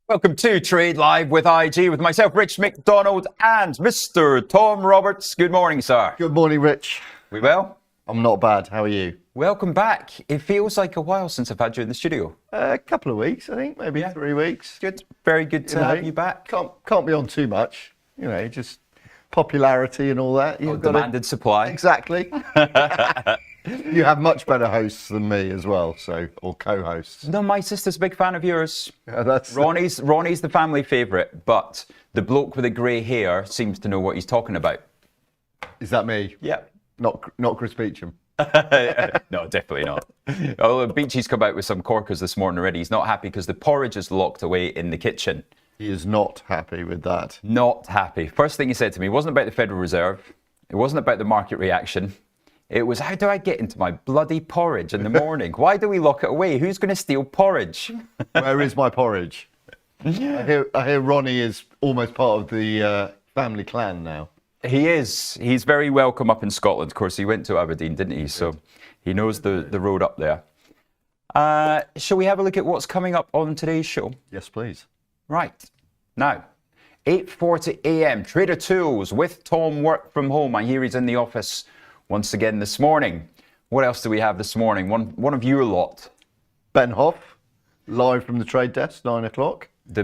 Welcome to Trade Live with IG, with myself, Rich McDonald, and Mr. Tom Roberts. Good morning, sir. Good morning, Rich. We well? I'm not bad. How are you? Welcome back. It feels like a while since I've had you in the studio. A couple of weeks, I think, maybe 3 weeks. Good. Very good to have you back. Can't be on too much, just popularity and all that. Demanded supply. Exactly. You have much better hosts than me as well, or co-hosts. No, my sister's a big fan of yours. Yeah, Ronnie's the family favourite, but the bloke with the grey hair seems to know what he's talking about. Is that me? Yeah. Not Chris Beecham. No, definitely not. Although Beachy's come out with some corkers this morning already. He's not happy because the porridge is locked away in the kitchen. He is not happy with that. Not happy. First thing he said to me wasn't about the Federal Reserve. It wasn't about the market reaction. It was, how do I get into my bloody porridge in the morning? Why do we lock it away? Who's going to steal porridge? Where is my porridge? I hear Ronnie is almost part of the family clan now. He is. He's very welcome up in Scotland. Of course, he went to Aberdeen, didn't he? So he knows the road up there. Shall we have a look at what's coming up on today's show? Yes, please. Right. Now, 8:40 a.m. Trader Tools with Tom work from home. I hear he's in the office once again this morning. What else do we have this morning? One of your lot. Ben Hoff, live from the trade desk, 9 o'clock. The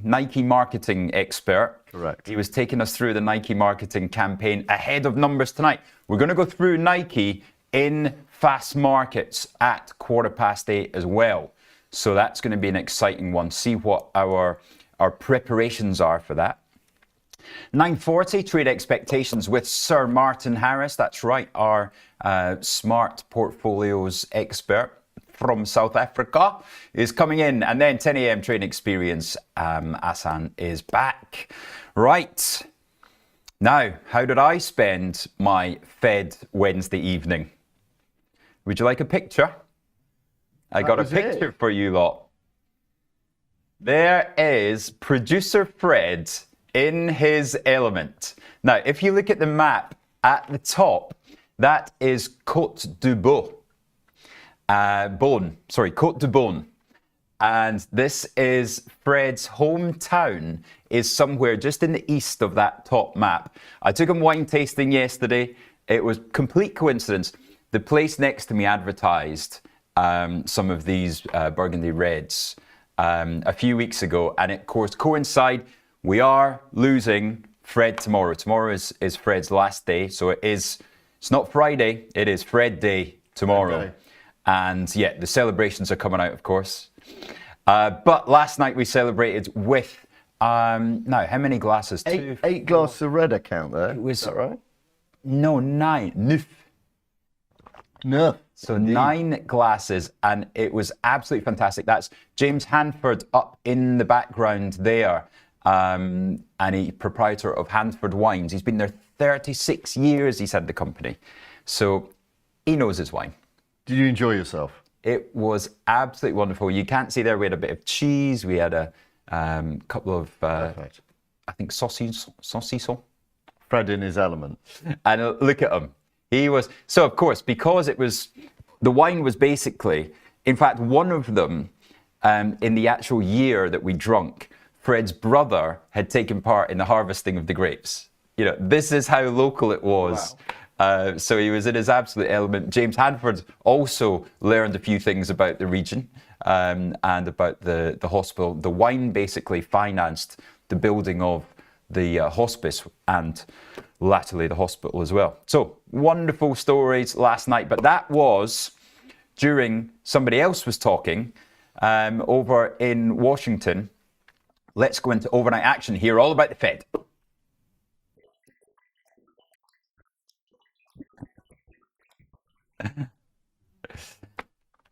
Nike marketing expert. Correct. He was taking us through the Nike marketing campaign ahead of numbers tonight. We're going to go through Nike in fast markets at 8:15 as well. So that's going to be an exciting one. See what our preparations are for that. 9:40, trade expectations with Sir Martin Harris. That's right, our smart portfolios expert from South Africa is coming in. And then 10 a.m. trading experience. Asan is back. Right. Now, how did I spend my Fed Wednesday evening? Would you like a picture? I got a picture for you lot. There is producer Fred in his element. Now, if you look at the map at the top, that is Côte du Côte du Beaune. And this is Fred's hometown, is somewhere just in the east of that top map. I took him wine tasting yesterday. It was complete coincidence. The place next to me advertised some of these Burgundy Reds a few weeks ago, and it, of course, coincide. We are losing Fred tomorrow. Tomorrow is Fred's last day, so it's not Friday, it is Fred Day tomorrow. Okay. And yeah, the celebrations are coming out, of course. But last night we celebrated with, now, how many glasses? Eight glasses of red, I count there. Is that right? No, 9. Neuf. So 9 glasses, and it was absolutely fantastic. That's James Hanford up in the background there. And he's proprietor of Hanford Wines. He's been there 36 years, he's had the company. So he knows his wine. Did you enjoy yourself? It was absolutely wonderful. You can't see there, we had a bit of cheese. We had a couple of, I think, saucisson. Fred in his element. And look at him. He was, so of course, because it was, the wine was basically, in fact, one of them in the actual year that we drunk, Fred's brother had taken part in the harvesting of the grapes. This is how local it was. Wow. So he was in his absolute element. James Hanford also learned a few things about the region and about the hospital. The wine basically financed the building of the hospice and latterly the hospital as well. So wonderful stories last night, but that was during somebody else was talking over in Washington. Let's go into overnight action here, all about the Fed.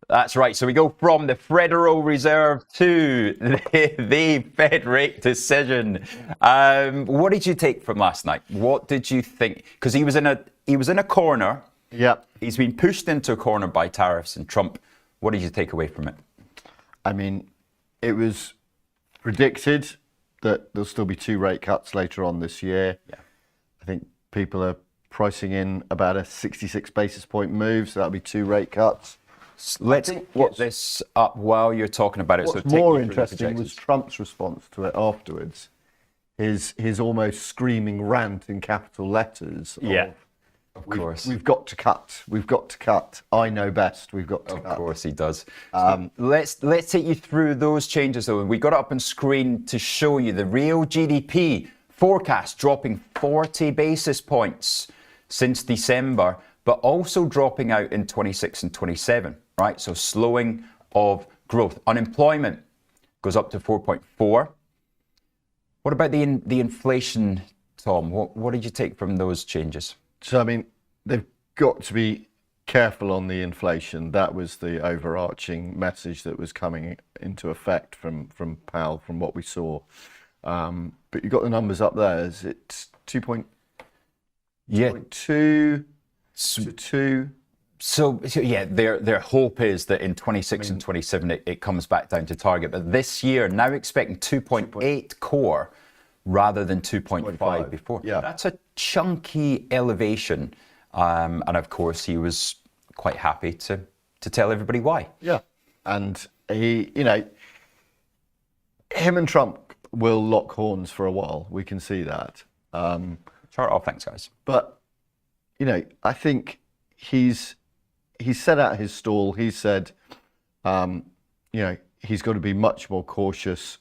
That's right. So we go from the Federal Reserve to the Fed rate decision. What did you take from last night? What did you think? Because he was in a corner. Yep. He's been pushed into a corner by tariffs and Trump. What did you take away from it? I mean, it was predicted that there'll still be 2 rate cuts later on this year. Yeah. I think people are pricing in about a 66 basis point move, so that'll be 2 rate cuts. Let's get this up while you're talking about it. What's so take more me through the interesting was projections. Trump's response to it afterwards. His almost screaming rant in capital letters. Of course. We've got to cut. We've got to cut. I know best. We've got to cut. Of course he does. So let's take you through those changes though. We got it up on screen to show you the real GDP forecast dropping 40 basis points since December, but also dropping out in 26 and 27, right? So slowing of growth. Unemployment goes up to 4.4. What about the inflation, Tom? What did you take from those changes? So, I mean, they've got to be careful on the inflation. That was the overarching message that was coming into effect from Powell, from what we saw. But you've got the numbers up there. Is it 2.2 to 2? So yeah, their hope is that in 26 and 27 it comes back down to target. But this year, now expecting 2.8 core rather than 2.5 before. Yeah. That's a chunky elevation. And of course, he was quite happy to tell everybody why. Yeah. And he, him and Trump will lock horns for a while. We can see that. Chart off, thanks, guys. But, I think he's set out his stall. He said, he's got to be much more cautious.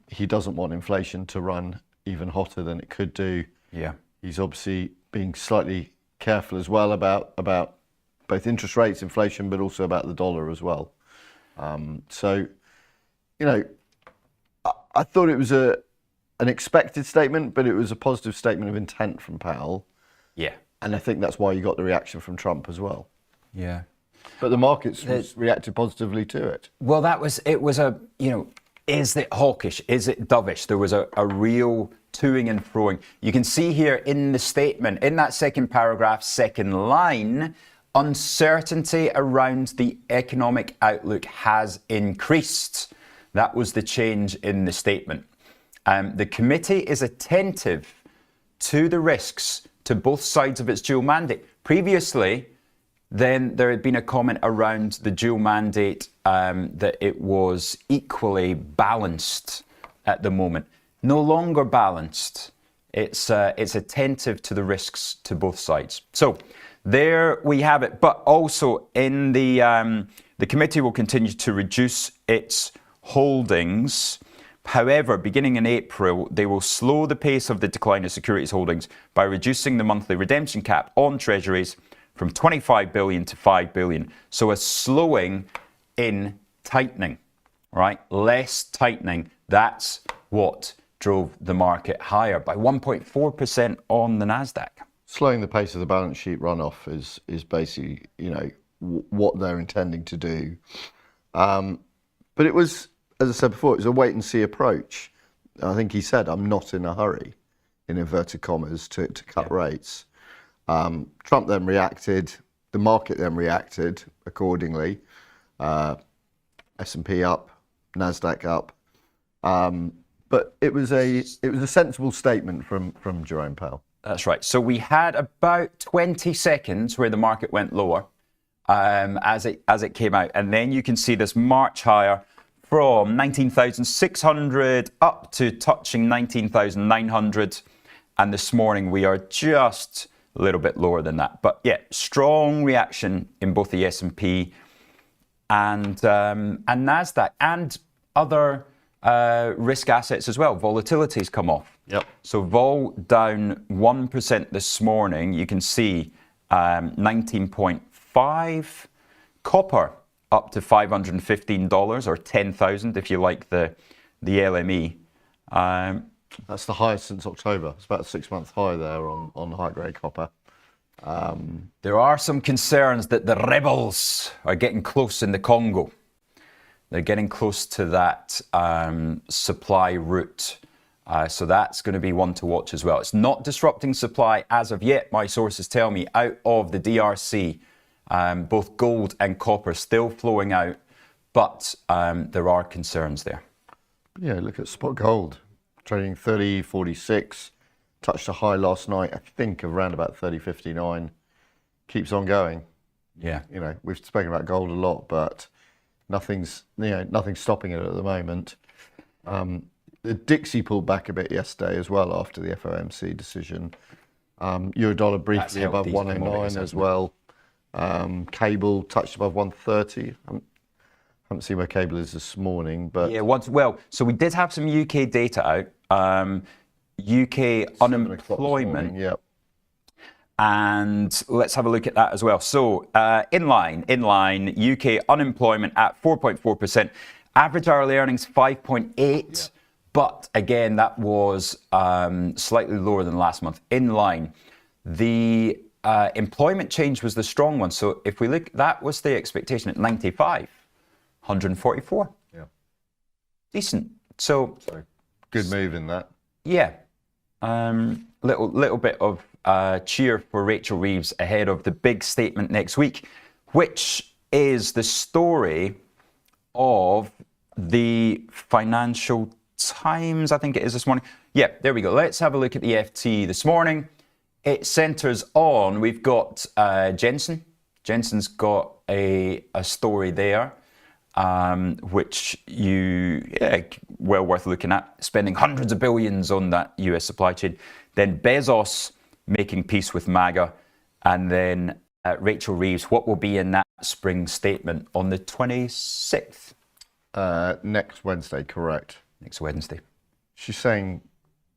He doesn't want inflation to run even hotter than it could do. Yeah. He's obviously being slightly careful as well about both interest rates, inflation, but also about the dollar as well. So, I thought it was an expected statement, but it was a positive statement of intent from Powell. Yeah. And I think that's why you got the reaction from Trump as well. Yeah. But the markets reacted positively to it. Well, it was a, is it hawkish? Is it dovish? There was a real toing and froing. You can see here in the statement, in that second paragraph, second line, uncertainty around the economic outlook has increased. That was the change in the statement. The committee is attentive to the risks to both sides of its dual mandate. Previously, then there had been a comment around the dual mandate that it was equally balanced at the moment. No longer balanced. It's attentive to the risks to both sides. So there we have it. But also in the committee will continue to reduce its holdings. However, beginning in April, they will slow the pace of the decline of securities holdings by reducing the monthly redemption cap on treasuries from 25 billion to 5 billion. So a slowing in tightening, right? Less tightening. That's what drove the market higher by 1.4% on the NASDAQ. Slowing the pace of the balance sheet runoff is basically, what they're intending to do. But it was, as I said before, it was a wait and see approach. I think he said, I'm not in a hurry, in inverted commas, to cut rates. Trump then reacted, the market then reacted accordingly. S&P up, NASDAQ up. But it was a sensible statement from Jerome Powell. That's right. So we had about 20 seconds where the market went lower as it came out. And then you can see this march higher from 19,600 up to touching 19,900. And this morning we are just a little bit lower than that. But yeah, strong reaction in both the S&P and NASDAQ and other risk assets as well. Volatility's come off. Yep. So vol down 1% this morning. You can see 19.5. Copper up to $515 or 10,000 if you like the LME. That's the highest since October. It's about a 6-month high there on high-grade copper. There are some concerns that the rebels are getting close in the Congo. They're getting close to that supply route. So that's going to be one to watch as well. It's not disrupting supply as of yet, my sources tell me, out of the DRC. Both gold and copper still flowing out, but there are concerns there. Yeah, look at spot gold, trading 30.46, touched a high last night, I think, of around about 30.59. Keeps on going. Yeah. You know, we've spoken about gold a lot, but nothing's stopping it at the moment. The Dixie pulled back a bit yesterday as well after the FOMC decision. Euro dollar briefly above 109 as well. Cable touched above 130. Haven't seen where cable is this morning, but yeah. So we did have some UK data out. UK unemployment. Yeah. And let's have a look at that as well. So in line, UK unemployment at 4.4%, average hourly earnings 5.8. Yeah. But again, that was slightly lower than last month. In line, the employment change was the strong one. So if we look, that was the expectation at 95, 144. Yeah, decent. So good move in that. Yeah, little bit of cheer for Rachel Reeves ahead of the big statement next week, which is the story of the Financial Times, I think it is this morning. Yeah, there we go. Let's have a look at the FT this morning. It centers on, we've got Jensen. Jensen's got a story there, which well worth looking at, spending hundreds of billions on that US supply chain. Then Bezos making peace with MAGA, and then Rachel Reeves, what will be in that spring statement on the 26th? Next Wednesday, correct. Next Wednesday. She's saying,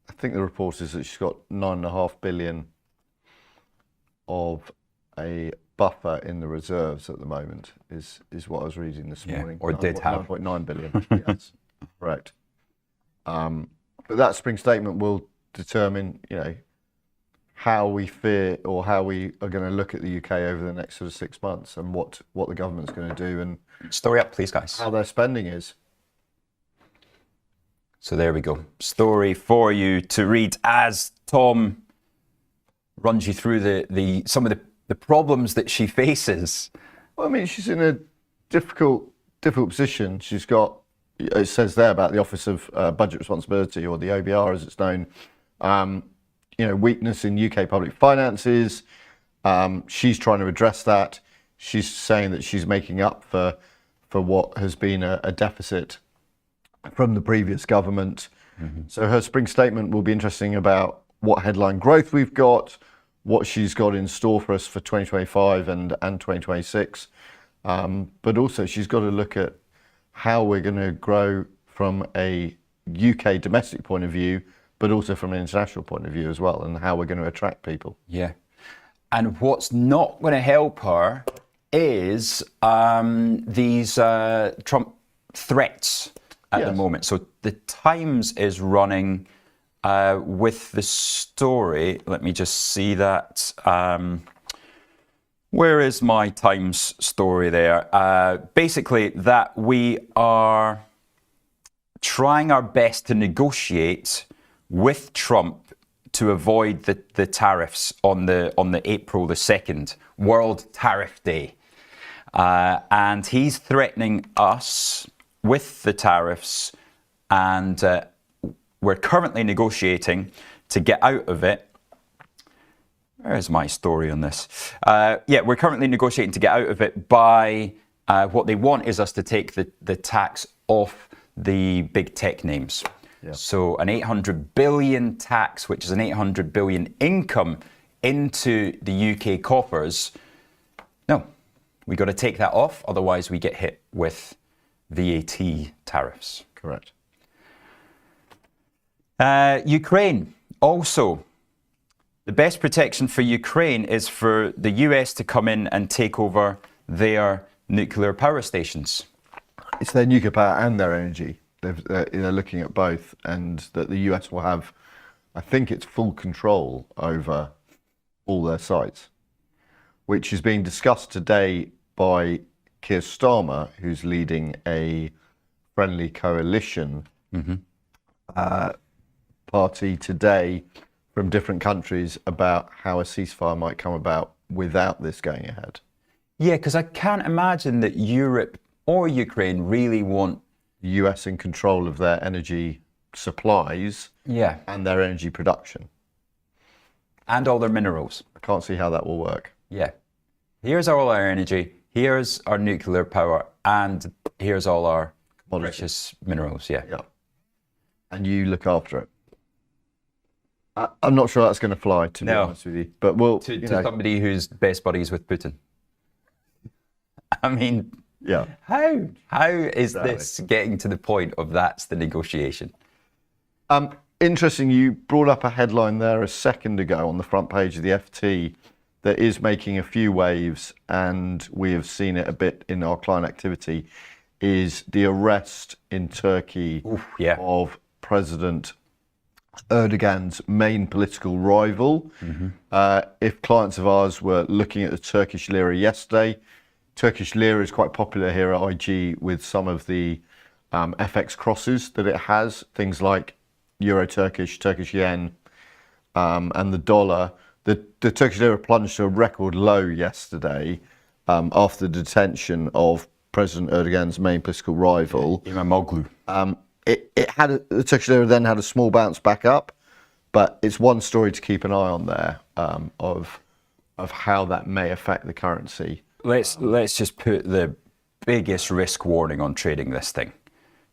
I think the report is that she's got $9.5 billion of a buffer in the reserves at the moment, is what I was reading this morning. Or did have. 9.9 billion, yes, correct. But that spring statement will determine, how we fear or how we are going to look at the UK over the next sort of 6 months, and what the government's going to do, and story up, please, guys. How their spending is. So there we go. Story for you to read as Tom runs you through some of the problems that she faces. Well, I mean, she's in a difficult position. She's got, it says there about the Office of Budget Responsibility, or the OBR as it's known, weakness in UK public finances. She's trying to address that. She's saying that she's making up for what has been a deficit from the previous government. Mm-hmm. So her spring statement will be interesting about what headline growth we've got, what she's got in store for us for 2025 and 2026. But also she's got to look at how we're going to grow from a UK domestic point of view, but also from an international point of view as well, and how we're going to attract people. Yeah. And what's not going to help her is these Trump threats at the moment. So the Times is running with the story. Let me just see that. Where is my Times story there? Basically, that we are trying our best to negotiate with Trump to avoid the tariffs on the April the 2nd, World Tariff Day. And he's threatening us with the tariffs, and we're currently negotiating to get out of it. Where's my story on this? We're currently negotiating to get out of it by what they want is us to take the tax off the big tech names. Yeah. So an 800 billion tax, which is an 800 billion income into the UK coffers. No, we got to take that off, otherwise we get hit with VAT tariffs. Correct. Ukraine, also, the best protection for Ukraine is for the US to come in and take over their nuclear power stations. It's their nuclear power and their energy. They're looking at both, and that the US will have, I think it's full control over all their sites, which is being discussed today by Keir Starmer, who's leading a friendly coalition party today from different countries about how a ceasefire might come about without this going ahead. Yeah, because I can't imagine that Europe or Ukraine really want the US in control of their energy supplies and their energy production. And all their minerals. I can't see how that will work. Yeah. Here's all our energy, here's our nuclear power, and here's all our precious minerals. Yeah. And you look after it. I'm not sure that's going to fly, to be honest with you. But we'll to somebody who's best buddies with Putin. I mean, how is this getting to the point of that's the negotiation? Interesting, you brought up a headline there a second ago on the front page of the FT that is making a few waves, and we have seen it a bit in our client activity, is the arrest in Turkey of President Erdogan's main political rival. If clients of ours were looking at the Turkish lira yesterday, Turkish lira is quite popular here at IG with some of the FX crosses that it has, things like Euro Turkish, Turkish yen, and the dollar. The Turkish lira plunged to a record low yesterday after the detention of President Erdogan's main political rival. Imamoglu. The Turkish lira then had a small bounce back up, but it's one story to keep an eye on there of how that may affect the currency. Let's just put the biggest risk warning on trading this thing,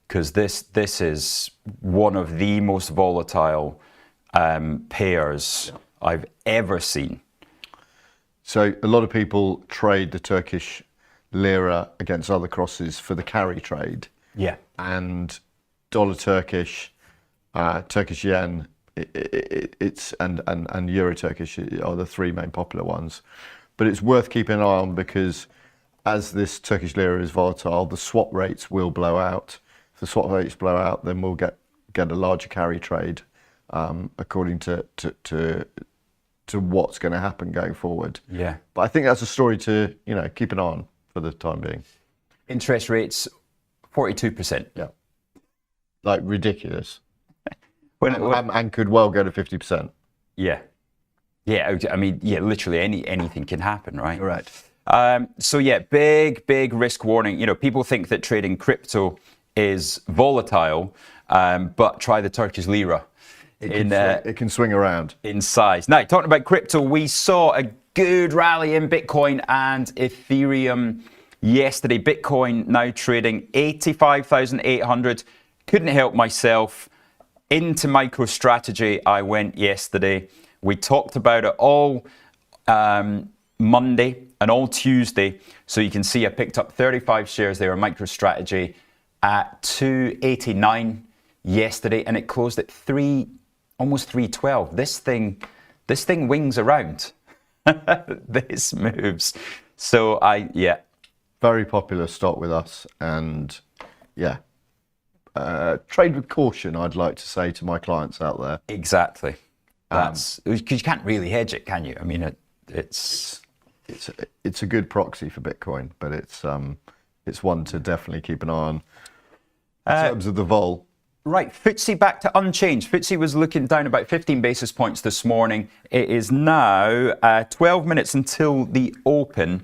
because this is one of the most volatile pairs I've ever seen. So a lot of people trade the Turkish lira against other crosses for the carry trade. Yeah. And dollar Turkish, Turkish yen, and Euro Turkish are the three main popular ones. But it's worth keeping an eye on, because as this Turkish lira is volatile, the swap rates will blow out. If the swap rates blow out, then we'll get a larger carry trade, according to what's going to happen going forward. Yeah. But I think that's a story to keep an eye on for the time being. Interest rates 42%. Yeah. Like ridiculous. And could well go to 50%. Yeah. Yeah, I mean, literally anything can happen, right? Right. So big risk warning. People think that trading crypto is volatile, but try the Turkish lira. It can swing around in size. Now, talking about crypto, we saw a good rally in Bitcoin and Ethereum yesterday. Bitcoin now trading 85,800. Couldn't help myself. Into MicroStrategy I went yesterday. We talked about it all Monday and all Tuesday. So you can see I picked up 35 shares there on MicroStrategy at 289 yesterday, and it closed at almost 312. This thing wings around. This moves. So very popular stock with us, and trade with caution, I'd like to say to my clients out there. Exactly. That's because you can't really hedge it, can you? I mean, it's a good proxy for Bitcoin, but it's one to definitely keep an eye on in terms of the vol. Right, FTSE back to unchanged. FTSE was looking down about 15 basis points this morning. It is now 12 minutes until the open.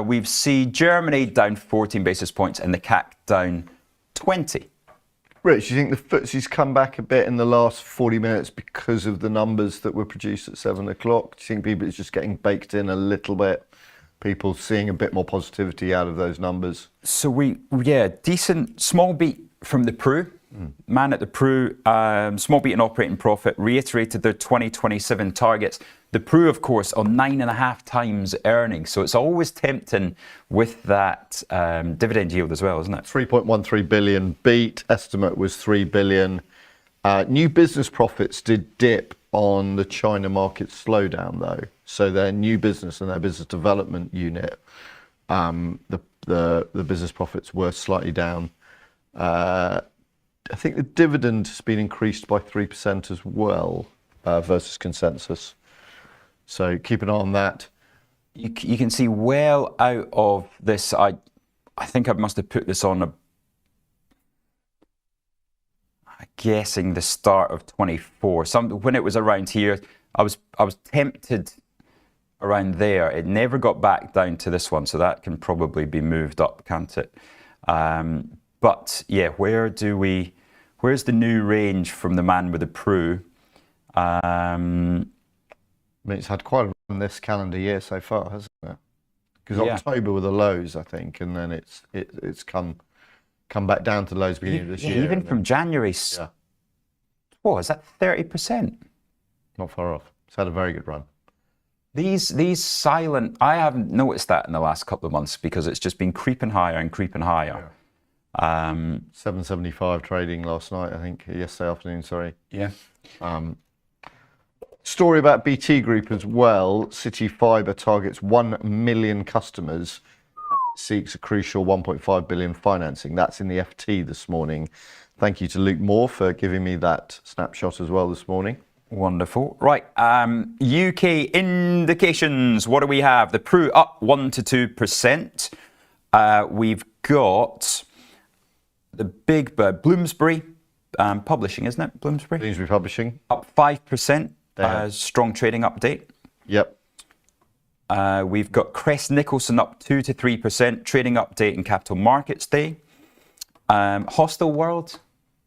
We've seen Germany down 14 basis points and the CAC down 20. Rich, do you think the FTSE's come back a bit in the last 40 minutes because of the numbers that were produced at 7 o'clock? Do you think people it's just getting baked in a little bit? People seeing a bit more positivity out of those numbers? So decent small beat from the Pru. Man at the Pru, small beat in operating profit, reiterated their 2027 targets. The Pru, of course, on 9.5 times earnings. So it's always tempting with that dividend yield as well, isn't it? 3.13 billion beat. Estimate was 3 billion. New business profits did dip on the China market slowdown, though. So their new business and their business development unit, the business profits were slightly down. I think the dividend has been increased by 3% as well versus consensus. So keep an eye on that. You can see well out of this. I think I must have put this on I'm guessing the start of 24. When it was around here, I was tempted around there. It never got back down to this one, so that can probably be moved up, can't it? But where's the new range from the man with the Pru? I mean, it's had quite a run this calendar year so far, hasn't it? because October were the lows, I think, and then it's come back down to the lows beginning of this year. Even from January. Yeah. What is that? 30%. Not far off. It's had a very good run. These silent, I haven't noticed that in the last couple of months because it's just been creeping higher and creeping higher. Yeah. 775 trading last night, I think, yesterday afternoon, sorry. Yeah. Story about BT Group as well. City Fibre targets 1 million customers, seeks a crucial 1.5 billion financing. That's in the FT this morning. Thank you to Luke Moore for giving me that snapshot as well this morning. Wonderful. Right. UK indications. What do we have? The Pru up 1 to 2%. We've got the big bird, Bloomsbury Publishing, isn't it? Bloomsbury Publishing. Up 5%. Strong trading update. Yep. We've got Crest Nicholson up 2 to 3%. Trading update in Capital Markets Day. Hostel World.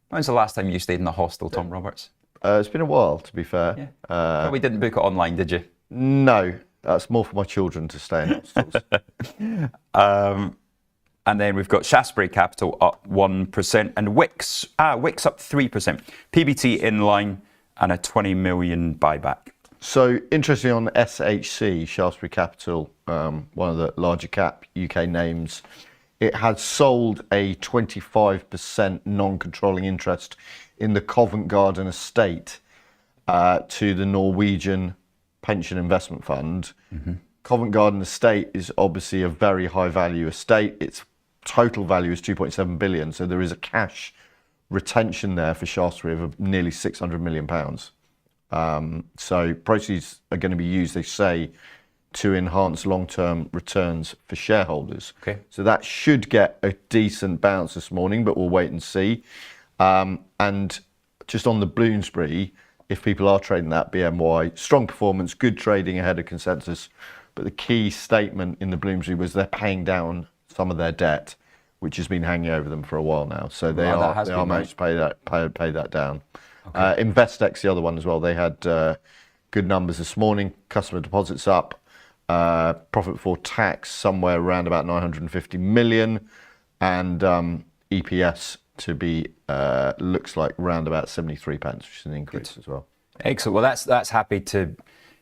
When's the last time you stayed in a hostel, Tom Roberts? It's been a while, to be fair. Yeah. Probably didn't book it online, did you? No, that's more for my children to stay in hostels. And then we've got Shaftesbury Capital up 1% and Wix up 3%. PBT in line and a 20 million buyback. So interestingly on SHC, Shaftesbury Capital, one of the larger cap UK names, it had sold a 25% non-controlling interest in the Covent Garden estate to the Norwegian Pension Investment Fund. Mm-hmm. Covent Garden estate is obviously a very high value estate. Its total value is 2.7 billion. So there is a cash retention there for Shaftesbury of nearly 600 million pounds. So proceeds are going to be used, they say, to enhance long-term returns for shareholders. Okay. So that should get a decent bounce this morning, but we'll wait and see. And just on the Bloomsbury, if people are trading that BMY, strong performance, good trading ahead of consensus. But the key statement in the Bloomsbury was they're paying down some of their debt, which has been hanging over them for a while now. So they are managed to pay that down. Okay. Investex, the other one as well, they had good numbers this morning. Customer deposits up. Profit before tax somewhere around about 950 million, and EPS to be looks like round about 73 pence, which is an increase as well. Excellent. Well, that's happy to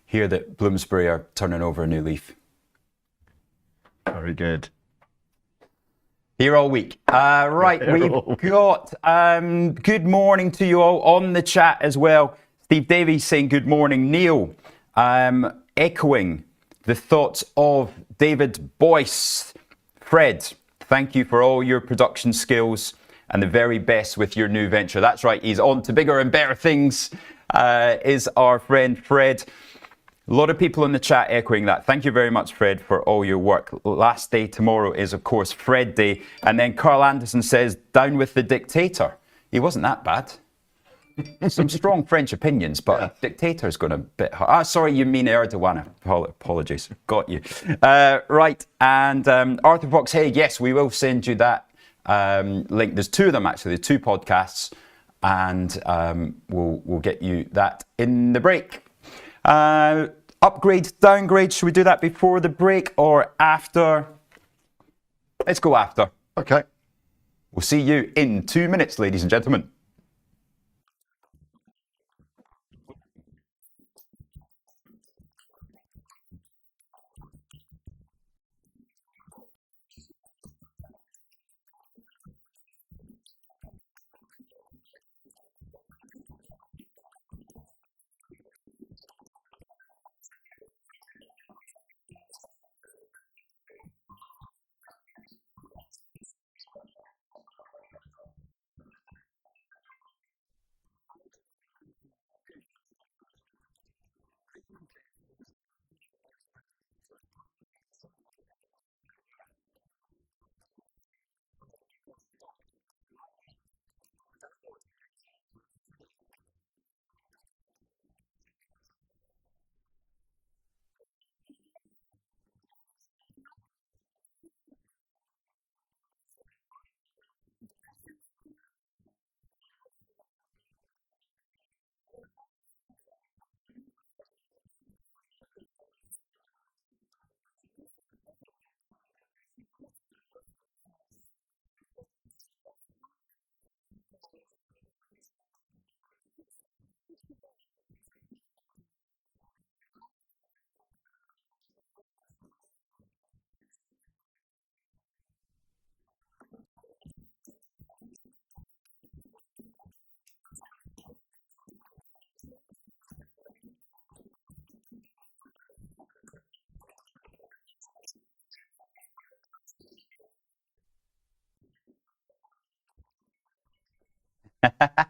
hear that Bloomsbury are turning over a new leaf. Very good. Here all week. Right, we've got good morning to you all on the chat as well. Steve Davies saying good morning. Neil echoing the thoughts of David Boyce. Fred, thank you for all your production skills and the very best with your new venture. That's right, he's on to bigger and better things, is our friend Fred. A lot of people in the chat echoing that. Thank you very much, Fred, for all your work. Last day tomorrow is, of course, Fred Day. And then Carl Anderson says, down with the dictator. He wasn't that bad. Some strong French opinions, but dictator's going a bit hard. Sorry, you mean Erdogan. Apologies. Got you. Right. And Arthur Fox, hey, yes, we will send you that link. There's two of them, actually, the two podcasts. And we'll get you that in the break. Upgrade, downgrade, should we do that before the break or after? Let's go after. Okay. We'll see you in 2 minutes, ladies and gentlemen.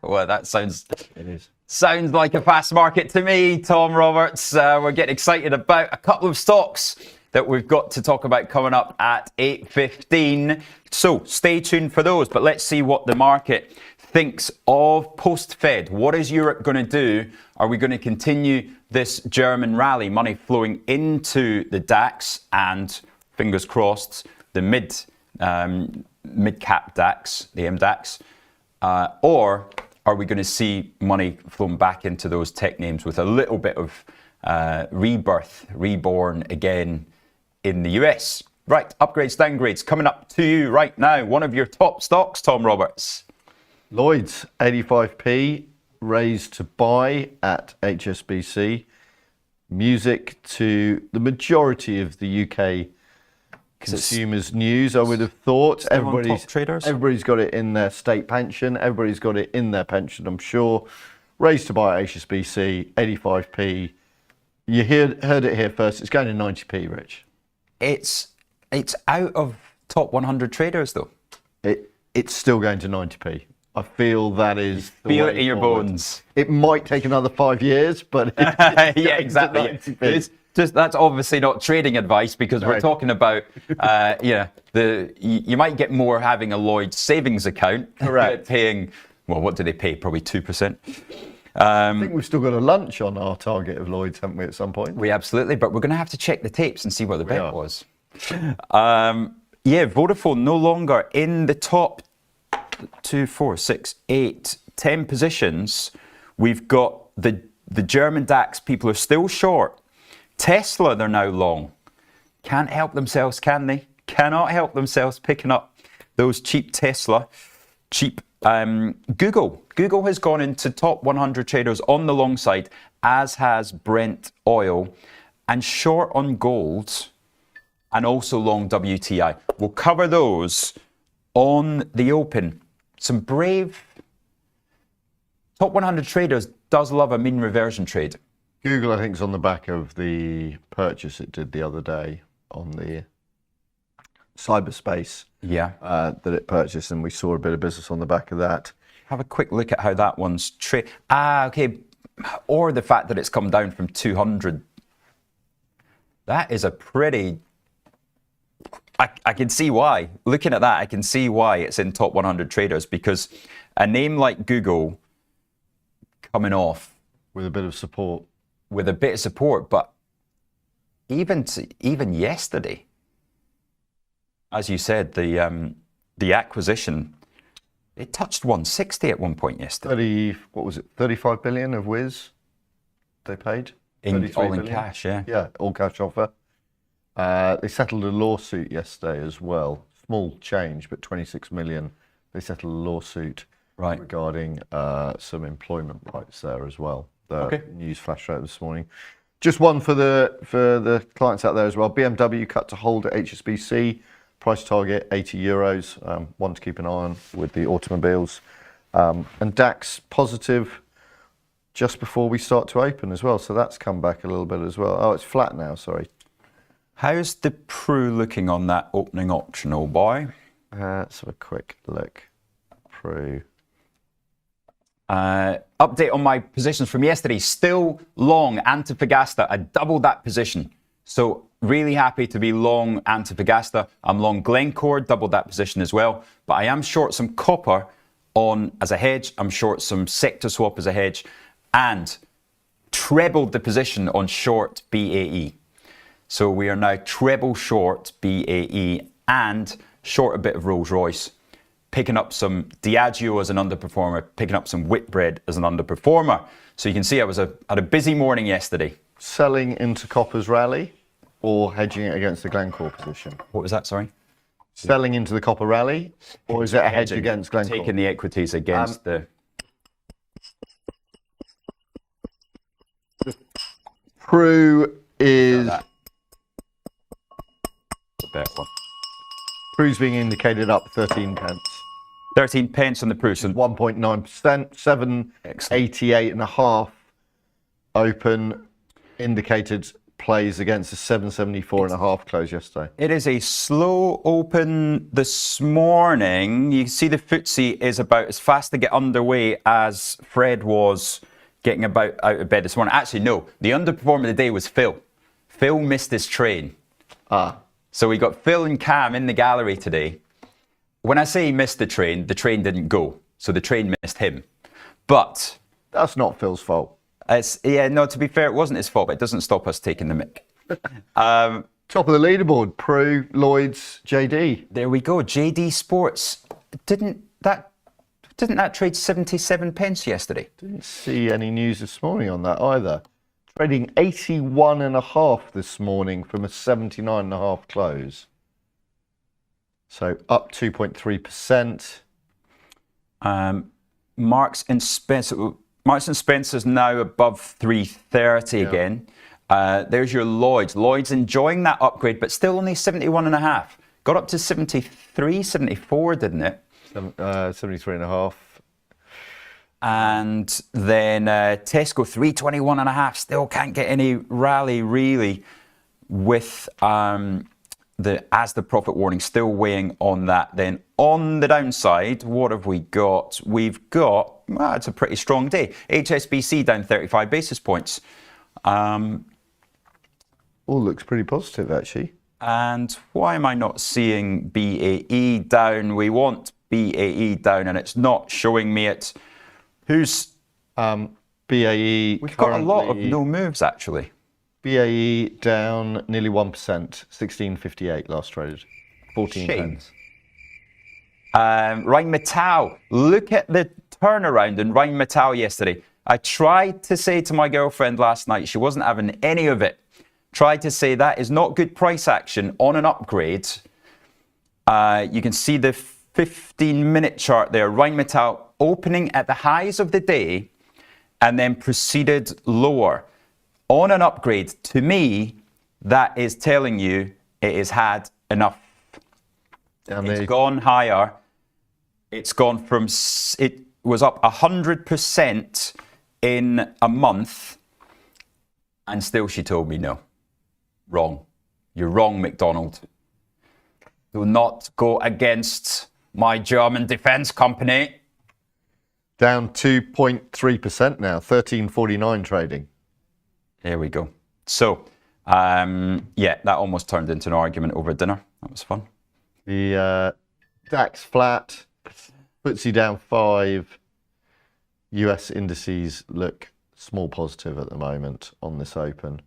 Well, that sounds It is. sounds like a fast market to me, Tom Roberts. We're getting excited about a couple of stocks that we've got to talk about coming up at 8:15. So stay tuned for those. But let's see what the market thinks of post-Fed. What is Europe going to do? Are we going to continue this German rally? Money flowing into the DAX and, fingers crossed, the mid-cap DAX, the MDAX. Or are we going to see money flown back into those tech names with a little bit of rebirth, reborn again in the US? Right, upgrades, downgrades coming up to you right now. One of your top stocks, Tom Roberts. Lloyd's 85p raised to buy at HSBC. Music to the majority of the UK consumers' news, I would have thought. Everybody's got it in their state pension. Everybody's got it in their pension, I'm sure. Raised to buy at HSBC, 85p. You heard it here first. It's going to 90p, Rich. It's out of top 100 traders, though. It's still going to 90p. I feel that is the Feel way it in your forward. bones. It might take another 5 years, but Yeah, exactly. It's just, that's obviously not trading advice, because we're talking about, you might get more having a Lloyd's savings account. Correct. Paying, well, what do they pay? Probably 2%. I think we've still got a lunch on our target of Lloyd's, haven't we, at some point? We absolutely, but we're going to have to check the tapes and see what the bet was. Vodafone no longer in the top 2, 4, 6, 8, 10 positions. We've got the German DAX people are still short. Tesla, they're now long. Can't help themselves, can they? Cannot help themselves picking up those cheap Tesla. Cheap Google. Google has gone into top 100 traders on the long side, as has Brent oil, and short on gold, and also long WTI. We'll cover those on the open. Some brave top 100 traders does love a mean reversion trade. Google, I think, is on the back of the purchase it did the other day on the cyberspace that it purchased, and we saw a bit of business on the back of that. Have a quick look at how that one's traded. Okay. Or the fact that it's come down from 200. That is a pretty... I can see why. Looking at that, I can see why it's in top 100 traders, because a name like Google coming off with a bit of support. But even yesterday, as you said, the acquisition, it touched 160 at one point yesterday. 35 billion of Wiz they paid? All in cash, yeah. Yeah, all cash offer. They settled a lawsuit yesterday as well. Small change, but 26 million. They settled a lawsuit regarding some employment rights there as well. The news flashed out this morning. Just one for the clients out there as well. BMW cut to hold at HSBC. Price target 80 euros. One to keep an eye on with the automobiles. And DAX positive just before we start to open as well. So that's come back a little bit as well. Oh, it's flat now, sorry. How's the Pru looking on that opening optional, boy? Let's have a quick look. Pru. Update on my positions from yesterday. Still long Antofagasta. I doubled that position. So really happy to be long Antofagasta. I'm long Glencore, doubled that position as well. But I am short some copper on as a hedge. I'm short some sector swap as a hedge. And trebled the position on short BAE. So we are now treble short BAE and short a bit of Rolls-Royce, picking up some Diageo as an underperformer, picking up some Whitbread as an underperformer. So you can see I had a busy morning yesterday. Selling into copper's rally or hedging it against the Glencore position? What was that, sorry? Selling into the copper rally, or is it a hedge against Glencore? Taking the equities against the... Pru is... Pru's being indicated up 13 pence. 13 pence on the Pru. So 1.9%, 788.5 open, indicated plays against a 774.5 close yesterday. It is a slow open this morning. You can see the FTSE is about as fast to get underway as Fred was getting about out of bed this morning. Actually, no. The underperformer of the day was Phil. Phil missed his train. So we got Phil and Cam in the gallery today. When I say he missed the train didn't go. So the train missed him. But that's not Phil's fault. To be fair, it wasn't his fault, but it doesn't stop us taking the mick. Top of the leaderboard, Prue, Lloyds, JD. There we go. JD Sports. Didn't that trade 77 pence yesterday? Didn't see any news this morning on that either. Trading 81.5 this morning from a 79.5 close. So up 2.3%. Marks and Spencer's now above 330 again. There's your Lloyds. Lloyds enjoying that upgrade, but still only 71.5. Got up to 73, 74, didn't it? 73.5. And then Tesco 321.5. Still can't get any rally really with the profit warning still weighing on that. Then on the downside, what have we got? We've got, it's a pretty strong day. HSBC down 35 basis points. All looks pretty positive actually. And why am I not seeing BAE down? We want BAE down and it's not showing me it. Who's BAE? We've got a lot of no moves actually. BAE down nearly 1%, 16.58 last traded, 14 pence. Rheinmetall, look at the turnaround in Rheinmetall yesterday. I tried to say to my girlfriend last night, she wasn't having any of it. Tried to say that is not good price action on an upgrade. You can see the 15-minute chart there. Rheinmetall opening at the highs of the day and then proceeded lower. On an upgrade, to me, that is telling you it has had enough. It's gone higher. It's gone from, it was up 100% in a month. And still she told me no. Wrong. You're wrong, McDonald. Do not go against my German defense company. Down 2.3% now, 13.49 trading. There we go. So, that almost turned into an argument over dinner. That was fun. The DAX flat, FTSE down 5. US indices look small positive at the moment on this open.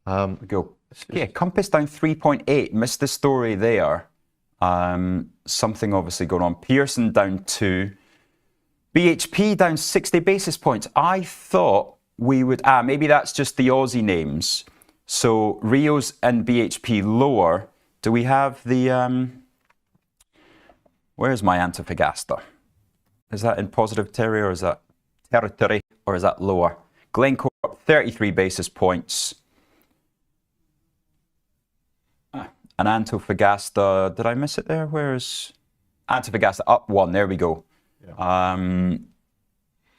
Go. Yeah, Compass down 3.8. Missed the story there. Something obviously going on. Pearson down 2. BHP down 60 basis points. I thought we would, maybe that's just the Aussie names. So Rios and BHP lower. Do we have the, where's my Antofagasta? Is that in positive territory or is that lower? Glencore up 33 basis points. And Antofagasta, did I miss it there? Where's Antofagasta? Up 1, there we go. Yeah.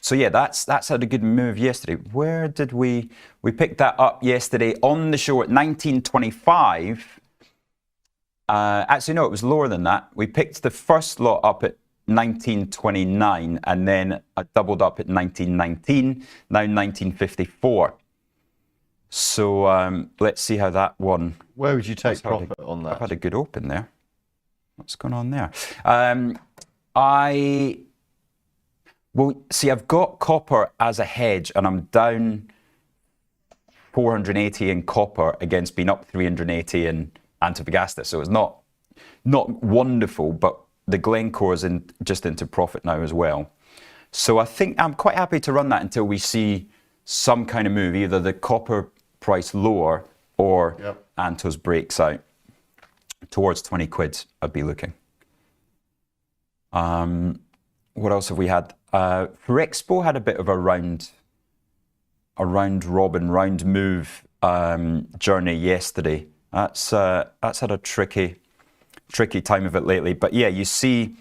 So yeah, that's had a good move yesterday. Where did we picked that up yesterday on the show at 19.25. Actually, no, it was lower than that. We picked the first lot up at 19.29 and then I doubled up at 19.19, now 19.54. So let's see how that one. Where would you take profit on that? I've had a good open there. What's going on there? Well, see, I've got copper as a hedge and I'm down 480 in copper against being up 380 in Antofagasta. So it's not wonderful, but the Glencore's just into profit now as well. So I think I'm quite happy to run that until we see some kind of move, either the copper price lower or Antos breaks out towards 20 quid. I'd be looking. What else have we had? Ferexpo had a bit of a round robin, round move journey yesterday. That's had a tricky time of it lately. But yeah, you see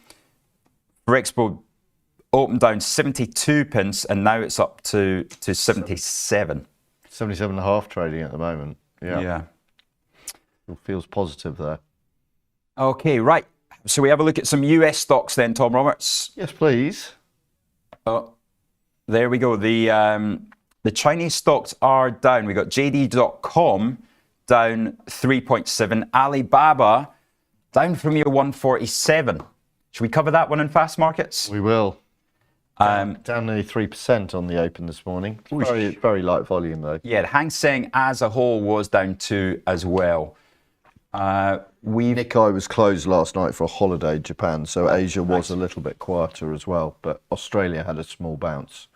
Ferexpo opened down 72 pence and now it's up to 77. 77.5 trading at the moment. Yeah. It feels positive there. Okay, right. So we have a look at some US stocks then, Tom Roberts. Yes, please. Oh, there we go. The Chinese stocks are down. We got JD.com down 3.7. Alibaba down from your 147. Should we cover that one in fast markets? We will. Down nearly 3% on the open this morning. Very, very light volume though. Yeah, the Hang Seng as a whole was down 2 as well. Nikkei was closed last night for a holiday in Japan, so Asia was a little bit quieter as well, but Australia had a small bounce.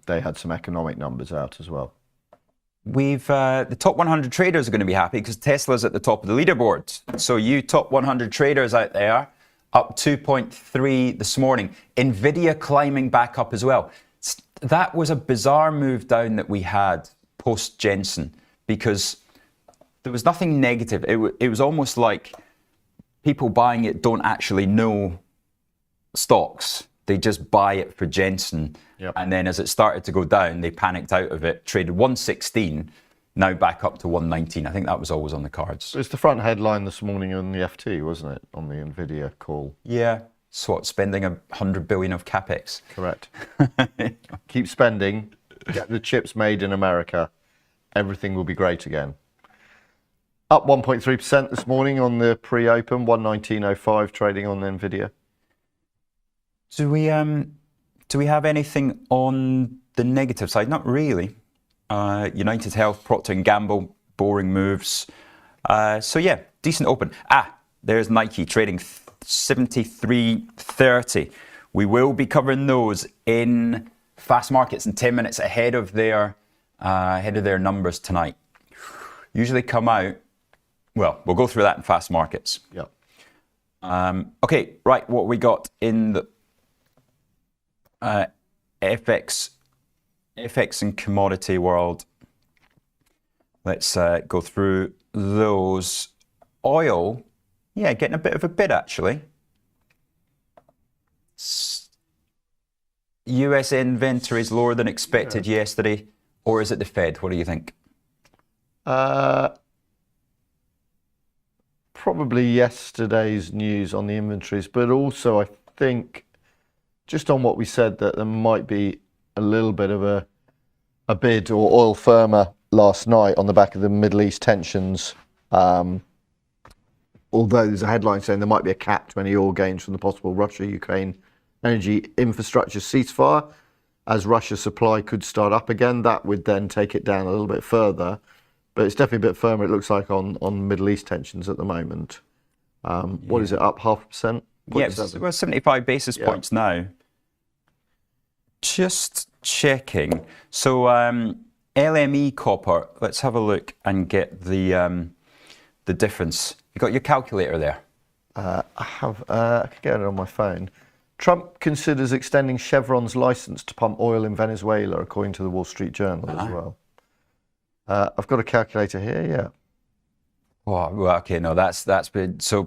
They had some economic numbers out as well. The top 100 traders are going to be happy because Tesla's at the top of the leaderboard. So you top 100 traders out there, up 2.3 this morning. Nvidia climbing back up as well. That was a bizarre move down that we had post Jensen because there was nothing negative. It was almost like people buying it don't actually know stocks. They just buy it for Jensen. Yep. And then as it started to go down, they panicked out of it, traded 116, now back up to 119. I think that was always on the cards. It's the front headline this morning on the FT, wasn't it? On the Nvidia call. Yeah. So what, spending 100 billion of capex? Correct. Keep spending, get the chips made in America. Everything will be great again. Up 1.3% this morning on the pre-open, 119.05 trading on Nvidia. Do we have anything on the negative side? Not really. United Health, Procter & Gamble, boring moves. So yeah, decent open. There's Nike trading 73.30. We will be covering those in fast markets in 10 minutes ahead of their numbers tonight. Usually come out. Well, we'll go through that in fast markets. Yep. Okay, right. What we got in the FX and commodity world. Let's go through those. Oil, yeah, getting a bit of a bid actually. US inventories lower than expected yesterday, or is it the Fed? What do you think? Probably yesterday's news on the inventories, but also I think just on what we said that there might be a little bit of a bid or oil firmer last night on the back of the Middle East tensions. Although there's a headline saying there might be a cap to any oil gains from the possible Russia-Ukraine energy infrastructure ceasefire, as Russia's supply could start up again. That would then take it down a little bit further. But it's definitely a bit firmer, it looks like, on Middle East tensions at the moment. What is it, up 0.5%? Yeah, we're 75 basis points now. Just checking. So LME copper, let's have a look and get the difference. You got your calculator there? I can get it on my phone. Trump considers extending Chevron's license to pump oil in Venezuela, according to the Wall Street Journal as well. I've got a calculator here, yeah. Well, okay, no, that's been so.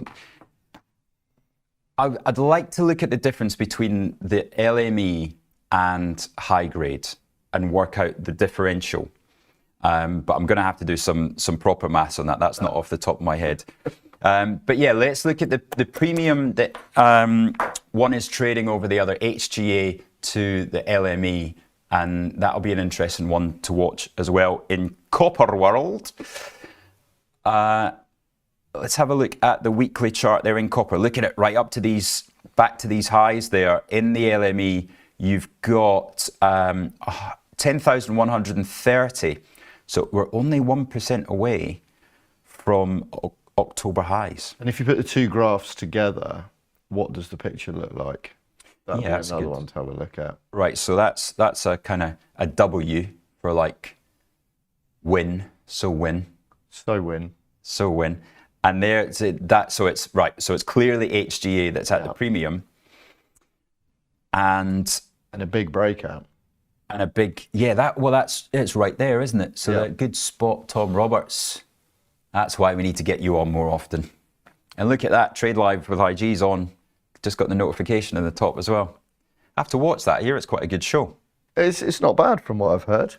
I'd like to look at the difference between the LME and high grade and work out the differential. But I'm going to have to do some proper maths on that. That's not off the top of my head. But yeah, let's look at the premium that one is trading over the other, HGA to the LME. And that'll be an interesting one to watch as well in copper world. Let's have a look at the weekly chart there in copper. Look at it right up to back to these highs there in the LME. You've got 10,130. So we're only 1% away from October highs. And if you put the two graphs together, what does the picture look like? That'll be another one to have a look at. Right, so that's a kind of a W for like win, so win. So win. So win. And there it's that, so it's right, so it's clearly HGA that's at the premium. And a big breakout. And a big, it's right there, isn't it? So that good spot, Tom Roberts. That's why we need to get you on more often. And look at that, Trade Live with IG's on. Just got the notification at the top as well. I have to watch that. I hear it's quite a good show. It's not bad from what I've heard.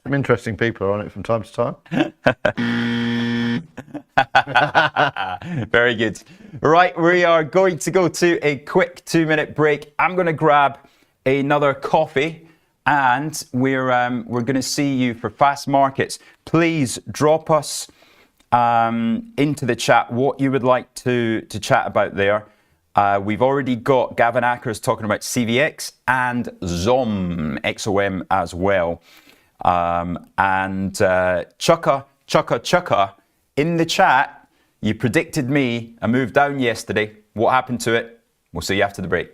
Some interesting people are on it from time to time. Very good. Right, we are going to go to a quick 2-minute break. I'm going to grab another coffee, and we're going to see you for fast markets. Please drop us into the chat what you would like to chat about there. We've already got Gavin Ackers talking about CVX and XOM as well. And Chukka in the chat, you predicted me a move down yesterday. What happened to it? We'll see you after the break.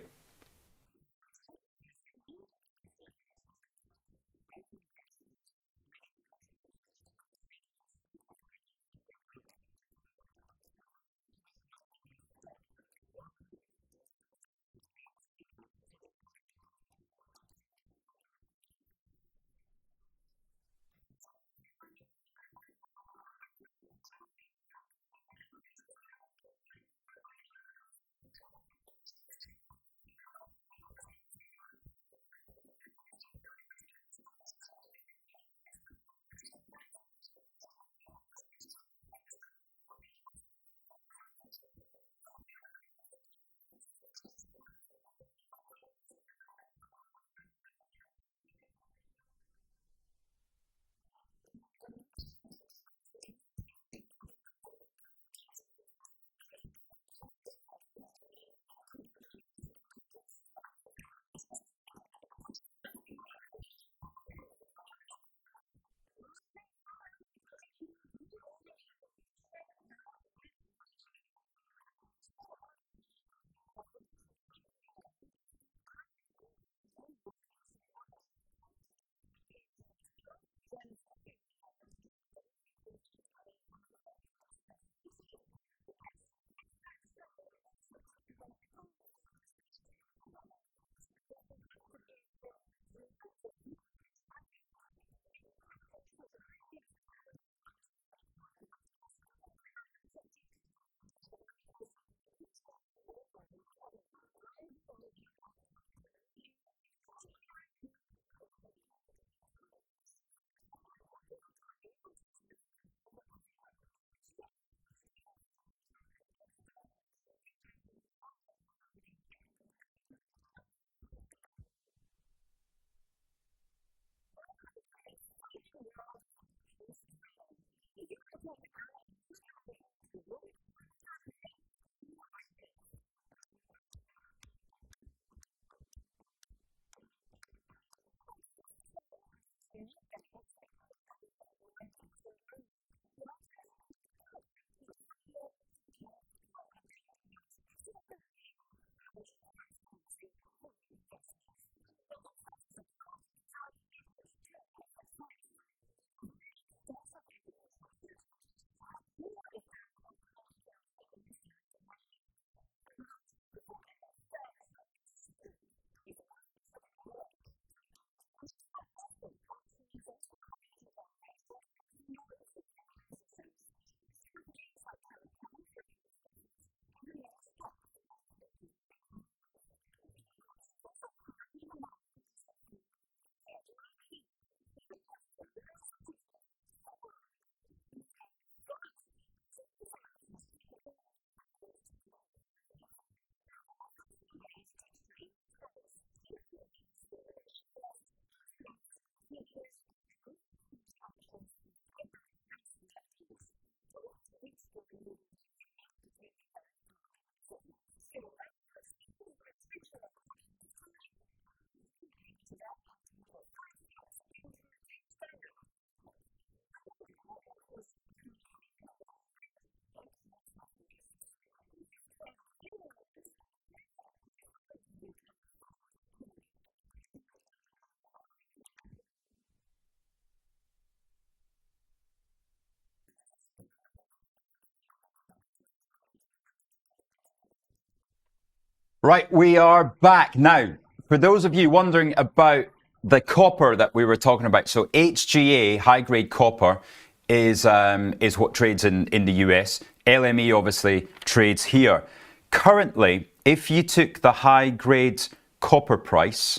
Right, we are back now. For those of you wondering about the copper that we were talking about, so HGA, high-grade copper, is what trades in the US. LME obviously trades here. Currently, if you took the high-grade copper price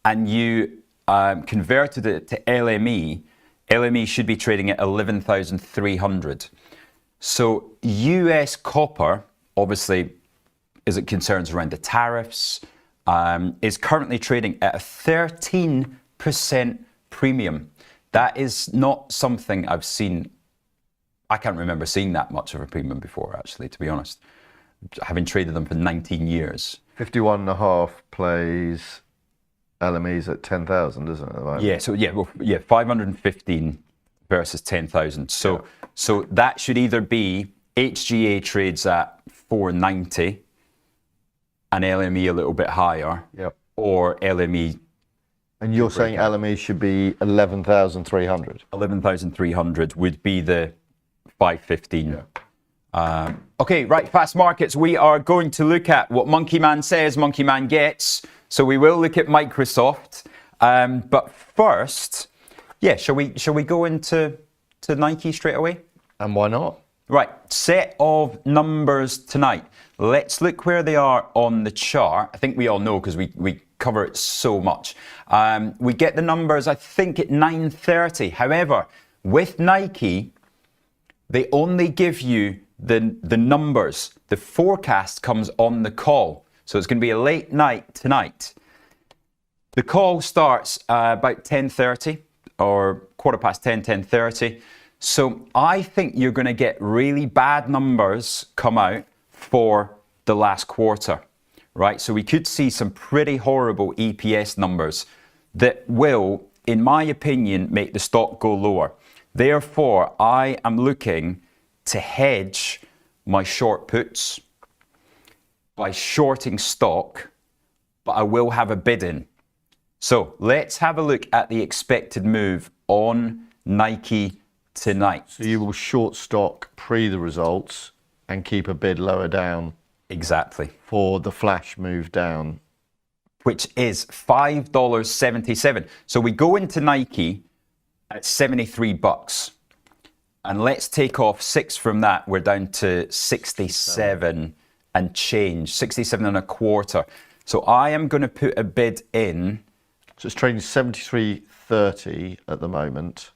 and you converted it to LME, LME should be trading at 11,300. So US copper, obviously, as it concerns around the tariffs, is currently trading at a 13% premium. That is not something I've seen. I can't remember seeing that much of a premium before, actually, to be honest. Having traded them for 19 years. 51.5 plays LME's at 10,000, isn't it? At the moment? Yeah, so 515 versus 10,000. So that should either be HGA trades at 490 and LME a little bit higher, or LME. And you're saying LME should be 11,300? 11,300 would be the 515. Okay, right, fast markets. We are going to look at what Monkey Man says, Monkey Man gets. So we will look at Microsoft. But first, shall we go into Nike straight away? And why not? Right, set of numbers tonight. Let's look where they are on the chart. I think we all know because we cover it so much. We get the numbers, I think, at 9:30. However, with Nike, they only give you the numbers. The forecast comes on the call. So it's going to be a late night tonight. The call starts about 10:30 or 10:15, 10:30. So I think you're going to get really bad numbers come out for the last quarter, right? So we could see some pretty horrible EPS numbers that will, in my opinion, make the stock go lower. Therefore, I am looking to hedge my short puts by shorting stock, but I will have a bid in. So let's have a look at the expected move on Nike tonight. So you will short stock pre the results and keep a bid lower down. Exactly. For the flash move down. Which is $5.77. So we go into Nike at $73. And let's take off 6 from that. We're down to 67 and change, 67 and a quarter. So I am going to put a bid in. So it's trading 73.30 at the moment.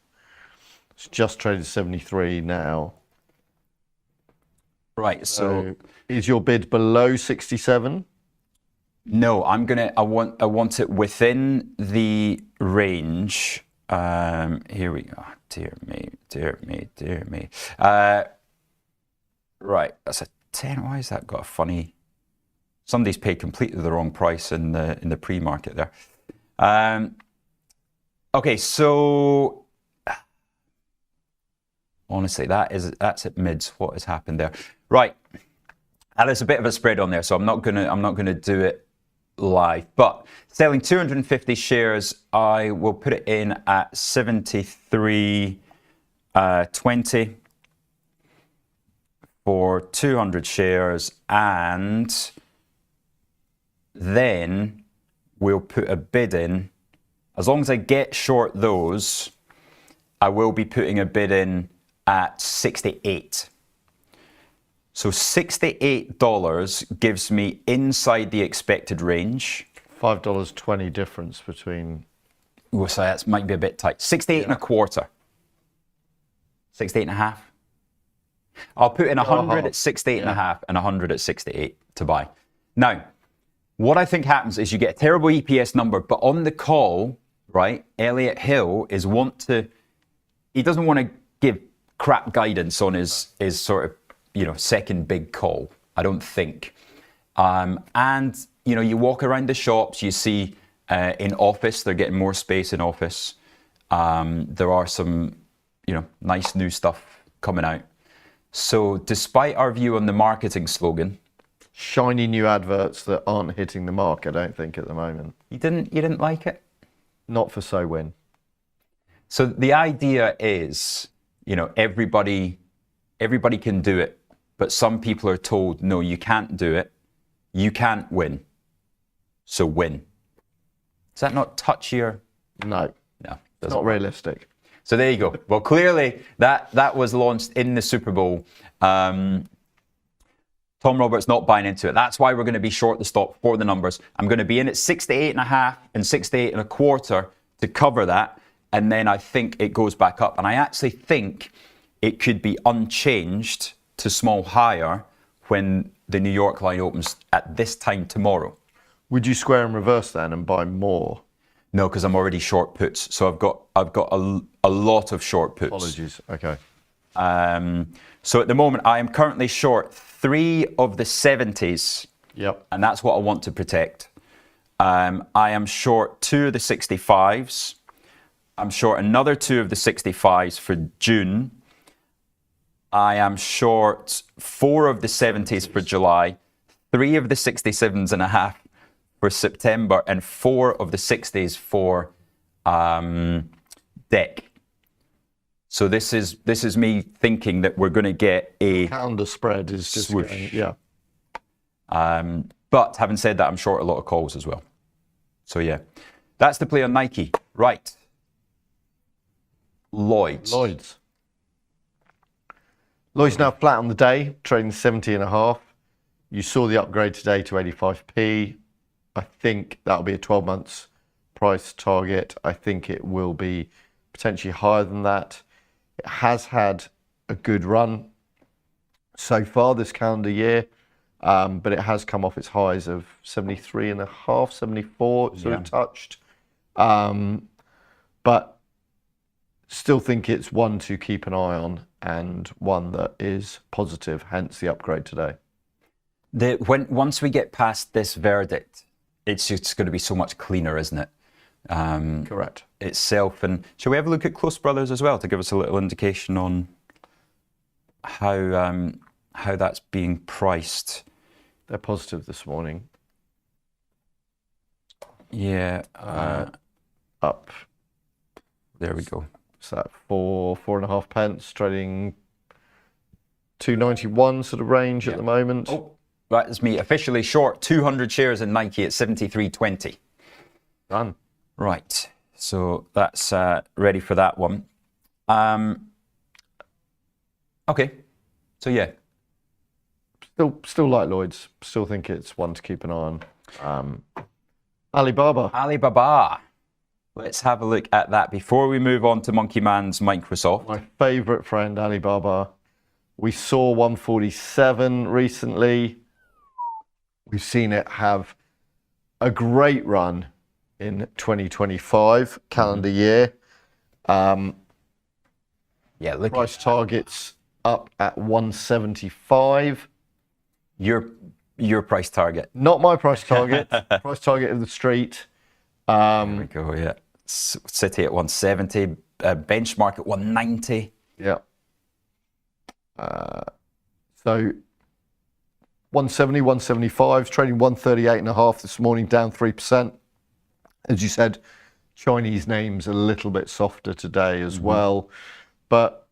It's just traded 73 now. Right, so is your bid below 67? No, I want it within the range. Here we go. Dear me. Right, that's a 10. Why has that got a funny? Somebody's paid completely the wrong price in the pre-market there. Okay, so honestly, that's at mids. What has happened there? Right, and there's a bit of a spread on there, so I'm not gonna do it live. But selling 250 shares, I will put it in at 73.20 for 200 shares, and then we'll put a bid in. As long as I get short those, I will be putting a bid in at 68. So $68 gives me inside the expected range. $5.20 difference between. Oh, so that might be a bit tight. 68 and a quarter. 68 and a half. I'll put in 100 at 68 and a half and 100 at 68 to buy. Now, what I think happens is you get a terrible EPS number, but on the call, right, Elliot Hill he doesn't want to give crap guidance on his sort of, second big call, I don't think. And, you walk around the shops, you see in office, they're getting more space in office. There are some, nice new stuff coming out. So despite our view on the marketing slogan, shiny new adverts that aren't hitting the mark, I don't think, at the moment. You didn't like it? Not for SoWin. So the idea is, everybody can do it, but some people are told, no, you can't do it. You can't win. So win. Does that not touch your? No. No. It's not realistic. So there you go. Well, clearly that was launched in the Super Bowl. Tom Roberts not buying into it. That's why we're going to be short the stock for the numbers. I'm going to be in at 68 and a half and 68 and a quarter to cover that, and then I think it goes back up. And I actually think it could be unchanged to small higher when the New York line opens at this time tomorrow. Would you square and reverse then and buy more? No, because I'm already short puts. So I've got a lot of short puts. Apologies. Okay. So at the moment, I am currently short 3 of the 70s. Yep. And that's what I want to protect. I am short 2 of the 65s. I'm short another 2 of the 65s for June. I am short 4 of the 70s for July, 3 of the 67s and a half for September, and 4 of the 60s for deck. So this is me thinking that we're going to get a Calendar spread is just swoosh. going, yeah. But having said that, I'm short a lot of calls as well. So yeah, that's the play on Nike. Right. Lloyd's. Lloyd's now flat on the day, trading 70.5. You saw the upgrade today to 85p. I think that'll be a 12 months price target. I think it will be potentially higher than that. It has had a good run so far this calendar year, but it has come off its highs of 73.5, 74, sort of touched. But still think it's one to keep an eye on and one that is positive, hence the upgrade today. Once we get past this verdict, it's just going to be so much cleaner, isn't it? Correct. Itself. And shall we have a look at Close Brothers as well to give us a little indication on how that's being priced? They're positive this morning. Yeah. Up. There we go. So that 4.5 pence, trading 291 sort of range at the moment. Oh, right, that's me officially short 200 shares in Nike at 73.20. Done. Right, so that's ready for that one. Okay, so yeah. Still like Lloyd's. Still think it's one to keep an eye on. Alibaba. Let's have a look at that before we move on to Monkey Man's Microsoft. My favourite friend, Alibaba. We saw 147 recently. We've seen it have a great run in 2025 calendar year. Yeah, look price targets up at 175. Your price target. Not my price target. Price target of the street. There we go. Yeah, City at 170, benchmark at 190. Yeah. So 170, 175, trading 138.5 this morning, down 3%. As you said, Chinese names a little bit softer today as well. But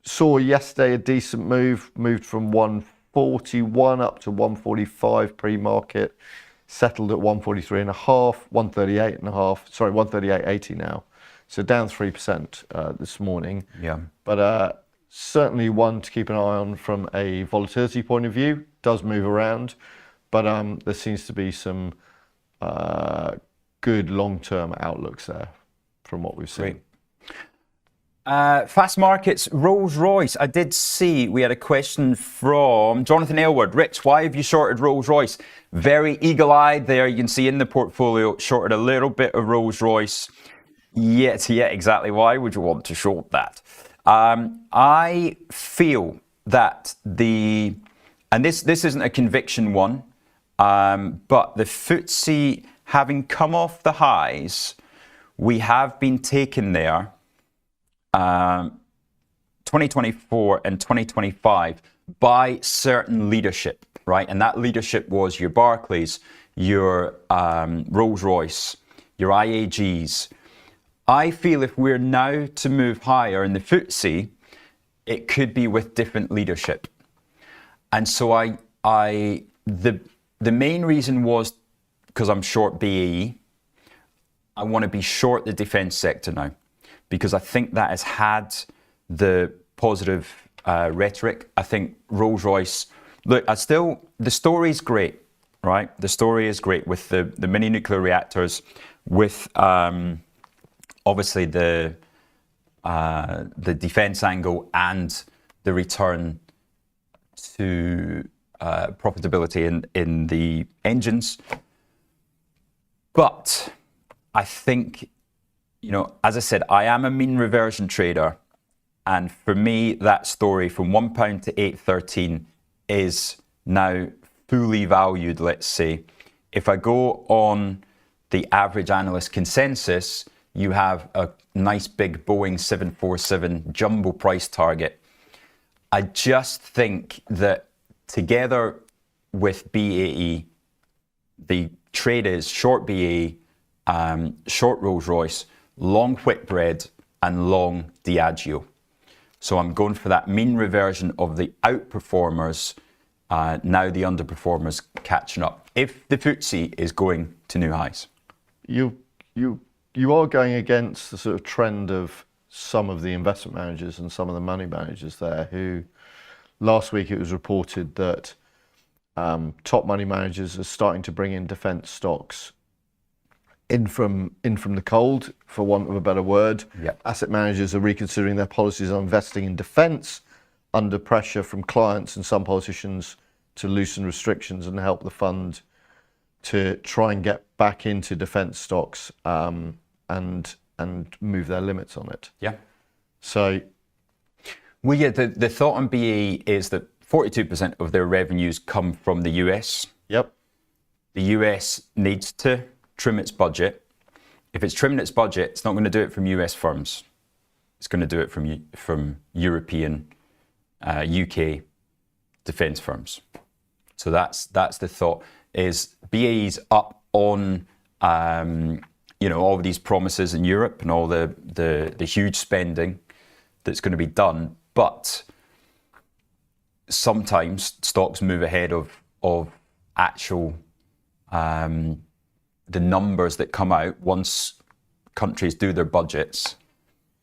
saw yesterday a decent move, moved from 141 up to 145 pre-market, settled at 143.5, 138.5, sorry, 138.80 now. So down 3% this morning. Yeah. But certainly one to keep an eye on from a volatility point of view. Does move around, but there seems to be some good long-term outlooks there from what we've seen. Fast markets, Rolls-Royce. I did see we had a question from Jonathan Aylward. Rich, why have you shorted Rolls-Royce? Very eagle-eyed there. You can see in the portfolio, shorted a little bit of Rolls-Royce. Yeah, exactly. Why would you want to short that? I feel that and this isn't a conviction one, but the FTSE having come off the highs, we have been taken there 2024 and 2025 by certain leadership, right? And that leadership was your Barclays, your Rolls-Royce, your IAGs. I feel if we're now to move higher in the FTSE, it could be with different leadership. And so the main reason was because I'm short BAE. I want to be short the defense sector now because I think that has had the positive rhetoric. I think Rolls-Royce, look, the story is great, right? The story is great with the mini nuclear reactors, with obviously the defense angle and the return to profitability in the engines. But I think, as I said, I am a mean reversion trader. And for me, that story from £1 to 8.13 is now fully valued, let's say. If I go on the average analyst consensus, you have a nice big Boeing 747 jumbo price target. I just think that together with BAE, the trade is short BAE, short Rolls-Royce, long Whitbread, and long Diageo. So I'm going for that mean reversion of the outperformers, now the underperformers catching up. If the FTSE is going to new highs. You are going against the sort of trend of some of the investment managers and some of the money managers there who, last week it was reported that top money managers are starting to bring in defence stocks in from the cold, for want of a better word. Yep. Asset managers are reconsidering their policies on investing in defence under pressure from clients and some politicians to loosen restrictions and help the fund to try and get back into defence stocks and move their limits on it. Yeah. So, well, yeah, the thought on BAE is that 42% of their revenues come from the US. yep. The US needs to trim its budget. If it's trimming its budget, it's not going to do it from US firms. It's going to do it from European, UK defence firms. So that's the thought. Is BAE's up on all of these promises in Europe and all the huge spending that's going to be done, but sometimes stocks move ahead of actual the numbers that come out once countries do their budgets,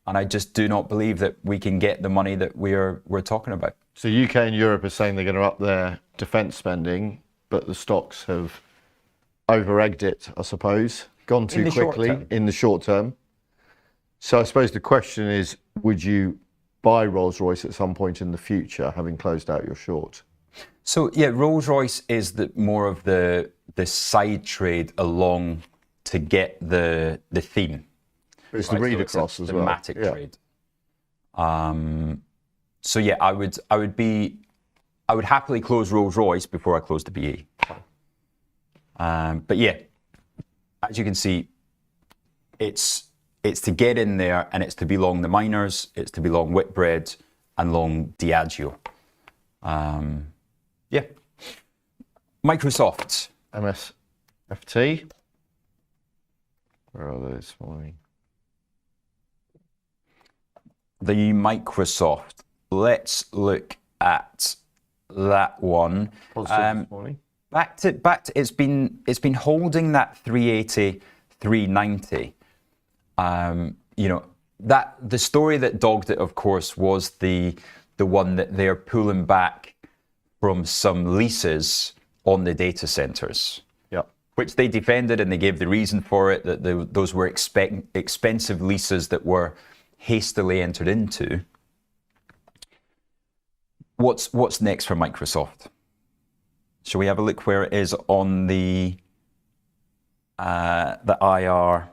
and I just do not believe that we can get the money that we're talking about. So UK and Europe are saying they're going to up their defence spending, but the stocks have over-egged it, I suppose, gone too quickly in the short term. So I suppose the question is, would you buy Rolls-Royce at some point in the future, having closed out your short? So yeah, Rolls-Royce is more of the side trade along to get the theme. It's the read across as well. Thematic trade. So yeah, I would happily close Rolls-Royce before I close the BA. But yeah, as you can see, it's to get in there, and it's to be long the miners, it's to be long Whitbread and long Diageo. Yeah. Microsoft. MSFT. Where are they this morning? The Microsoft. Let's look at that one. Positive this morning. Back to it's been holding that 380, 390. That the story that dogged it, of course, was the one that they're pulling back from some leases on the data centers. Yep. Which they defended, and they gave the reason for it, that those were expensive leases that were hastily entered into. What's next for Microsoft? Shall we have a look where it is on the IR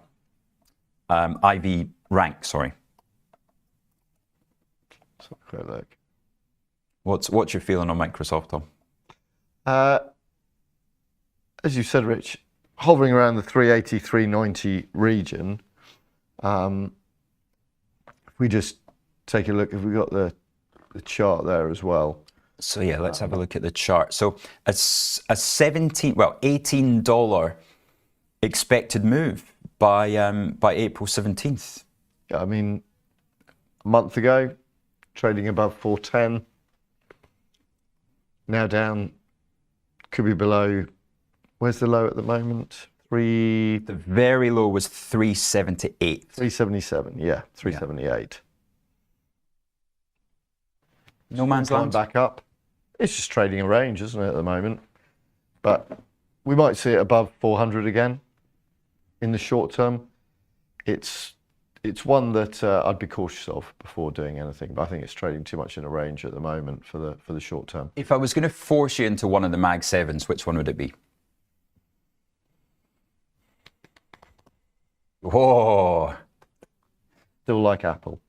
IV rank? Sorry. Let's have a quick look. What's your feeling on Microsoft, Tom? As you said, Rich, hovering around the 380, 390 region. If we just take a look, have we got the chart there as well? So yeah, let's have a look at the chart. So a $18 expected move by April 17th. Yeah, I mean, a month ago, trading above 410. Now down, could be below. Where's the low at the moment? The very low was 378. 377, yeah, 378. No man's land. Back up. It's just trading a range, isn't it, at the moment? But we might see it above 400 again in the short term. It's it's one that I'd be cautious of before doing anything. But I think it's trading too much in a range at the moment for the short term. If I was going to force you into one of the Mag 7s, which one would it be? Whoa. Still like Apple.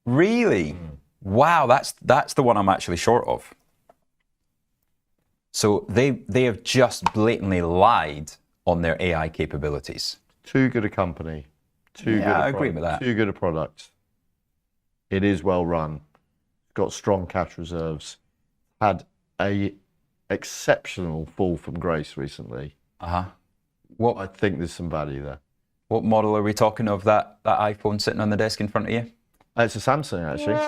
Really? Wow, that's the one I'm actually short of. So they have just blatantly lied on their AI capabilities. Too good a company. I agree with that. Too good a product. It is well run. Got strong cash reserves. Had a exceptional fall from grace recently. What I think there's some value there. What model are we talking of? That iPhone sitting on the desk in front of you? It's a Samsung, actually.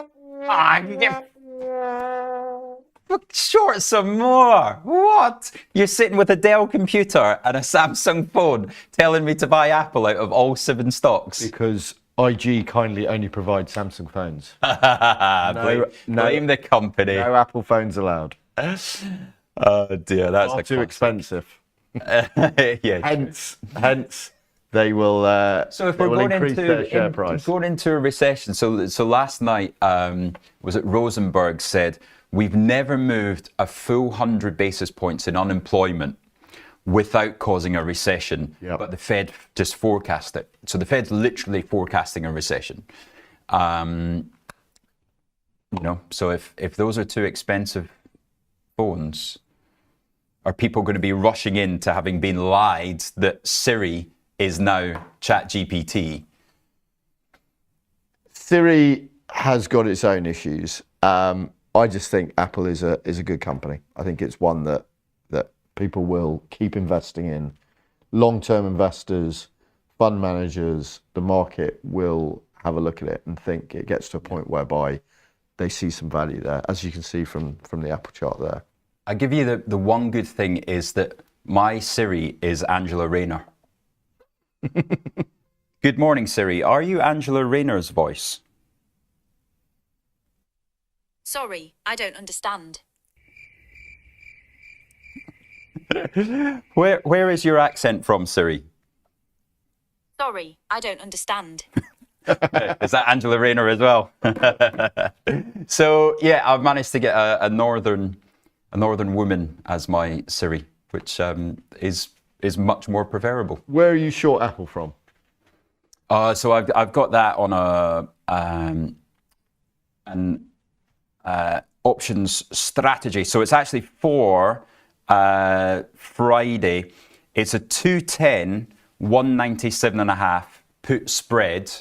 Short some more. What? You're sitting with a Dell computer and a Samsung phone telling me to buy Apple out of all 7 stocks? Because IG kindly only provides Samsung phones. Blame the company. No Apple phones allowed. Oh dear, that's Far too expensive. Yeah. Hence, they will. So if they we're will going increase their share price. going into a recession, so last night was it Rosenberg said we've never moved a full 100 basis points in unemployment without causing a recession, but the Fed just forecast it. So the Fed's literally forecasting a recession. You know, so if those are too expensive phones, are people going to be rushing into having been lied that Siri is now ChatGPT? Siri has got its own issues. I just think Apple is a good company. I think it's one that people will keep investing in. Long-term investors, fund managers, the market will have a look at it and think it gets to a point whereby they see some value there, as you can see from the Apple chart there. I give you the one good thing is that my Siri is Angela Rayner. Good morning, Siri. Are you Angela Rayner's voice? Sorry, I don't understand. Where is your accent from, Siri? Sorry, I don't understand. Is that Angela Rayner as well? So yeah, I've managed to get a northern woman as my Siri, which is much more preferable. Where are you short Apple from? So I've got that on an options strategy. So it's actually for Friday. It's a 210, 197.5 put spread,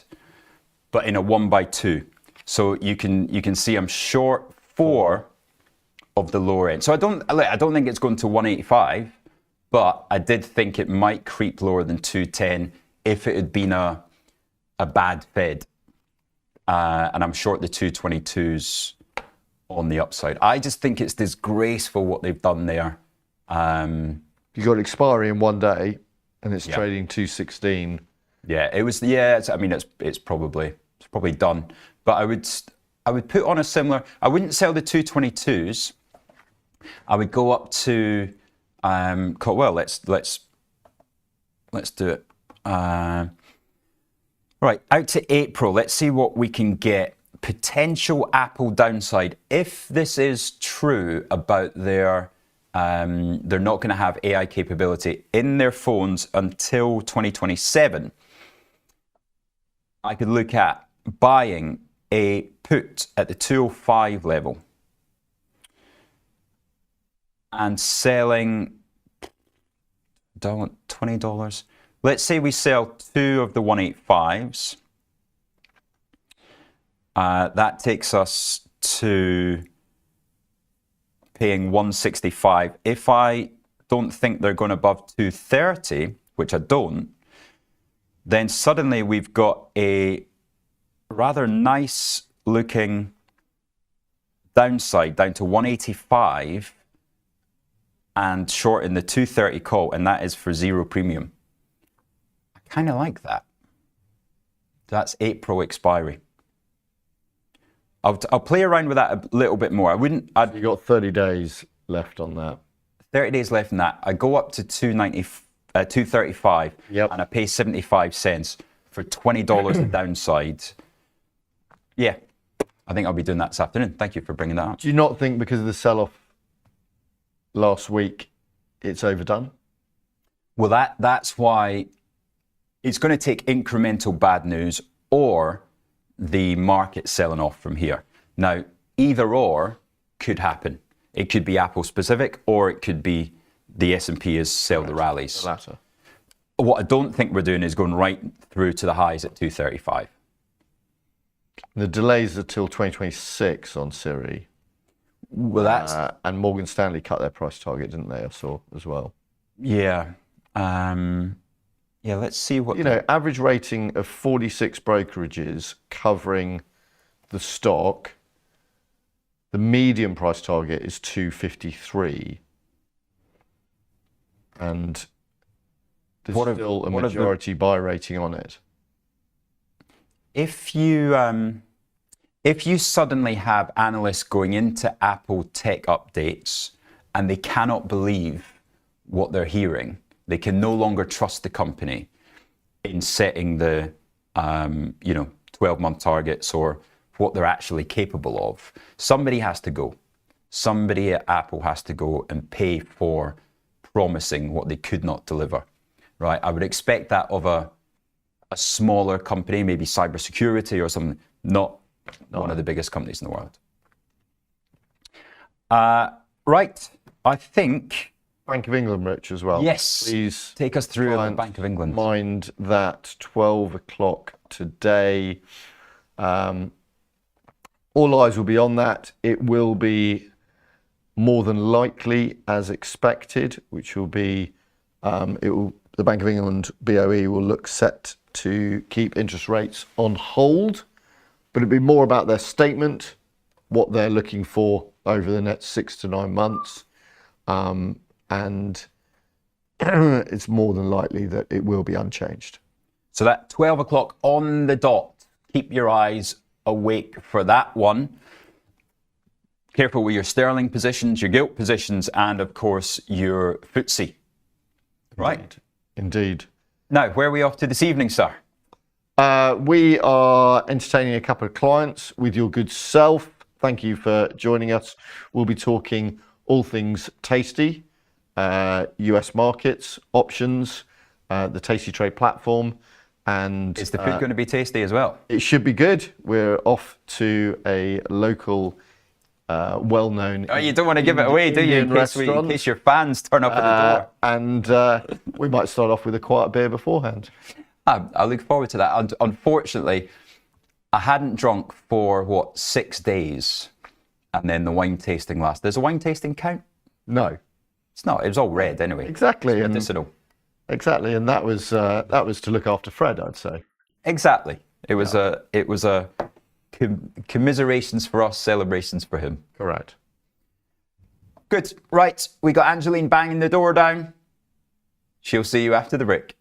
but in a 1x2. So you can see I'm short 4 of the lower end. So I don't think it's going to 185, but I did think it might creep lower than 210 if it had been a bad Fed. And I'm short the 222s on the upside. I just think it's disgraceful what they've done there. You got expiry in one day, and it's trading 216. Yeah, it was. Yeah, I mean, it's probably done. But I would put on a similar. I wouldn't sell the 222s. I would go up to. Well, let's do it. Right, out to April. Let's see what we can get. Potential Apple downside. If this is true about they're not going to have AI capability in their phones until 2027, I could look at buying a put at the 205 level and selling $20. Let's say we sell 2 of the 185s. That takes us to paying 165. If I don't think they're going above 230, which I don't, then suddenly we've got a rather nice looking downside down to 185 and short in the 230 call, and that is for 0 premium. I kind of like that. That's April expiry. I'll play around with that a little bit more. You got 30 days left on that. 30 days left on that. I go up to 235 and I pay 75 cents. for $20 the downside. Yeah, I think I'll be doing that this afternoon. Thank you for bringing that up. Do you not think because of the sell-off last week, it's overdone? Well, that's why it's going to take incremental bad news or the market selling off from here. Now, either or could happen. It could be Apple specific, or it could be the S&P is sell the rallies. The latter. What I don't think we're doing is going right through to the highs at 235. The delays are till 2026 on Siri. Well, that's and Morgan Stanley cut their price target, didn't they? I saw as well. yeah. Yeah, let's see what... You know, average rating of 46 brokerages covering the stock. The median price target is 253. And there's still a majority buy rating on it. If you suddenly have analysts going into Apple tech updates and they cannot believe what they're hearing, they can no longer trust the company in setting the 12-month targets or what they're actually capable of. Somebody has to go. Somebody at Apple has to go and pay for promising what they could not deliver, right? I would expect that of a smaller company, maybe cybersecurity or something, not one of the biggest companies in the world. Right, I think... Bank of England, Rich, as well. Yes, please take us through the Bank of England. Mind that 12 o'clock today. All eyes will be on that. It will be more than likely as expected, which will be the Bank of England BOE will look set to keep interest rates on hold, but it'll be more about their statement, what they're looking for over the next 6 to 9 months. And it's more than likely that it will be unchanged. So that 12 o'clock on the dot, keep your eyes awake for that one. Careful with your sterling positions, your gilt positions, and of course your FTSE. Right? Indeed. Now, where are we off to this evening, sir? We are entertaining a couple of clients with your good self. Thank you for joining us. We'll be talking all things tasty. US markets, options, the Tasty Trade platform, and is the food going to be tasty as well? It should be good. We're off to a local, well-known. Oh, you don't want to give it away, do you? In case your fans turn up at the door. And we might start off with a quiet beer beforehand. I look forward to that. Unfortunately, I hadn't drunk for 6 days, and then the wine tasting last. Does a wine tasting count? No. It's not. It was all red anyway. Exactly. It's medicinal. Exactly, and that was to look after Fred, I'd say. Exactly. It was a commiserations for us, celebrations for him. Correct. Good. Right. We got Angeline banging the door down. She'll see you after the break.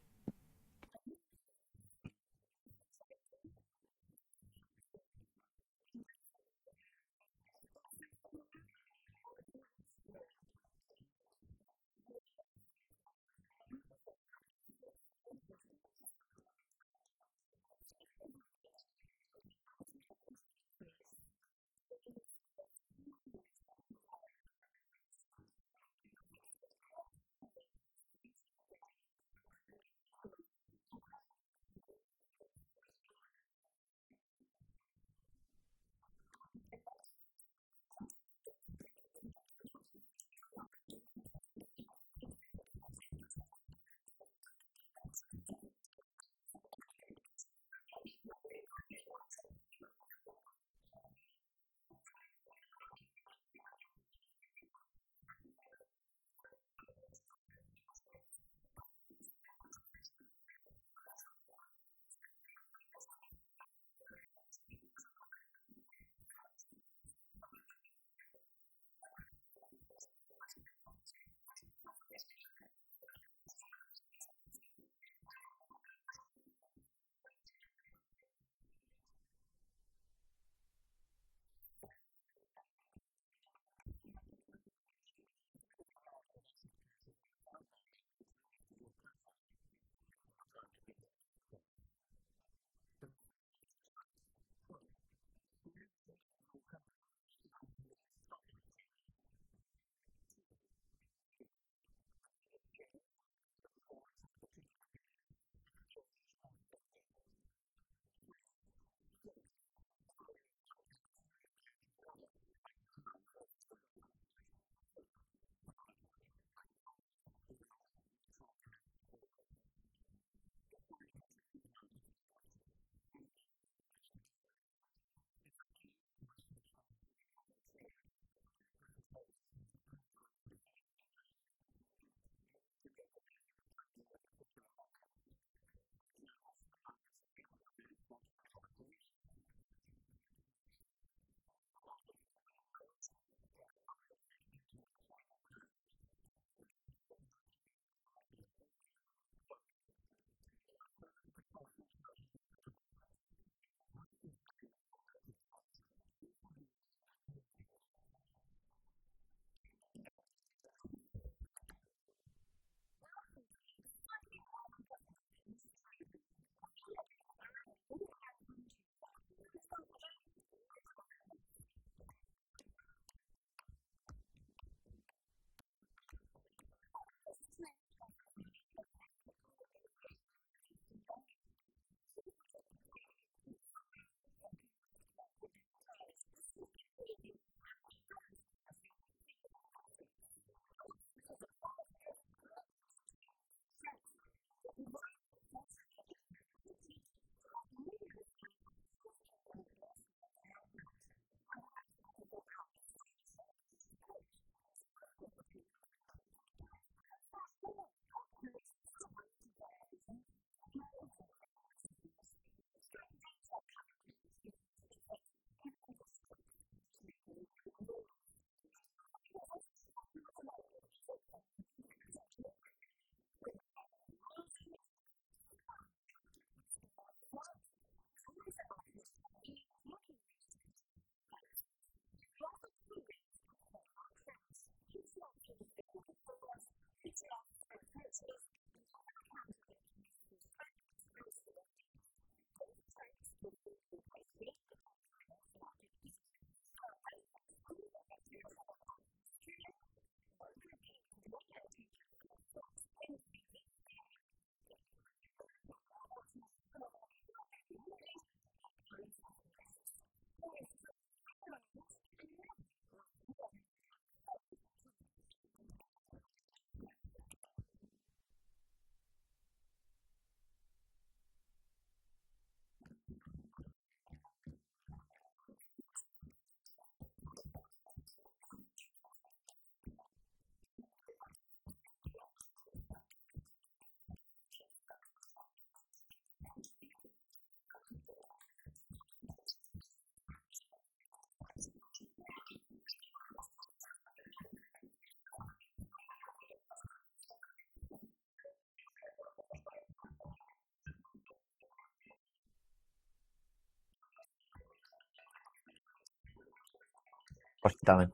What's darling?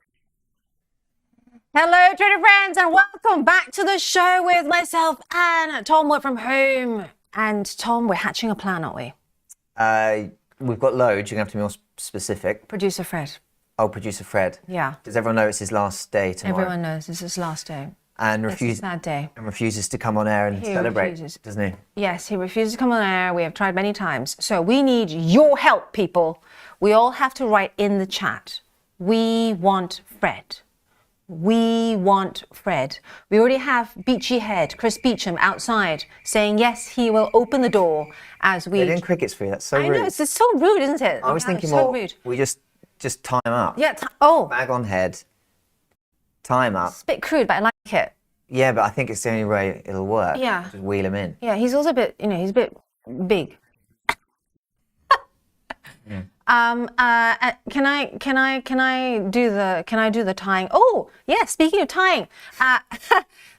Hello, trader friends, and welcome back to the show with myself and Tom. We're from home. And Tom, we're hatching a plan, aren't we? We've got loads. You're going to have to be more specific. Producer Fred. Oh, producer Fred. Yeah. Does everyone know it's his last day tomorrow? Everyone knows this is his last day. And It's a sad day. refuses to come on air and He celebrate, refuses. doesn't he? Yes, he refuses to come on air. We have tried many times. So we need your help, people. We all have to write in the chat. We want Fred. We want Fred. We already have Beachy Head, Chris Beecham, outside saying yes, he will open the door as we. They're doing crickets for you. That's so I rude. know, it's so rude, isn't it? I was Yeah, thinking so more. rude. We just tie him up. Yeah. Oh, Bag on head. Tie him up. it's a bit crude, but I like it. Yeah, but I think it's the only way it'll work. Yeah. Just wheel him in. Yeah, he's also a bit, he's a bit big. Can I do the tying? Oh, yeah, speaking of tying,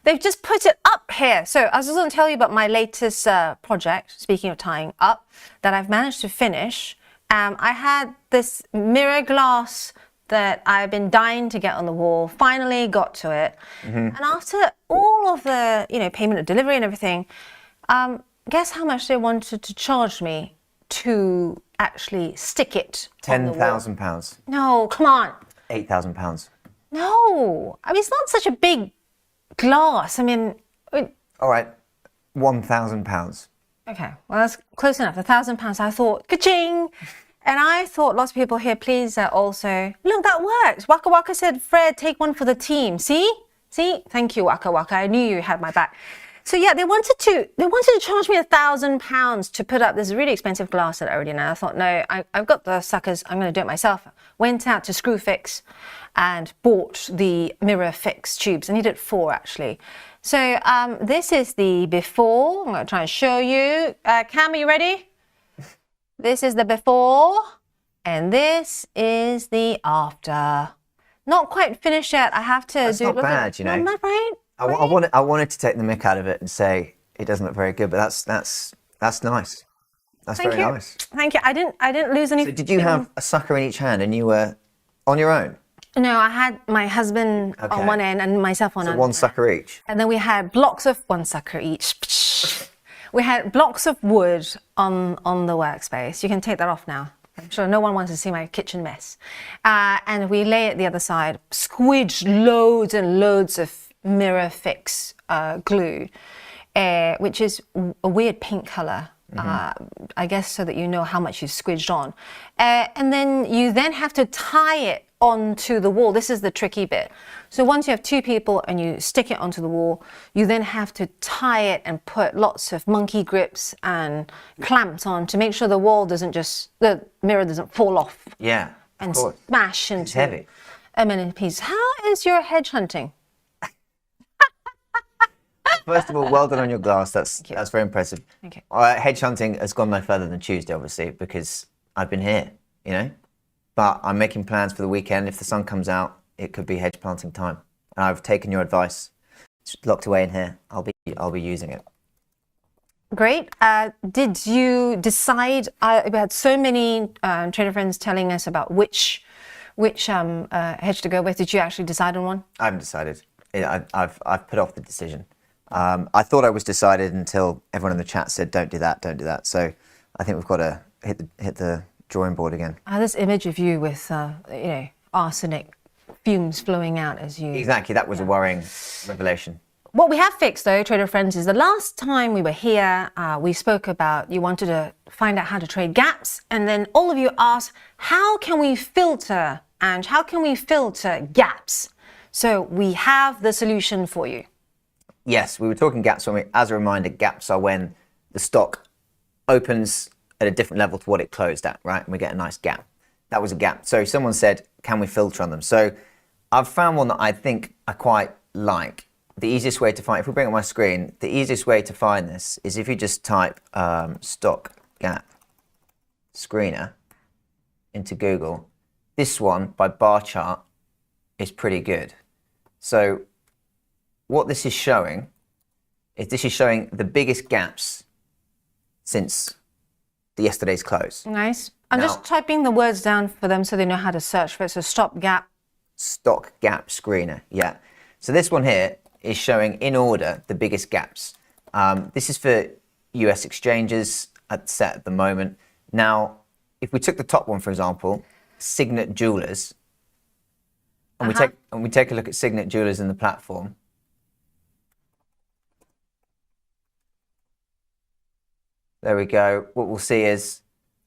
they've just put it up here. So I was just going to tell you about my latest project, speaking of tying up, that I've managed to finish. I had this mirror glass that I've been dying to get on the wall, finally got to it. And after all of the, payment of delivery and everything, guess how much they wanted to charge me to actually stick it on the wall? £10,000. No, come on. £8,000. No. I mean, it's not such a big glass. I mean, All right. £1,000. okay, well, that's close enough. £1,000. I thought, ka-ching. And I thought lots of people here, please also, look, that works. Waka Waka said, Fred, take one for the team. See? Thank you, Waka Waka. I knew you had my back. So yeah, they wanted to charge me £1,000 to put up this really expensive glass that I already know. I thought, no, I've got the suckers. I'm going to do it myself. Went out to Screwfix and bought the mirror fix tubes. I needed 4 actually. So this is the before. I'm going to try and show you. Cam, are you ready? This is the before, and this is the after. Not quite finished yet. I have to That's do. not bad, you know. Not bad, right? I wanted to take the mick out of it and say it doesn't look very good, but that's nice. That's Thank very you. nice. Thank you. I didn't lose any. So did you have a sucker in each hand and you were on your own? No, I had my husband Okay. on one end and myself on So another. one sucker each. And then we had blocks of one sucker each. We had blocks of wood on the workspace. You can take that off now. I'm sure no one wants to see my kitchen mess. And we lay it the other side, squidged loads and loads of mirror fix glue, which is a weird pink color. I guess so that you know how much you've squidged on. And then you then have to tie it onto the wall. This is the tricky bit. So once you have 2 people and you stick it onto the wall, you then have to tie it and put lots of monkey grips and clamps on to make sure the mirror doesn't fall off. Yeah. And of course. smash into heavy. a million pieces. How is your hedge hunting? First of all, well done on your glass. That's very impressive. Okay. Hedge hunting has gone no further than Tuesday, obviously, because I've been here, you know. But I'm making plans for the weekend. If the sun comes out, it could be hedge planting time. And I've taken your advice. It's locked away in here. I'll be using it. Great. Did you decide? We had so many trader friends telling us about which hedge to go with. Did you actually decide on one? I haven't decided. I've put off the decision. I thought I was decided until everyone in the chat said, "Don't do that, don't do that." So I think we've got to hit the drawing board again. This image of you with arsenic fumes flowing out as you. Exactly. That was a worrying revelation. What we have fixed, though, trader friends, is the last time we were here, we spoke about you wanted to find out how to trade gaps, and then all of you asked, how can we filter, and how can we filter gaps? So we have the solution for you. Yes, we were talking gaps when as a reminder, gaps are when the stock opens at a different level to what it closed at, right? And we get a nice gap. That was a gap. So someone said, can we filter on them? So I've found one that I think I quite like. The easiest way to find, if we bring up my screen, the easiest way to find this is if you just type stock gap screener into Google. This one by bar chart is pretty good. So what this is showing is the biggest gaps since yesterday's close. Nice. I'm just typing the words down for them so they know how to search for it. So stock gap screener. Yeah. So this one here is showing in order the biggest gaps. This is for US exchanges set at the moment. Now, if we took the top one, for example, Signet Jewelers, and we take a look at Signet Jewelers in the platform. There we go. What we'll see is,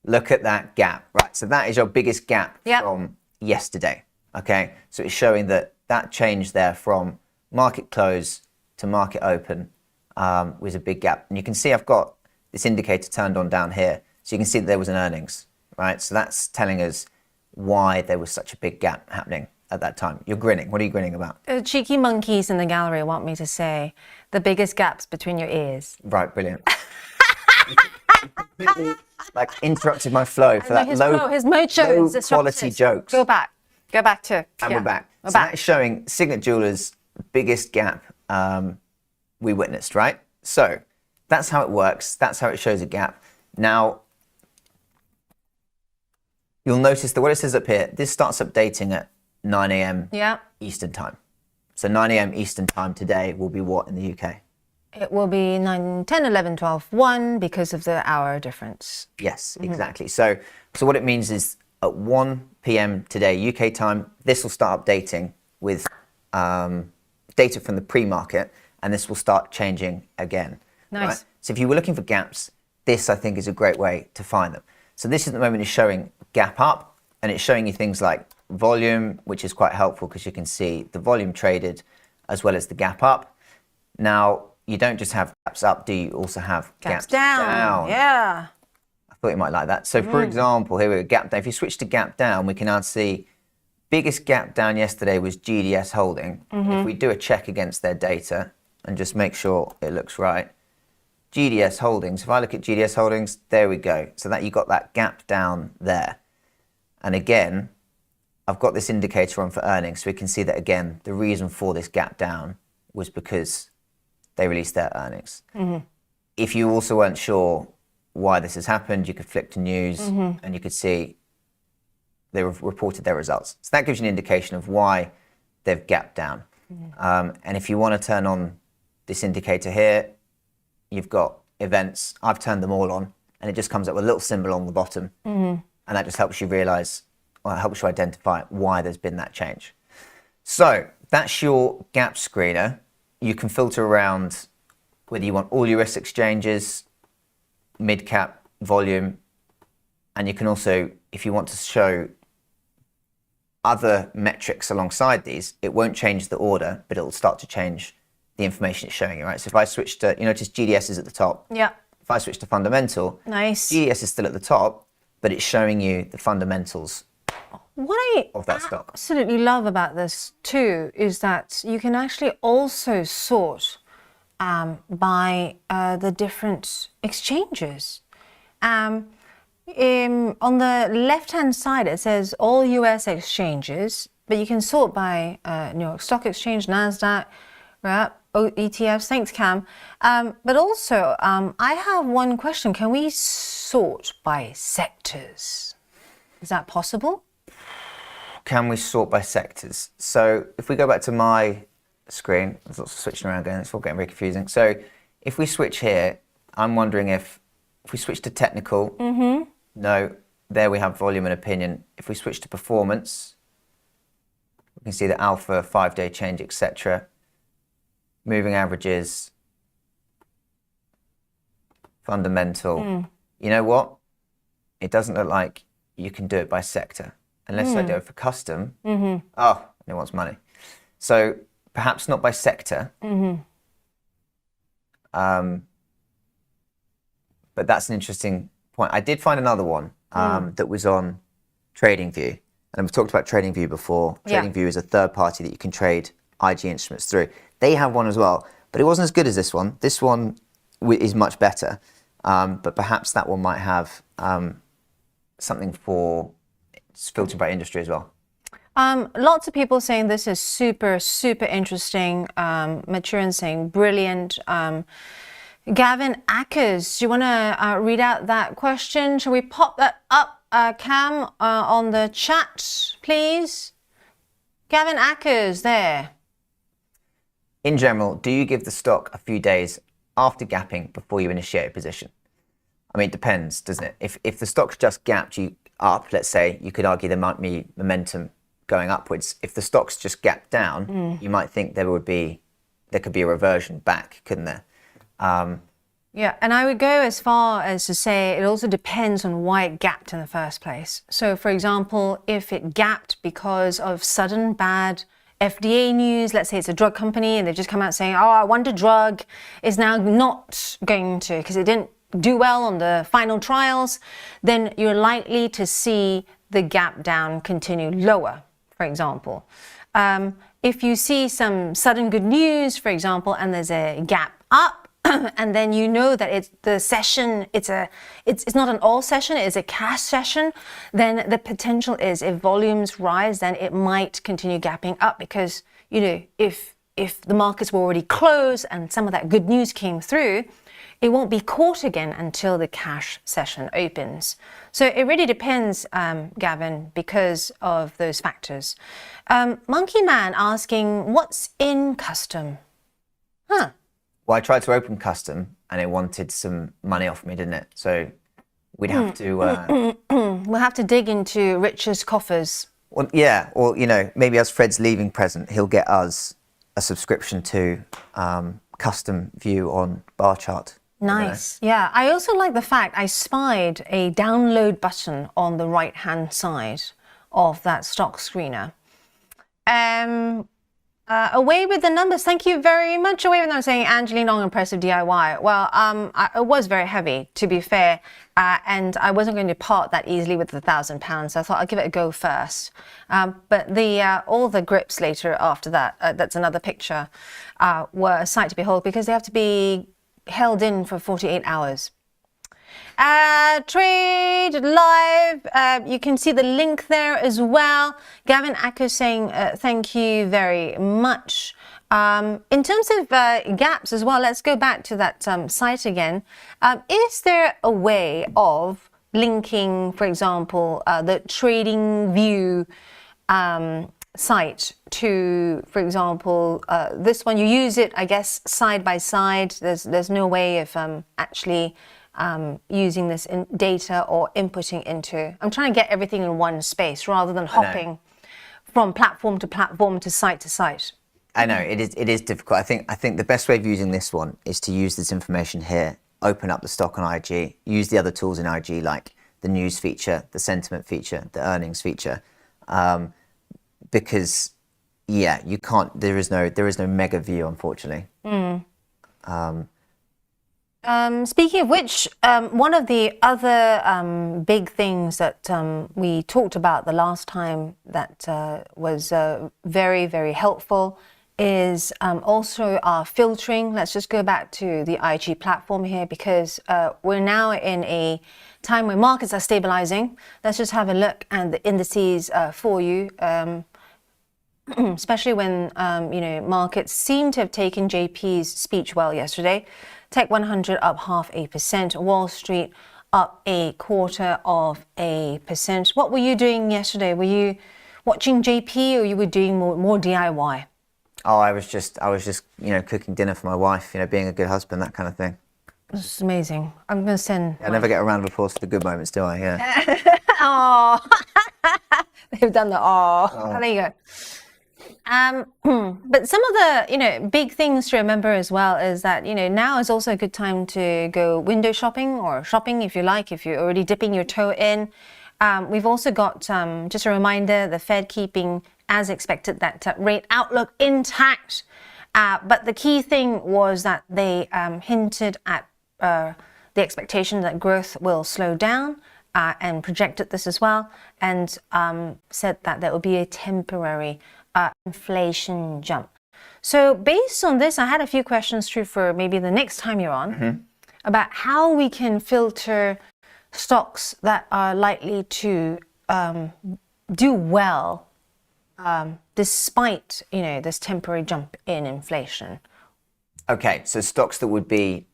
look at that gap, right? So that is your biggest gap from yesterday, okay? So it's showing that change there from market close to market open was a big gap. And you can see I've got this indicator turned on down here. So you can see that there was an earnings, right? So that's telling us why there was such a big gap happening at that time. You're grinning. What are you grinning about? Cheeky monkeys in the gallery want me to say the biggest gaps between your ears. Right, brilliant. Like interrupted my flow for that his mojo is disrupted. Quality jokes. Go back to. And we're back. So that is showing Signet Jewelers' biggest gap we witnessed, right? So that's how it works. That's how it shows a gap. Now, you'll notice that what it says up here, this starts updating at 9 a.m. Eastern time. So 9 a.m. Eastern time today will be what in the UK? It will be 9, 10, 11, 12, 1 because of the hour difference. Yes, exactly. So what it means is at 1 p.m. today, UK time, this will start updating with data from the pre-market, and this will start changing again. Nice. Right? So if you were looking for gaps, this I think is a great way to find them. So this at the moment is showing gap up, and it's showing you things like volume, which is quite helpful because you can see the volume traded as well as the gap up. Now, you don't just have gaps up, do you? Also have gaps down. Yeah. I thought you might like that. So for example, here we go, gap down. If you switch to gap down, we can now see biggest gap down yesterday was GDS Holding. If we do a check against their data and just make sure it looks right, GDS Holdings, if I look at GDS Holdings, there we go. So that you got that gap down there. And again, I've got this indicator on for earnings, so we can see that again, the reason for this gap down was because they released their earnings. If you also weren't sure why this has happened, you could flick to news and you could see they reported their results. So that gives you an indication of why they've gapped down. And if you want to turn on this indicator here, you've got events. I've turned them all on, and it just comes up with a little symbol on the bottom. And that just helps you realize, or helps you identify why there's been that change. So that's your gap screener. You can filter around whether you want all US exchanges, mid-cap, volume, and you can also, if you want to show other metrics alongside these, it won't change the order, but it'll start to change the information it's showing you, right? So if I switch to, you notice GDS is at the top. Yeah. If I switch to fundamental, Nice. GDS is still at the top, but it's showing you the fundamentals What of that stock. absolutely love about this too is that you can actually also sort by the different exchanges. On the left-hand side, it says all US exchanges, but you can sort by New York Stock Exchange, NASDAQ, right? ETFs. Thanks, Cam. But also, I have one question. Can we sort by sectors? Is that possible? Can we sort by sectors? So if we go back to my screen, there's lots of switching around going, it's all getting very confusing. So if we switch here, I'm wondering if we switch to technical, no, there we have volume and opinion. If we switch to performance, we can see the alpha, 5-day change, etc. Moving averages, fundamental. You know what? It doesn't look like you can do it by sector. Unless I do it for custom. Oh, it wants money. So perhaps not by sector. But that's an interesting point. I did find another one that was on TradingView. And we've talked about TradingView before. TradingView is a third party that you can trade IG instruments through. They have one as well, but it wasn't as good as this one. This one is much better, but perhaps that one might have something for filtered by industry as well. Lots of people saying this is super, super interesting. Maturin saying brilliant. Gavin Ackers, do you want to read out that question? Shall we pop that up, Cam, on the chat, please? Gavin Ackers, there. In general, do you give the stock a few days after gapping before you initiate a position? I mean, it depends, doesn't it? If the stock's just gapped you up, let's say, you could argue there might be momentum going upwards. If the stock's just gapped down, you might think there could be a reversion back, couldn't there? Yeah, and I would go as far as to say it also depends on why it gapped in the first place. So, for example, if it gapped because of sudden bad FDA news, let's say it's a drug company and they've just come out saying, oh, I want a drug, is now not going to, because it didn't do well on the final trials, then you're likely to see the gap down continue lower, for example. If you see some sudden good news, for example, and there's a gap up, and then you know that it's the session, it's not an all session, it's a cash session, then the potential is if volumes rise, then it might continue gapping up because, you know, if the markets were already closed and some of that good news came through, it won't be caught again until the cash session opens. So it really depends, Gavin, because of those factors. Monkey Man asking, what's in custom? Huh. Well, I tried to open custom and it wanted some money off me, didn't it? So we'd have to... We'll have to dig into Rich's coffers. Well, yeah, or, you know, maybe as Fred's leaving present, he'll get us a subscription to custom view on bar chart. Nice. Yeah, I also like the fact I spied a download button on the right-hand side of that stock screener. Away with the numbers. Thank you very much. Away with them saying Angeline Long, impressive DIY. Well, it was very heavy, to be fair, and I wasn't going to part that easily with the £1,000, so I thought I'd give it a go first. But all the grips later after that, that's another picture, were a sight to behold because they have to be held in for 48 hours. Trade live, you can see the link there as well. Gavin Acker saying thank you very much. In terms of gaps as well, let's go back to that site again. Is there a way of linking, for example, the TradingView site to, for example, this one? You use it, I guess, side by side. There's no way of actually using this in data or inputting into. I'm trying to get everything in one space rather than hopping from platform to platform to site. I know it is difficult. I think the best way of using this one is to use this information here, open up the stock on IG, use the other tools in IG like the news feature, the sentiment feature, the earnings feature, because you can't. There is no mega view, unfortunately. Speaking of which, one of the other big things that we talked about the last time that was very, very helpful is also our filtering. Let's just go back to the IG platform here because we're now in a time where markets are stabilizing. Let's just have a look at the indices for you, especially when markets seem to have taken JP's speech well yesterday. Tech 100 up 0.5%, Wall Street up 0.25%. What were you doing yesterday? Were you watching JP or you were doing more DIY? Oh, I was just cooking dinner for my wife, being a good husband, that kind of thing. It's amazing. I'm going to send... I never get a round of applause for the good moments, do I? Yeah. Oh, they've done the oh. There you go. But some of the, big things to remember as well is that, now is also a good time to go window shopping or shopping if you like, if you're already dipping your toe in. We've also got, just a reminder, the Fed keeping, as expected, that rate outlook intact. But the key thing was that they hinted at the expectation that growth will slow down and projected this as well, and said that there will be a temporary inflation jump. So based on this, I had a few questions through for maybe the next time you're on about how we can filter stocks that are likely to do well despite this temporary jump in inflation. Okay, so stocks that would be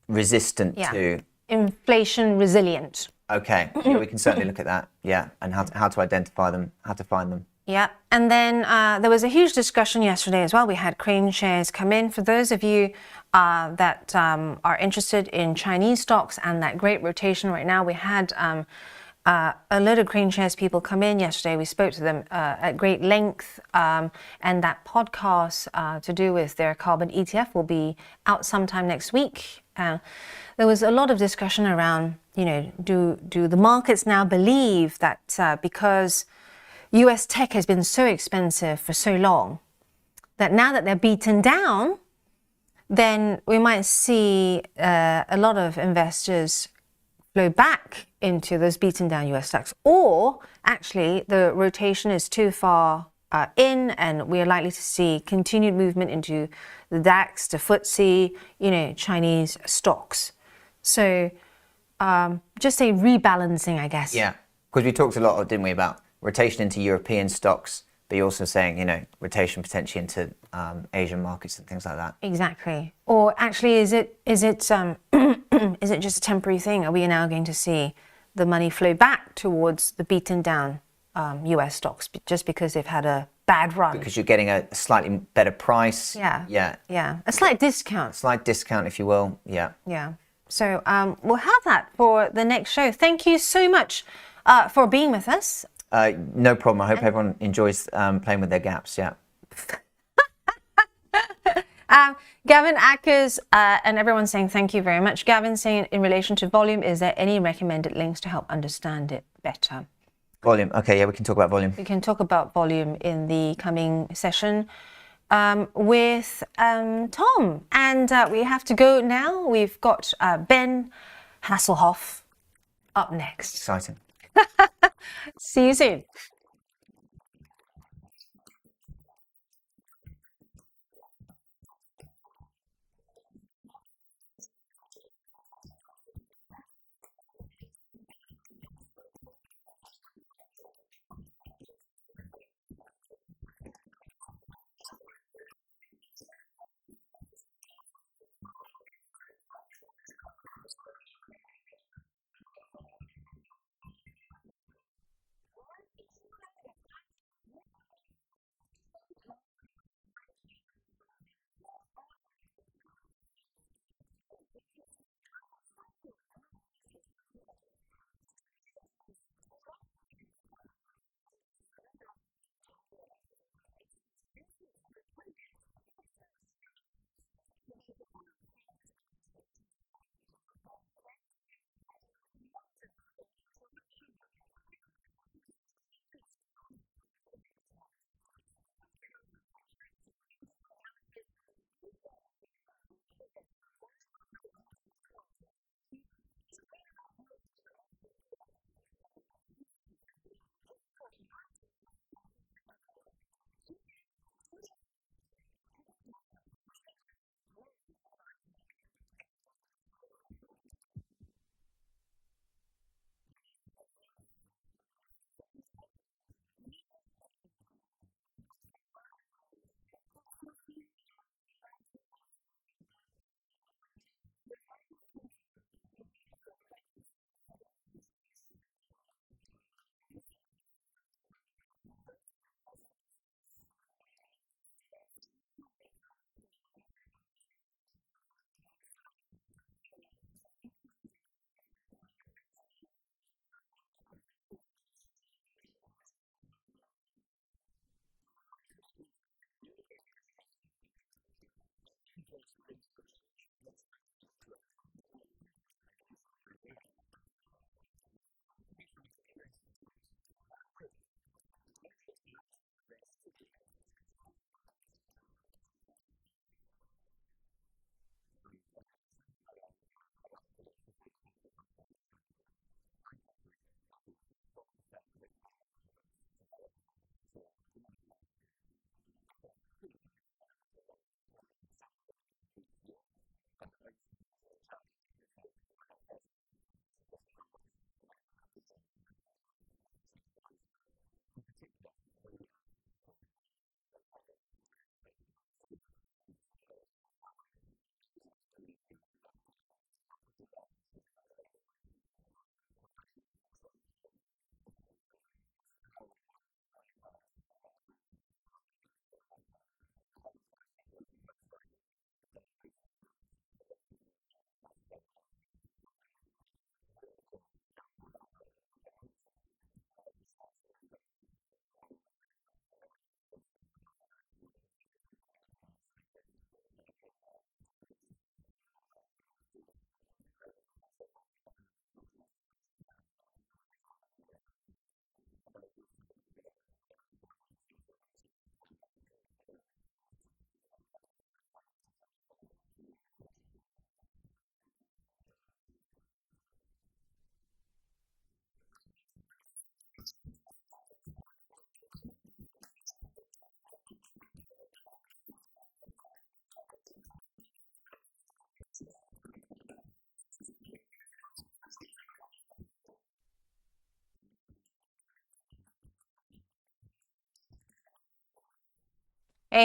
resistant to inflation resilient. Okay, yeah, we can certainly look at that. Yeah, and how to identify them, how to find them. Yeah, and then there was a huge discussion yesterday as well. We had Crane shares come in. For those of you that are interested in Chinese stocks and that great rotation right now, we had a load of Crane shares people come in yesterday. We spoke to them at great length, and that podcast to do with their carbon ETF will be out sometime next week. There was a lot of discussion around, do the markets now believe that because US tech has been so expensive for so long, that now that they're beaten down, then we might see a lot of investors flow back into those beaten down US stocks, or actually the rotation is too far in and we are likely to see continued movement into the DAX, the FTSE, Chinese stocks. So just a rebalancing, I guess. Yeah, because we talked a lot, didn't we, about rotation into European stocks, but you're also saying, rotation potentially into Asian markets and things like that. Exactly. Or actually, is it is it just a temporary thing? Are we now going to see the money flow back towards the beaten down US stocks just because they've had a bad run? Because you're getting a slightly better price. Yeah. A slight discount. Slight discount, if you will. Yeah. Yeah. So we'll have that for the next show. Thank you so much for being with us. No problem. I hope everyone enjoys playing with their gaps. Yeah. Gavin Ackers and everyone saying thank you very much. Gavin saying in relation to volume, is there any recommended links to help understand it better? Volume. Okay, yeah, we can talk about volume. We can talk about volume in the coming session with Tom. And we have to go now. We've got Ben Hasselhoff up next. Exciting. See you soon.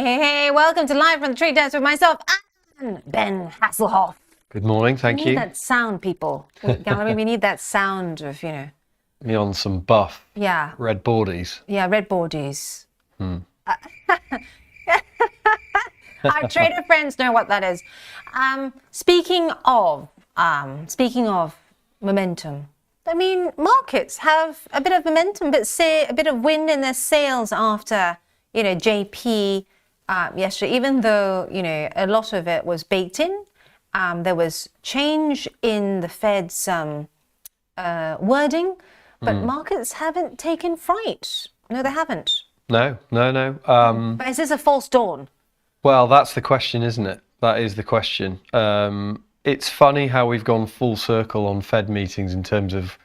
Hey, welcome to Live from the Trade Desk with myself and Ben Hasselhoff. Good morning, thank We need you. that sound, people. Gallery, we need that sound of, Me on some buff yeah, red boardies. yeah, red boardies. Our trader friends know what that is. Speaking of momentum, I mean, markets have a bit of momentum, but say a bit of wind in their sails after, JP yesterday. Even though a lot of it was baked in, there was change in the Fed's wording, but markets haven't taken fright. No, they haven't. No. But is this a false dawn? Well, that's the question, isn't it? That is the question. It's funny how we've gone full circle on Fed meetings in terms of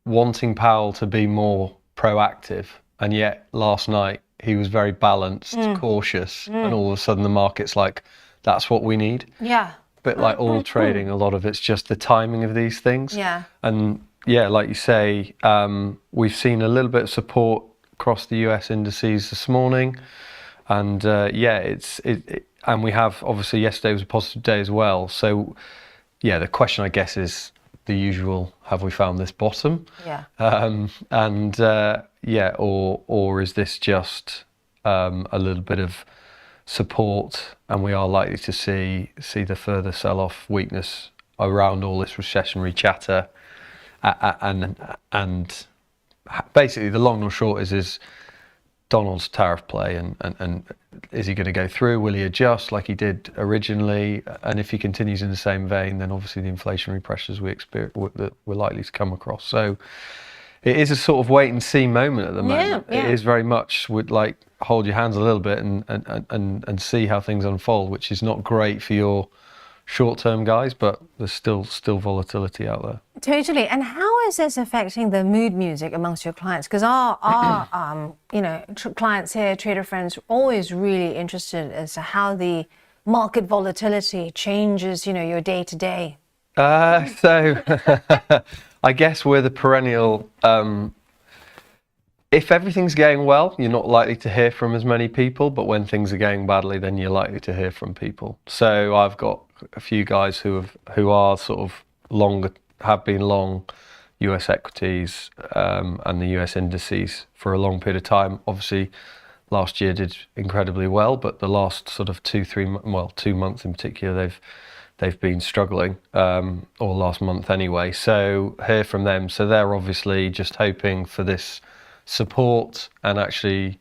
wanting Powell to be more proactive, and yet last night he was very balanced, cautious, and all of a sudden the market's like, that's what we need. Yeah. Bit like all trading, a lot of it's just the timing of these things. Yeah. And yeah, like you say, we've seen a little bit of support across the US indices this morning. And and we have, obviously yesterday was a positive day as well. So yeah, the question I guess is the usual, have we found this bottom? Yeah. Or is this just a little bit of support, and we are likely to see the further sell-off weakness around all this recessionary chatter, and basically the long or short is Donald's tariff play, and is he going to go through? Will he adjust like he did originally? And if he continues in the same vein, then obviously the inflationary pressures we experience that we're likely to come across. So it is a sort of wait and see moment at the moment. Yeah. It is very much would like hold your hands a little bit and see how things unfold, which is not great for your short-term guys, but there's still volatility out there. Totally. And how is this affecting the mood music amongst your clients? Because our clients here, trader friends, are always really interested as to how the market volatility changes, your day to day. So I guess we're the perennial. If everything's going well, you're not likely to hear from as many people, but when things are going badly, then you're likely to hear from people. So I've got a few guys who are sort of have been long US equities and the US indices for a long period of time. Obviously, last year did incredibly well, but the last sort of 2 months in particular, they've been struggling, or last month anyway. So hear from them. So they're obviously just hoping for this support, and actually,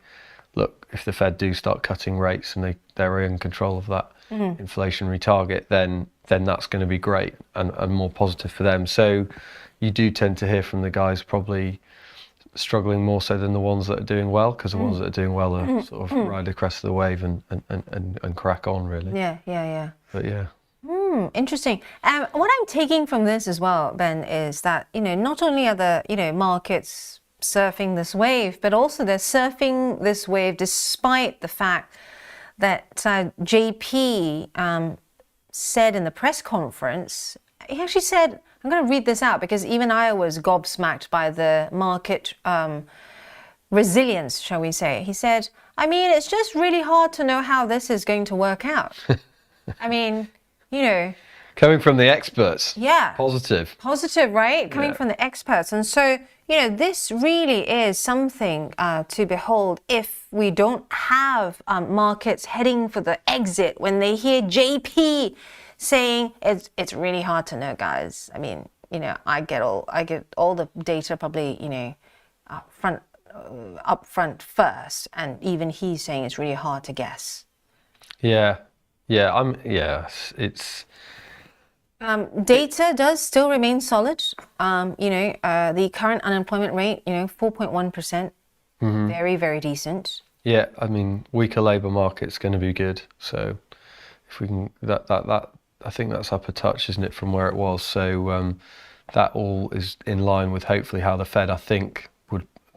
look, if the Fed do start cutting rates and they're in control of that inflationary target, then that's going to be great and more positive for them. So you do tend to hear from the guys probably struggling more so than the ones that are doing well, because the ones that are doing well are sort of ride across the wave and crack on, really. Yeah. But yeah. Interesting. What I'm taking from this as well, Ben, is that, not only are the, markets surfing this wave, but also they're surfing this wave despite the fact that JP said in the press conference, he actually said, I'm going to read this out because even I was gobsmacked by the market resilience, shall we say. He said, it's just really hard to know how this is going to work out. Coming from the experts. Yeah. Positive, right? Coming from the experts. And so, this really is something to behold if we don't have markets heading for the exit when they hear JP saying it's really hard to know, guys. I get all the data probably, up front first, and even he's saying it's really hard to guess. It's data does still remain solid. The current unemployment rate, 4.1%, very, very decent. Yeah, weaker labour market's going to be good. So if we can, that I think that's up a touch, isn't it, from where it was? So that all is in line with hopefully how the Fed, I think,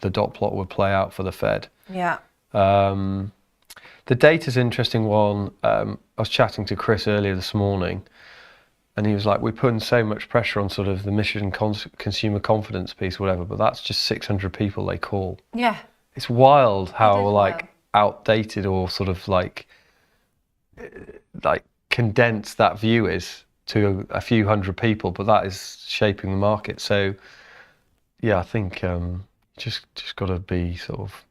the dot plot would play out for the Fed. Yeah. The data's an interesting one. I was chatting to Chris earlier this morning, and he was like, we're putting so much pressure on sort of the Michigan consumer confidence piece, whatever, but that's just 600 people they call. Yeah. It's wild how outdated or sort of like condensed that view is to a few hundred people, but that is shaping the market. So yeah, I think just got to be sort of,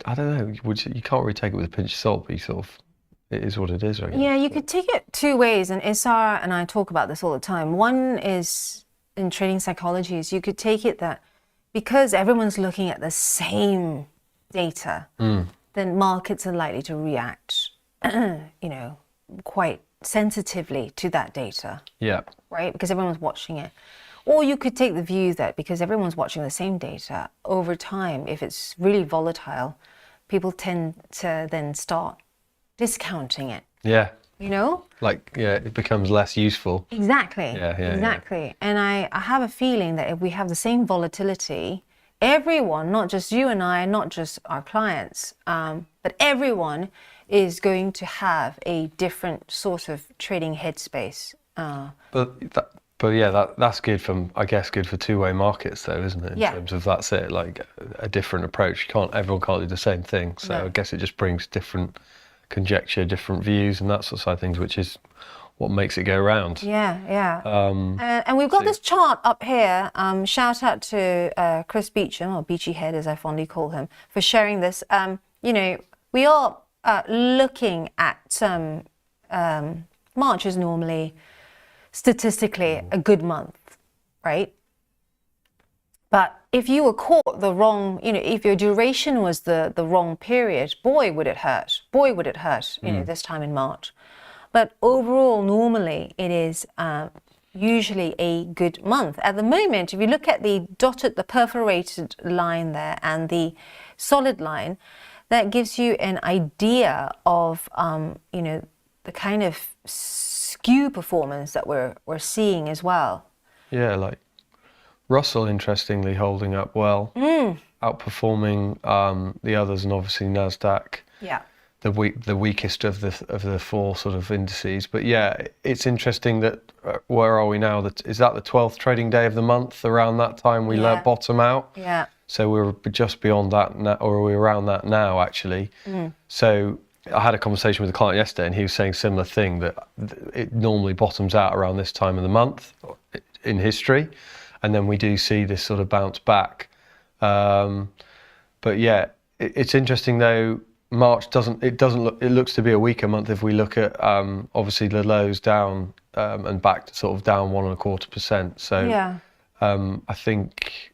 I don't know, you can't really take it with a pinch of salt, but you sort of, it is what it is, I guess. Yeah, you could take it two ways, and Isar and I talk about this all the time. One is in trading psychology, is you could take it that because everyone's looking at the same data, then markets are likely to react, quite sensitively to that data. Yeah. Right? Because everyone's watching it. Or you could take the view that because everyone's watching the same data, over time, if it's really volatile, people tend to then start discounting it. Yeah. It becomes less useful. Exactly. Exactly. Yeah. And I have a feeling that if we have the same volatility, everyone, not just you and I, not just our clients, but everyone is going to have a different sort of trading headspace. That's good good for two-way markets though, isn't it? In terms of that's it, like a different approach. Everyone can't do the same thing. So No. I guess it just brings different conjecture, different views and that sort of side of things, which is what makes it go round. Yeah. And we've got this chart up here. Shout out to Chris Beecham, or Beachy Head as I fondly call him, for sharing this. We are looking at March is normally statistically a good month, right? But if you were caught the wrong, if your duration was the wrong period, boy would it hurt, this time in March. But overall, normally it is usually a good month. At the moment, if you look at the perforated line there and the solid line, that gives you an idea of, the kind of skew performance that we're seeing as well. Yeah, like Russell, interestingly, holding up well, outperforming the others, and obviously Nasdaq. Yeah. The weakest of the four sort of indices. But yeah, it's interesting that where are we now? Is that the 12th trading day of the month? Around that time we let bottom out. Yeah. So we're just beyond that now, or are we around that now actually? So I had a conversation with a client yesterday, and he was saying a similar thing, that it normally bottoms out around this time of the month in history, and then we do see this sort of bounce back. But yeah, it's interesting though. March it looks to be a weaker month if we look at obviously the lows down and back to sort of down 1.25%. So I think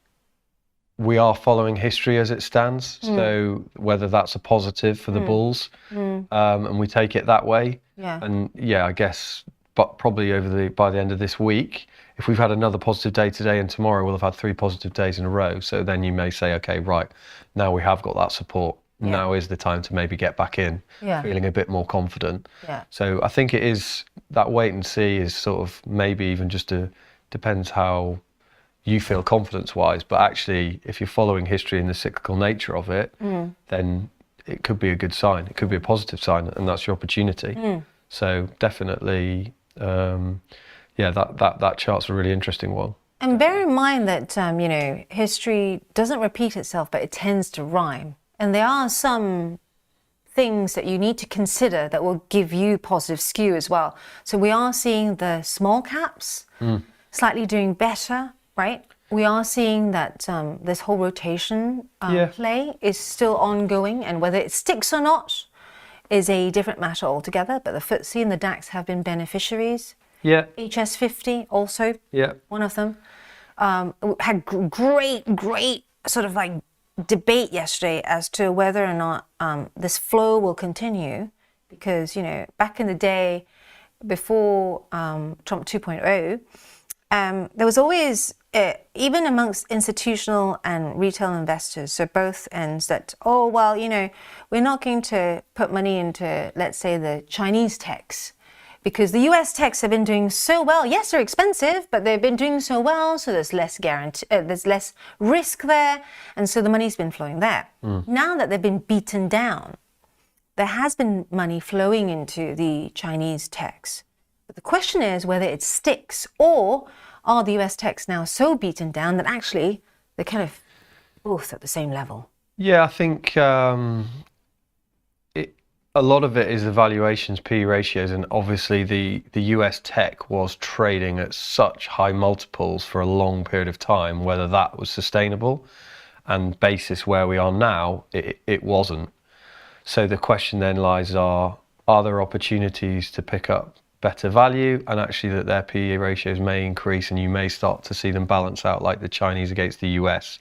we are following history as it stands. So whether that's a positive for the bulls, and we take it that way. Yeah. And yeah, I guess, but probably by the end of this week, if we've had another positive day today and tomorrow, we'll have had 3 positive days in a row. So then you may say, okay, right, now we have got that support. Yeah. Now is the time to maybe get back in, feeling a bit more confident. Yeah. So I think it is that wait and see is sort of maybe even just depends how you feel confidence-wise. But actually, if you're following history and the cyclical nature of it, then it could be a good sign. It could be a positive sign, and that's your opportunity. So definitely, that chart's a really interesting one. And bear in mind that history doesn't repeat itself, but it tends to rhyme. And there are some things that you need to consider that will give you positive skew as well. So we are seeing the small caps slightly doing better, right? We are seeing that this whole rotation play is still ongoing, and whether it sticks or not is a different matter altogether. But the FTSE and the DAX have been beneficiaries. Yeah. HS50 also, one of them. Had great sort of like debate yesterday as to whether or not this flow will continue, because back in the day before Trump 2.0, there was always even amongst institutional and retail investors, so both ends, that we're not going to put money into, let's say, the Chinese techs, because the US techs have been doing so well. Yes, they're expensive, but they've been doing so well, so there's less there's less risk there, and so the money's been flowing there. Now that they've been beaten down, there has been money flowing into the Chinese techs. But the question is whether it sticks, or are the US techs now so beaten down that actually they're kind of both at the same level? Yeah, I think a lot of it is the valuations, PE ratios, and obviously the US tech was trading at such high multiples for a long period of time, whether that was sustainable, and basis where we are now, it wasn't. So the question then lies are there opportunities to pick up better value, and actually that their PE ratios may increase and you may start to see them balance out like the Chinese against the US.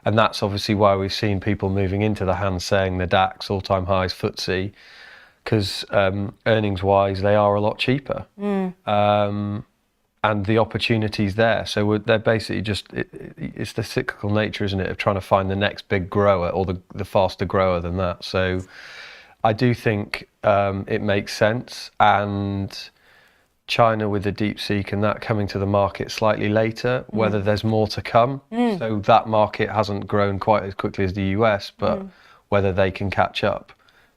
And that's obviously why we've seen people moving into the hand saying the DAX, all-time highs, FTSE, because earnings-wise, they are a lot cheaper. And the opportunity's there. So they're basically just, it's the cyclical nature, isn't it, of trying to find the next big grower or the faster grower than that. So I do think it makes sense. And China with the DeepSeek and that coming to the market slightly later, whether there's more to come. So that market hasn't grown quite as quickly as the US, but whether they can catch up.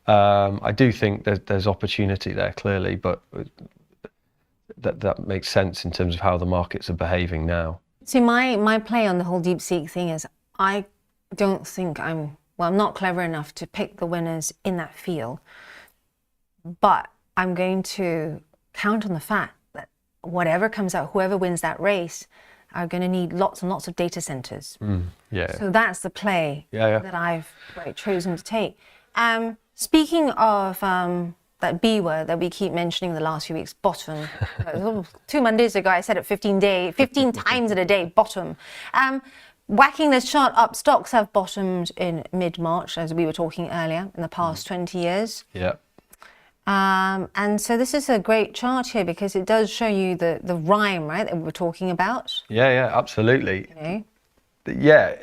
I do think there's opportunity there, clearly, but that makes sense in terms of how the markets are behaving now. See, my play on the whole DeepSeek thing is I don't think I'm not clever enough to pick the winners in that field, but I'm going to count on the fact that whatever comes out, whoever wins that race, are going to need lots and lots of data centers. So that's the play that I've chosen to take. Speaking of that B word that we keep mentioning the last few weeks, bottom. 2 Mondays ago, I said it 15 times in a day, bottom. Whacking this chart up, stocks have bottomed in mid-March, as we were talking earlier, in the past 20 years. Yeah. And so this is a great chart here because it does show you the rhyme, right, that we were talking about. Yeah, absolutely. Okay. Yeah.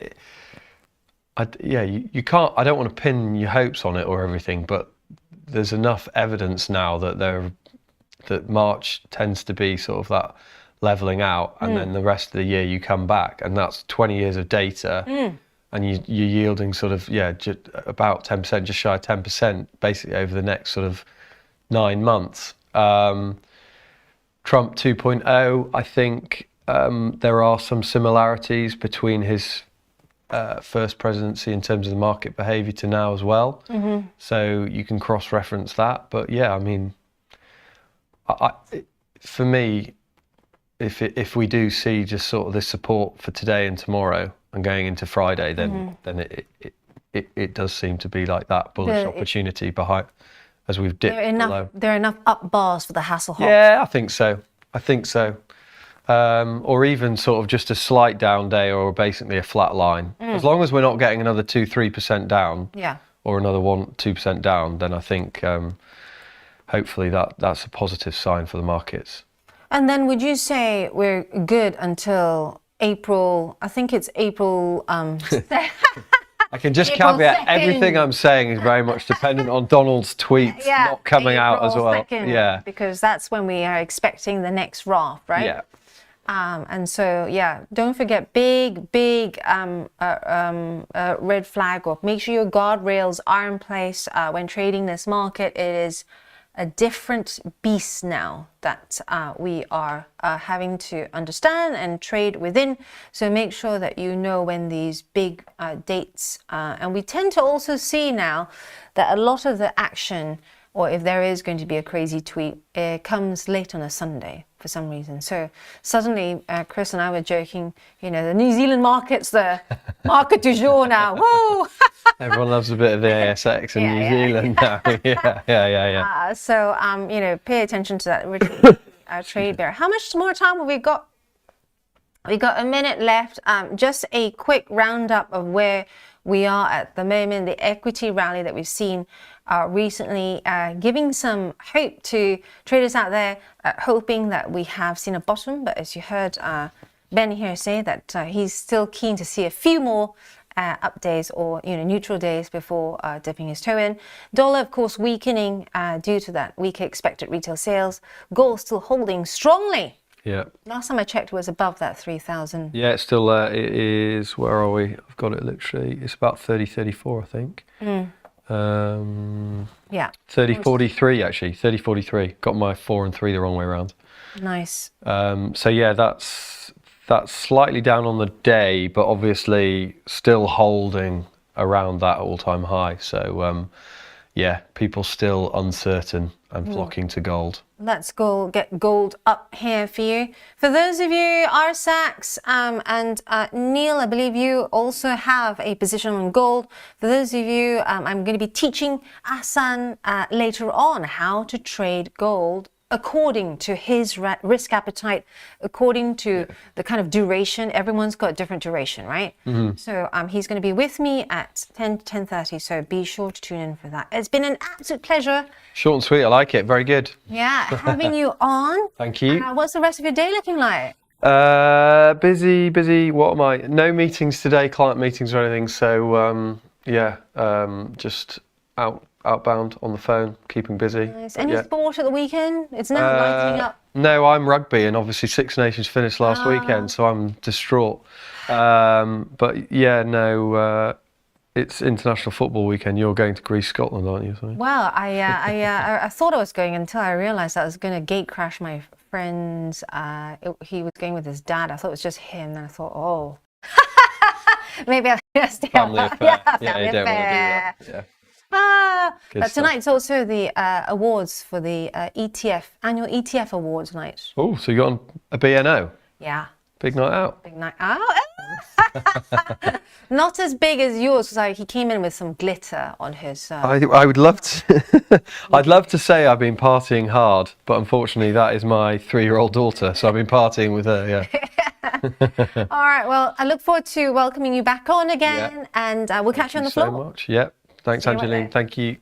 You can't, I don't want to pin your hopes on it or everything, but there's enough evidence now that March tends to be sort of that leveling out, and then the rest of the year you come back, and that's 20 years of data, and you're yielding sort of about 10%, just shy of 10%, basically over the next sort of 9 months. Trump 2.0, I think there are some similarities between his first presidency in terms of the market behaviour to now as well. So you can cross-reference that. But yeah, I mean, for me, if we do see just sort of this support for today and tomorrow and going into Friday, then it does seem to be like that bullish opportunity behind as we've dipped below. There are enough up bars for the Hasselhoff. Yeah, I think so. Or even sort of just a slight down day or basically a flat line. As long as we're not getting another 2-3% down or another 1-2% down, then I think hopefully that's a positive sign for the markets. And then would you say we're good until April? I think it's April. I can just April caveat 2nd. Everything I'm saying is very much dependent on Donald's tweets not coming out as well. 2nd, because that's when we are expecting the next raft, right? Yeah. And so, don't forget big red flag, or make sure your guardrails are in place when trading this market. It is a different beast now that we are having to understand and trade within. So make sure that you know when these big dates, and we tend to also see now that a lot of the action, or if there is going to be a crazy tweet, it comes late on a Sunday for some reason. So suddenly, Chris and I were joking, the New Zealand market's the market du jour now. Woo! Everyone loves a bit of the ASX in New Zealand now. Yeah. So, pay attention to that trade bear. How much more time have we got? We got a minute left. Just a quick roundup of where we are at the moment. The equity rally that we've seen recently, giving some hope to traders out there, hoping that we have seen a bottom. But as you heard Ben here say that he's still keen to see a few more up days or neutral days before dipping his toe in. Dollar, of course, weakening due to that weaker expected retail sales. Gold still holding strongly. Yeah. Last time I checked, it was above that 3,000. Yeah, it's still there. It is. Where are we? I've got it literally. It's about 30.34, I think. 30.43 actually. 30.43. Got my 4 and 3 the wrong way around. Nice. So yeah, that's slightly down on the day, but obviously still holding around that all-time high. So yeah, people still uncertain and flocking to gold. Let's go get gold up here for you. For those of you, Arsax and Neil, I believe you also have a position on gold. For those of you, I'm going to be teaching Asan later on how to trade gold according to his risk appetite, according to the kind of duration. Everyone's got a different duration, right? So he's going to be with me at 10 to 10:30, so be sure to tune in for that. It's been an absolute pleasure. Short and sweet, I like it. Very good. Yeah, having you on. Thank you. What's the rest of your day looking like? Busy. What am I? No meetings today, client meetings or anything. So just outbound on the phone, keeping busy. Nice. Any sport at the weekend? It's now lighting up. No, I'm rugby, and obviously Six Nations finished last weekend, so I'm distraught. But yeah, no, it's international football weekend. You're going to Greece, Scotland, aren't you? Sorry. Well, I thought I was going until I realised I was going to gate crash my friend's. He was going with his dad. I thought it was just him. Then I thought, oh, maybe I'll just stay Family out. affair. Yeah, You don't want to do that. Yeah. Good stuff. Tonight's also the awards for the ETF annual ETF awards night. Oh, so you got on a BNO? Yeah. Big night out. Big night out. Not as big as yours, because he came in with some glitter on his. I would love to. I'd love to say I've been partying hard, but unfortunately, that is my 3-year-old daughter. So I've been partying with her. Yeah. All right. Well, I look forward to welcoming you back on again, and we'll catch you on the floor. Thank you so much. Yep. Thanks, See you right Angeline. there. Thank you.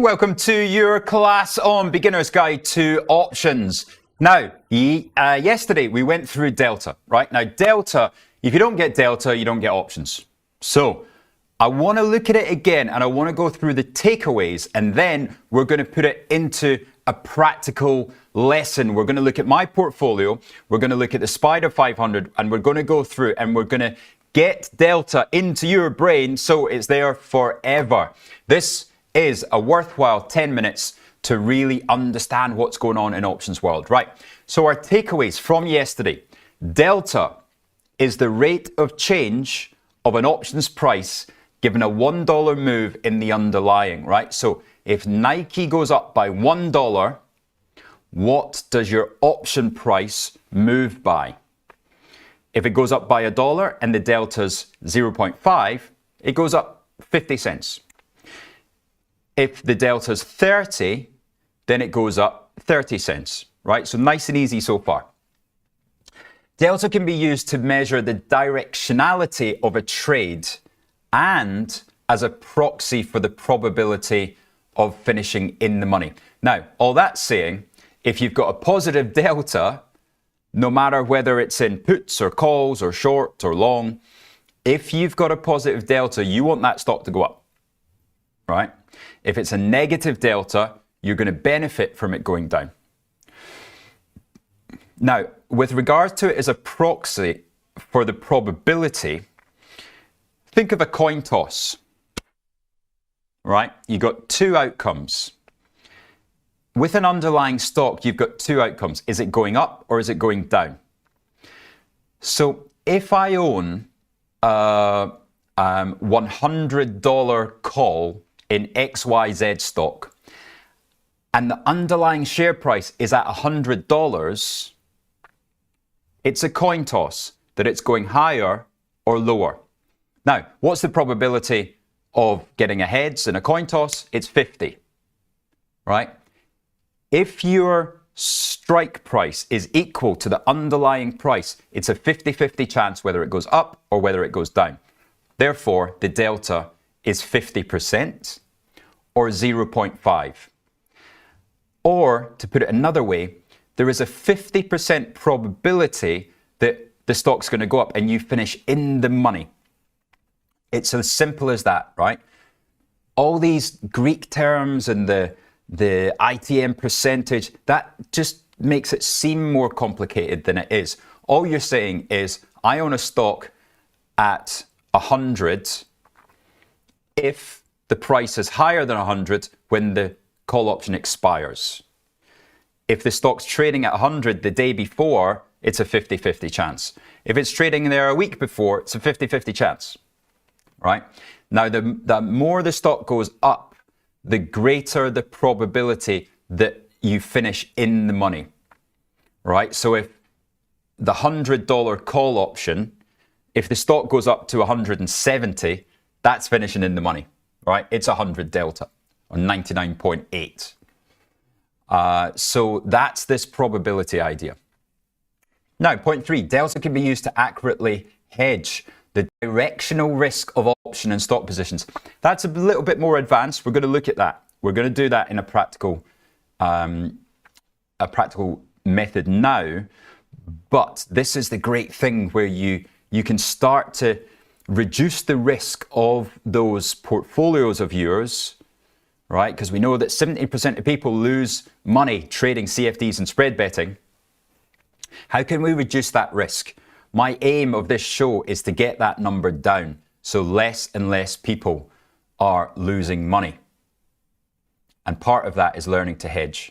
Welcome to your class on Beginner's Guide to Options. Now, yesterday we went through delta, right? Now, delta, if you don't get delta, you don't get options. So, I want to look at it again and I want to go through the takeaways and then we're going to put it into a practical lesson. We're going to look at my portfolio, we're going to look at the Spider 500 and we're going to go through and we're going to get delta into your brain so it's there forever. This is a worthwhile 10 minutes to really understand what's going on in options world. Right, so our takeaways from yesterday. Delta is the rate of change of an options price given a $1 move in the underlying, right? So if Nike goes up by $1, what does your option price move by? If it goes up by $1 and the delta's 0.5, it goes up 50 cents. If the delta's 30, then it goes up 30 cents, right? So nice and easy so far. Delta can be used to measure the directionality of a trade and as a proxy for the probability of finishing in the money. Now, all that's saying, if you've got a positive delta, no matter whether it's in puts or calls or short or long, if you've got a positive delta, you want that stock to go up, right? If it's a negative delta, you're going to benefit from it going down. Now, with regards to it as a proxy for the probability, think of a coin toss, right? You've got two outcomes. With an underlying stock, you've got two outcomes. Is it going up or is it going down? So if I own a $100 call in XYZ stock and the underlying share price is at $100, it's a coin toss that it's going higher or lower. Now, what's the probability of getting a heads in a coin toss? It's 50, right? If your strike price is equal to the underlying price, it's a 50-50 chance whether it goes up or whether it goes down. Therefore, the delta is 50% or 0.5. Or, to put it another way, there is a 50% probability that the stock's going to go up and you finish in the money. It's as simple as that, right? All these Greek terms and the ITM percentage, that just makes it seem more complicated than it is. All you're saying is, I own a stock at 100 if the price is higher than 100 when the call option expires. If the stock's trading at 100 the day before, it's a 50-50 chance. If it's trading there a week before, it's a 50-50 chance, right? Now, the more the stock goes up, the greater the probability that you finish in the money, right? So if the $100 call option, if the stock goes up to 170, that's finishing in the money, right? It's 100 delta, or 99.8. So that's this probability idea. Now, point 3, delta can be used to accurately hedge the directional risk of option and stock positions. That's a little bit more advanced. We're going to look at that. We're going to do that in a practical method now. But this is the great thing where you can start to reduce the risk of those portfolios of yours, right? Because we know that 70% of people lose money trading CFDs and spread betting. How can we reduce that risk? My aim of this show is to get that number down so less and less people are losing money. And part of that is learning to hedge.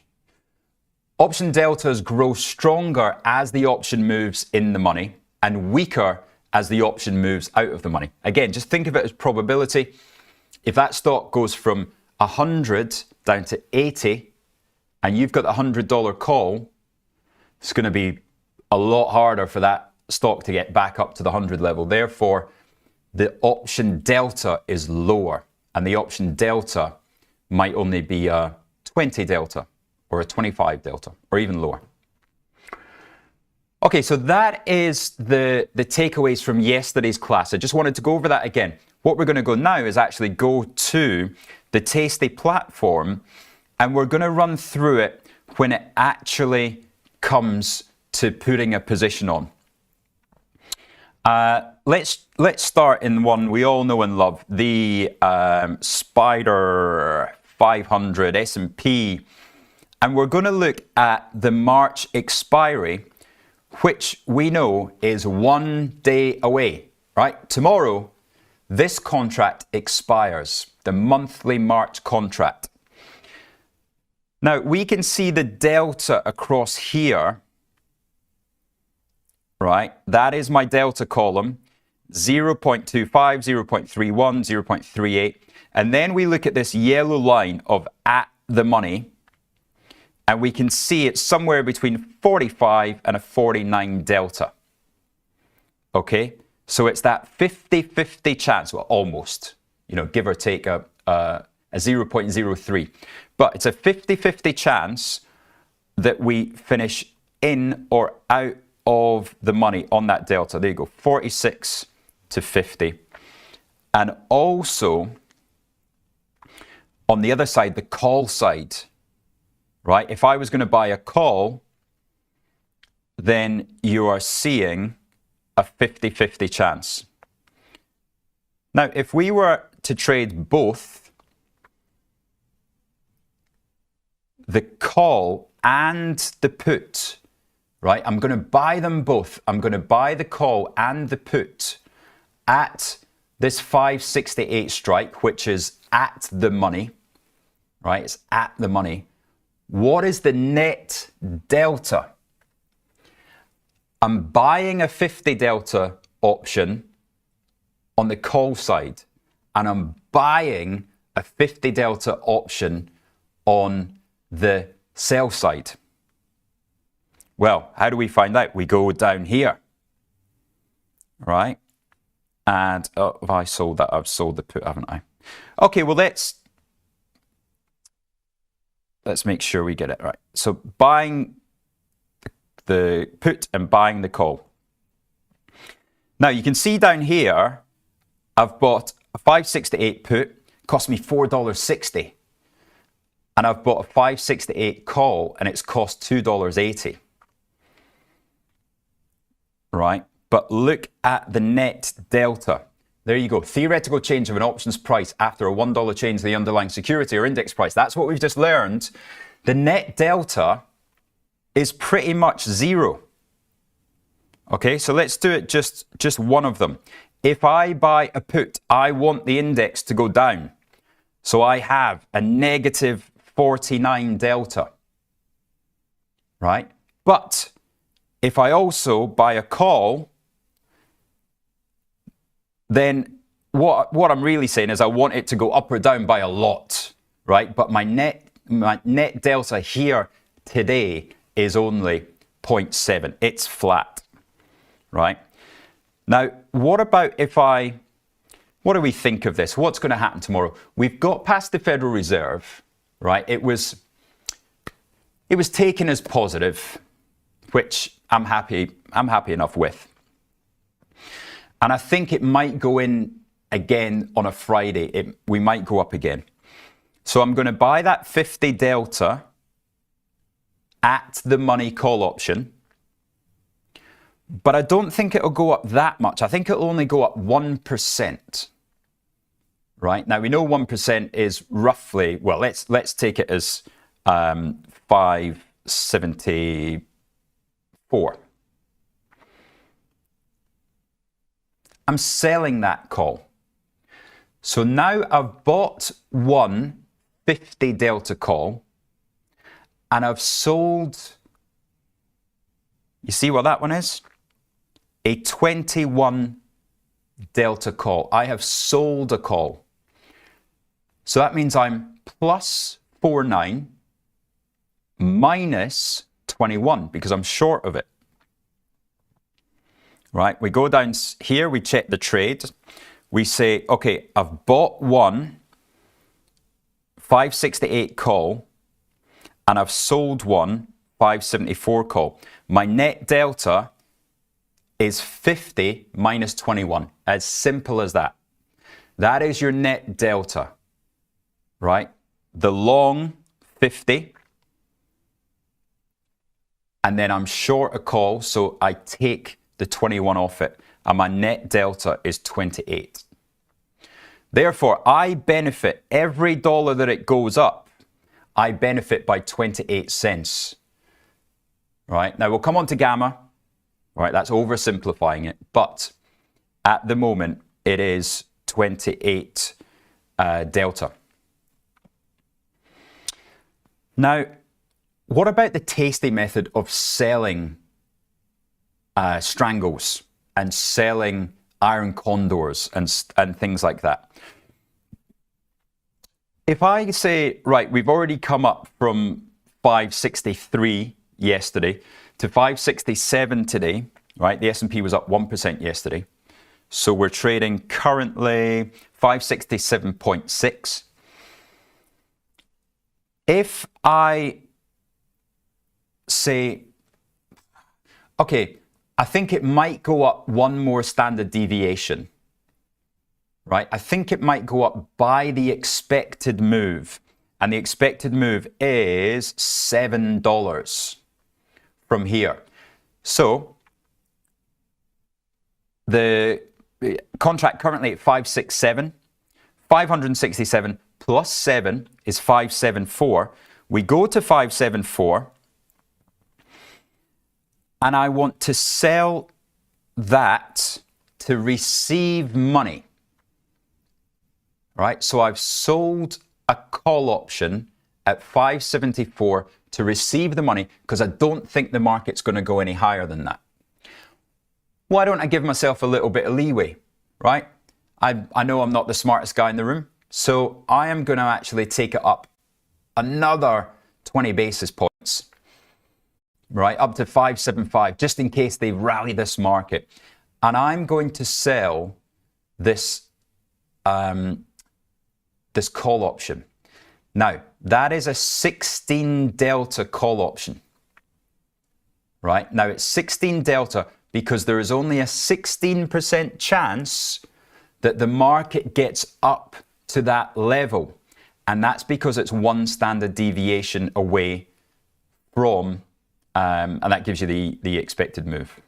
Option deltas grow stronger as the option moves in the money and weaker as the option moves out of the money. Again, just think of it as probability. If that stock goes from 100 down to 80 and you've got the $100 call, it's going to be a lot harder for that stock to get back up to the 100 level. Therefore, the option delta is lower, and the option delta might only be a 20 delta or a 25 delta or even lower. Okay, so that is the takeaways from yesterday's class. I just wanted to go over that again. what we're going to go now is actually go to the Tasty platform, and we're going to run through it when it actually comes to putting a position on. Let's start in one we all know and love, the Spider 500 S&P, and we're going to look at the March expiry, which we know is 1 day away, right? Tomorrow, this contract expires, the monthly March contract. Now, we can see the delta across here, right? That is my delta column, 0.25, 0.31, 0.38. And then we look at this yellow line of at the money, and we can see it's somewhere between 45 and a 49 delta. Okay, so it's that 50-50 chance, well, almost, you know, give or take a 0.03. But it's a 50-50 chance that we finish in or out of the money on that delta. There you go, 46 to 50. And also, on the other side, the call side, right? If I was going to buy a call, then you are seeing a 50-50 chance. Now, if we were to trade both the call and the put, right? I'm going to buy them both. I'm going to buy the call and the put at this 568 strike, which is at the money, right? It's at the money. What is the net delta? I'm buying a 50 delta option on the call side, and I'm buying a 50 delta option on the sell side. Well, how do we find out? We go down here, right? And oh, have I sold that? I've sold the put, haven't I? Okay, well, let's make sure we get it right. So buying the put and buying the call. Now you can see down here, I've bought a 568 put, cost me $4.60. And I've bought a 568 call and it's cost $2.80. Right? But look at the net delta. There you go. Theoretical change of an options price after a $1 change in the underlying security or index price. That's what we've just learned. The net delta is pretty much zero. Okay, so let's do it just one of them. If I buy a put, I want the index to go down. So I have a negative 49 delta. Right? But if I also buy a call, then what I'm really saying is I want it to go up or down by a lot, right? But my net delta here today is only 0.7. It's flat, right? Now, what about what do we think of this? What's going to happen tomorrow? We've got past the Federal Reserve, right? It was taken as positive, which I'm happy enough with. And I think it might go in again on a Friday. We might go up again. So I'm going to buy that 50 delta at the money call option. But I don't think it'll go up that much. I think it'll only go up 1%. Right? Now we know 1% is roughly, well, let's take it as 574. I'm selling that call. So now I've bought one 50 delta call and I've sold, you see what that one is? A 21 delta call. I have sold a call. So that means I'm plus 49 minus 21 because I'm short of it. Right, we go down here, we check the trade. We say, okay, I've bought one 568 call and I've sold one 574 call. My net delta is 50 minus 21, as simple as that. That is your net delta, right? The long 50, and then I'm short a call, so I take the 21 off it, and my net delta is 28. Therefore, I benefit every dollar that it goes up, I benefit by 28 cents. Right? Now we'll come on to gamma. Right? That's oversimplifying it, but at the moment it is 28 delta. Now, what about the tasty method of selling strangles and selling iron condors and things like that? If I say, right, we've already come up from 563 yesterday to 567 today, right? The S&P was up 1% yesterday. So we're trading currently 567.6. If I say, okay, I think it might go up one more standard deviation, right? I think it might go up by the expected move. And the expected move is $7 from here. So the contract currently at 567. 567 plus 7 is 574. We go to 574. And I want to sell that to receive money. Right? So I've sold a call option at 574 to receive the money because I don't think the market's going to go any higher than that. Why don't I give myself a little bit of leeway, right? I know I'm not the smartest guy in the room, so I am going to actually take it up another 20 basis points, right, up to 575, just in case they rally this market. And I'm going to sell this this call option. Now, that is a 16 delta call option, right? Now, it's 16 delta because there is only a 16% chance that the market gets up to that level. And that's because it's one standard deviation away from, and that gives you the expected move,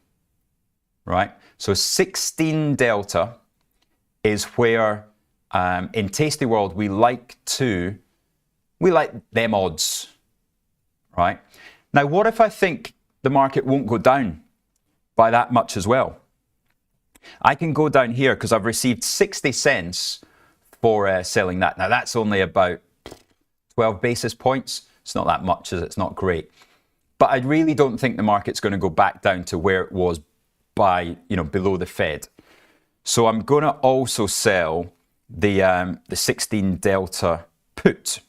right? So 16 delta is where, in Tasty World, we like them odds, right? Now, what if I think the market won't go down by that much as well? I can go down here because I've received 60 cents for selling that. Now, that's only about 12 basis points. It's not that much, as it's not great. But I really don't think the market's going to go back down to where it was by, below the Fed. So I'm going to also sell the 16 delta put.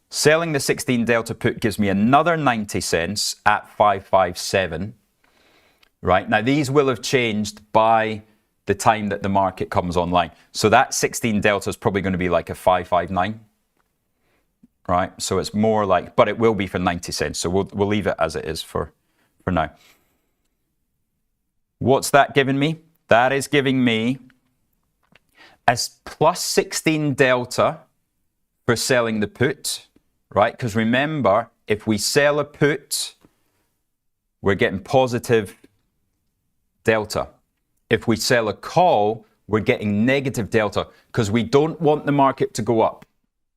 Selling the 16 delta put gives me another 90 cents at 557. Right, now these will have changed by the time that the market comes online. So that 16 delta is probably going to be like a 559. Right, so it's more like, but it will be for 90 cents. So we'll leave it as it is for now. What's that giving me? That is giving me as plus 16 delta for selling the put, right? Because remember, if we sell a put, we're getting positive delta. If we sell a call, we're getting negative delta because we don't want the market to go up.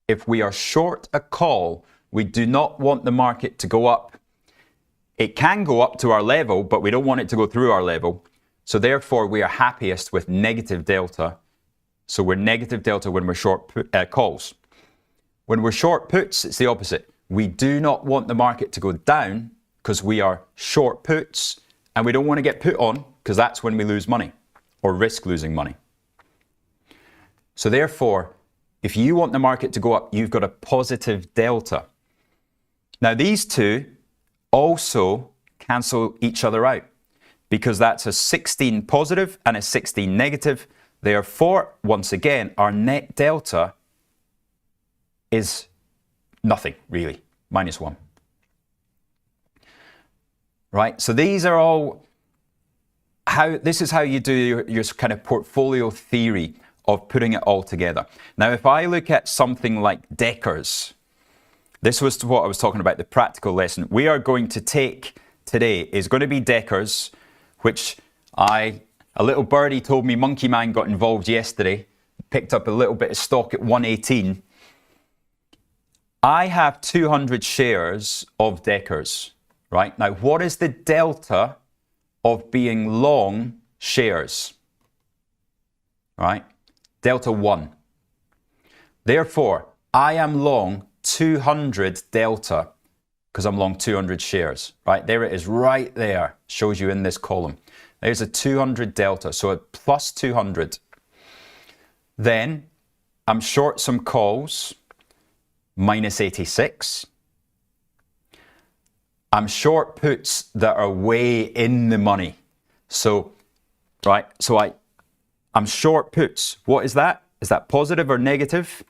If we are short a call, we do not want the market to go up. It can go up to our level, but we don't want it to go through our level. So therefore, we are happiest with negative delta. So we're negative delta when we're short calls. When we're short puts, it's the opposite. We do not want the market to go down because we are short puts, and we don't want to get put on because that's when we lose money or risk losing money. So therefore, if you want the market to go up, you've got a positive delta. Now these two also cancel each other out because that's a 16 positive and a 16 negative. Therefore, once again, our net delta is nothing really, -1. Right, so these are all this is how you do your kind of portfolio theory of putting it all together. Now, if I look at something like Deckers, this was what I was talking about, the practical lesson. We are going to take today is going to be Deckers, which a little birdie told me Monkey Man got involved yesterday, picked up a little bit of stock at 118. I have 200 shares of Deckers, right? Now, what is the delta of being long shares? Right? Delta 1. Therefore, I am long 200 delta because I'm long 200 shares, right? There it is right there. Shows you in this column. There's a 200 delta, so a plus 200. Then I'm short some calls, minus 86. I'm short puts that are way in the money. So, right, so I'm short puts. What is that? Is that positive or negative?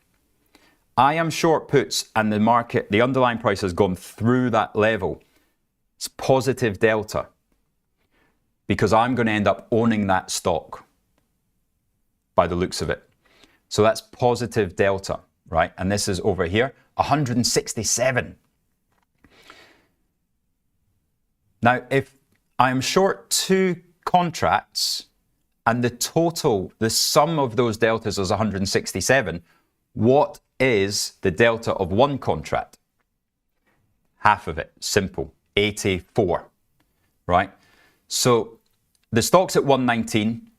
I am short puts and the market, the underlying price has gone through that level. It's positive delta because I'm going to end up owning that stock by the looks of it. So that's positive delta, right? And this is over here, 167. Now, if I'm short 2 contracts and the total, the sum of those deltas is 167, what is the delta of 1 contract? Half of it, simple, 84, right? So the stock's at 119.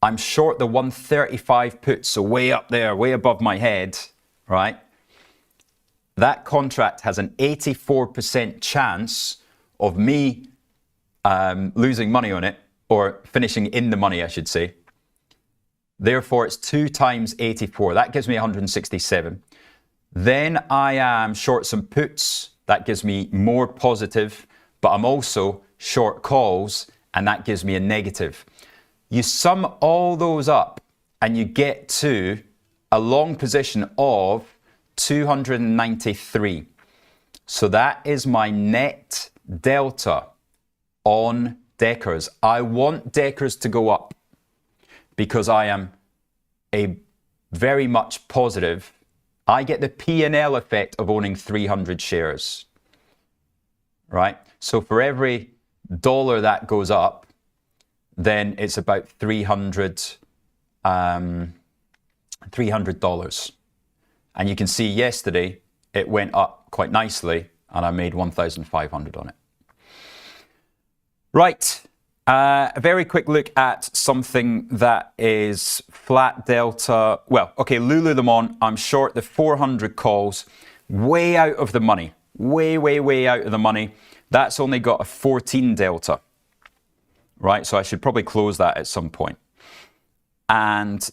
I'm short the 135 puts, so way up there, way above my head, right? That contract has an 84% chance of me losing money on it, or finishing in the money, I should say. Therefore, it's 2 times 84. That gives me 167. Then I am short some puts. That gives me more positive, but I'm also short calls, and that gives me a negative. You sum all those up, and you get to a long position of 293. So that is my net delta on Deckers. I want Deckers to go up because I am a very much positive. I get the P&L effect of owning 300 shares, right? So for every dollar that goes up, then it's about $300. And you can see yesterday it went up quite nicely and I made 1,500 on it. Right, a very quick look at something that is flat delta. Well, okay, Lululemon, I'm short the 400 calls, way out of the money, way out of the money. That's only got a 14 delta, right? So I should probably close that at some point. And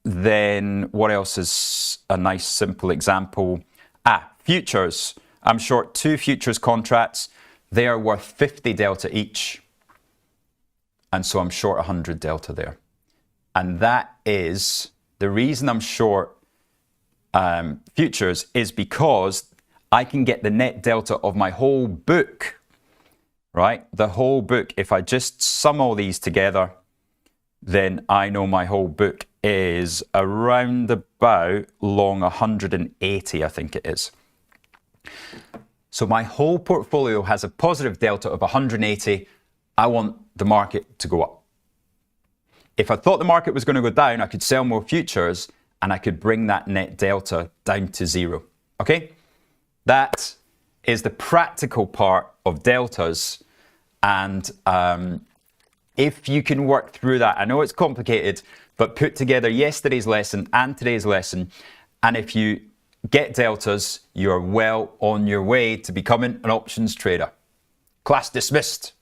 then what else is a nice simple example? Futures. I'm short 2 futures contracts. They are worth 50 delta each. And so I'm short 100 delta there. And that is the reason I'm short futures is because I can get the net delta of my whole book, right? The whole book. If I just sum all these together, then I know my whole book is around about long 180, I think it is. So my whole portfolio has a positive delta of 180. I want the market to go up. If I thought the market was going to go down, I could sell more futures and I could bring that net delta down to 0. Okay? That is the practical part of deltas. And if you can work through that, I know it's complicated, but put together yesterday's lesson and today's lesson, and if you get deltas, you're well on your way to becoming an options trader. Class dismissed.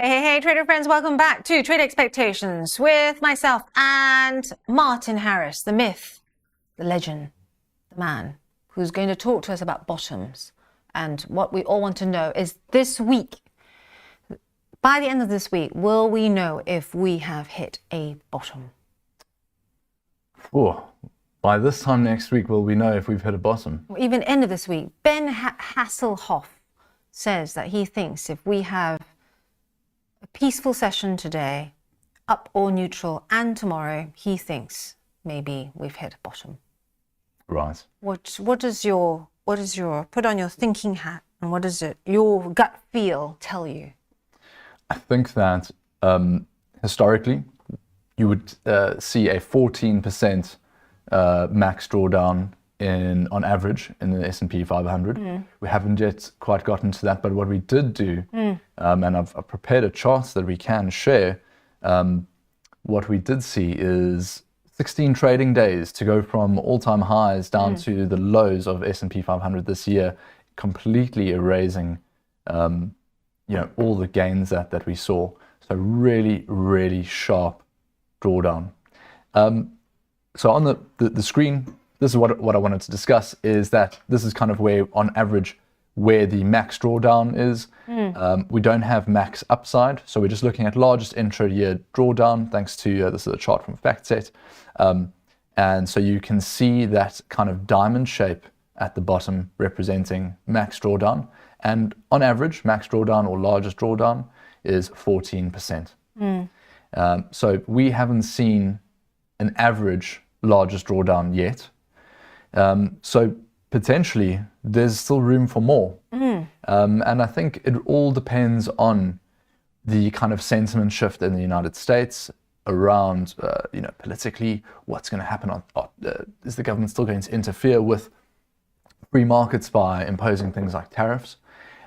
Hey, trader friends, welcome back to Trade Expectations with myself and Martin Harris, the myth, the legend, the man who's going to talk to us about bottoms. And what we all want to know is this week, by the end of this week, will we know if we have hit a bottom? Oh, by this time next week, will we know if we've hit a bottom? Or even end of this week, Ben Hasselhoff says that he thinks if we have a peaceful session today, up or neutral, and tomorrow, he thinks maybe we've hit a bottom. Right. What does your put on your thinking hat, and what does your gut feel tell you? I think that historically, you would see a 14% max drawdown on average in the S&P 500. We haven't yet quite gotten to that, but what we did do, and I've prepared a chart that we can share, what we did see is 16 trading days to go from all-time highs down to the lows of S&P 500 this year, completely erasing all the gains that we saw. So really, really sharp drawdown. So on the screen, this is what I wanted to discuss, is that this is kind of where, on average, where the max drawdown is. We don't have max upside, so we're just looking at largest intra-year drawdown, thanks to, this is a chart from FactSet. And so you can see that kind of diamond shape at the bottom representing max drawdown. And on average, max drawdown or largest drawdown is 14%. So we haven't seen an average largest drawdown yet. So potentially there's still room for more. And I think it all depends on the kind of sentiment shift in the United States around, politically, what's going to happen. Is the government still going to interfere with free markets by imposing things like tariffs?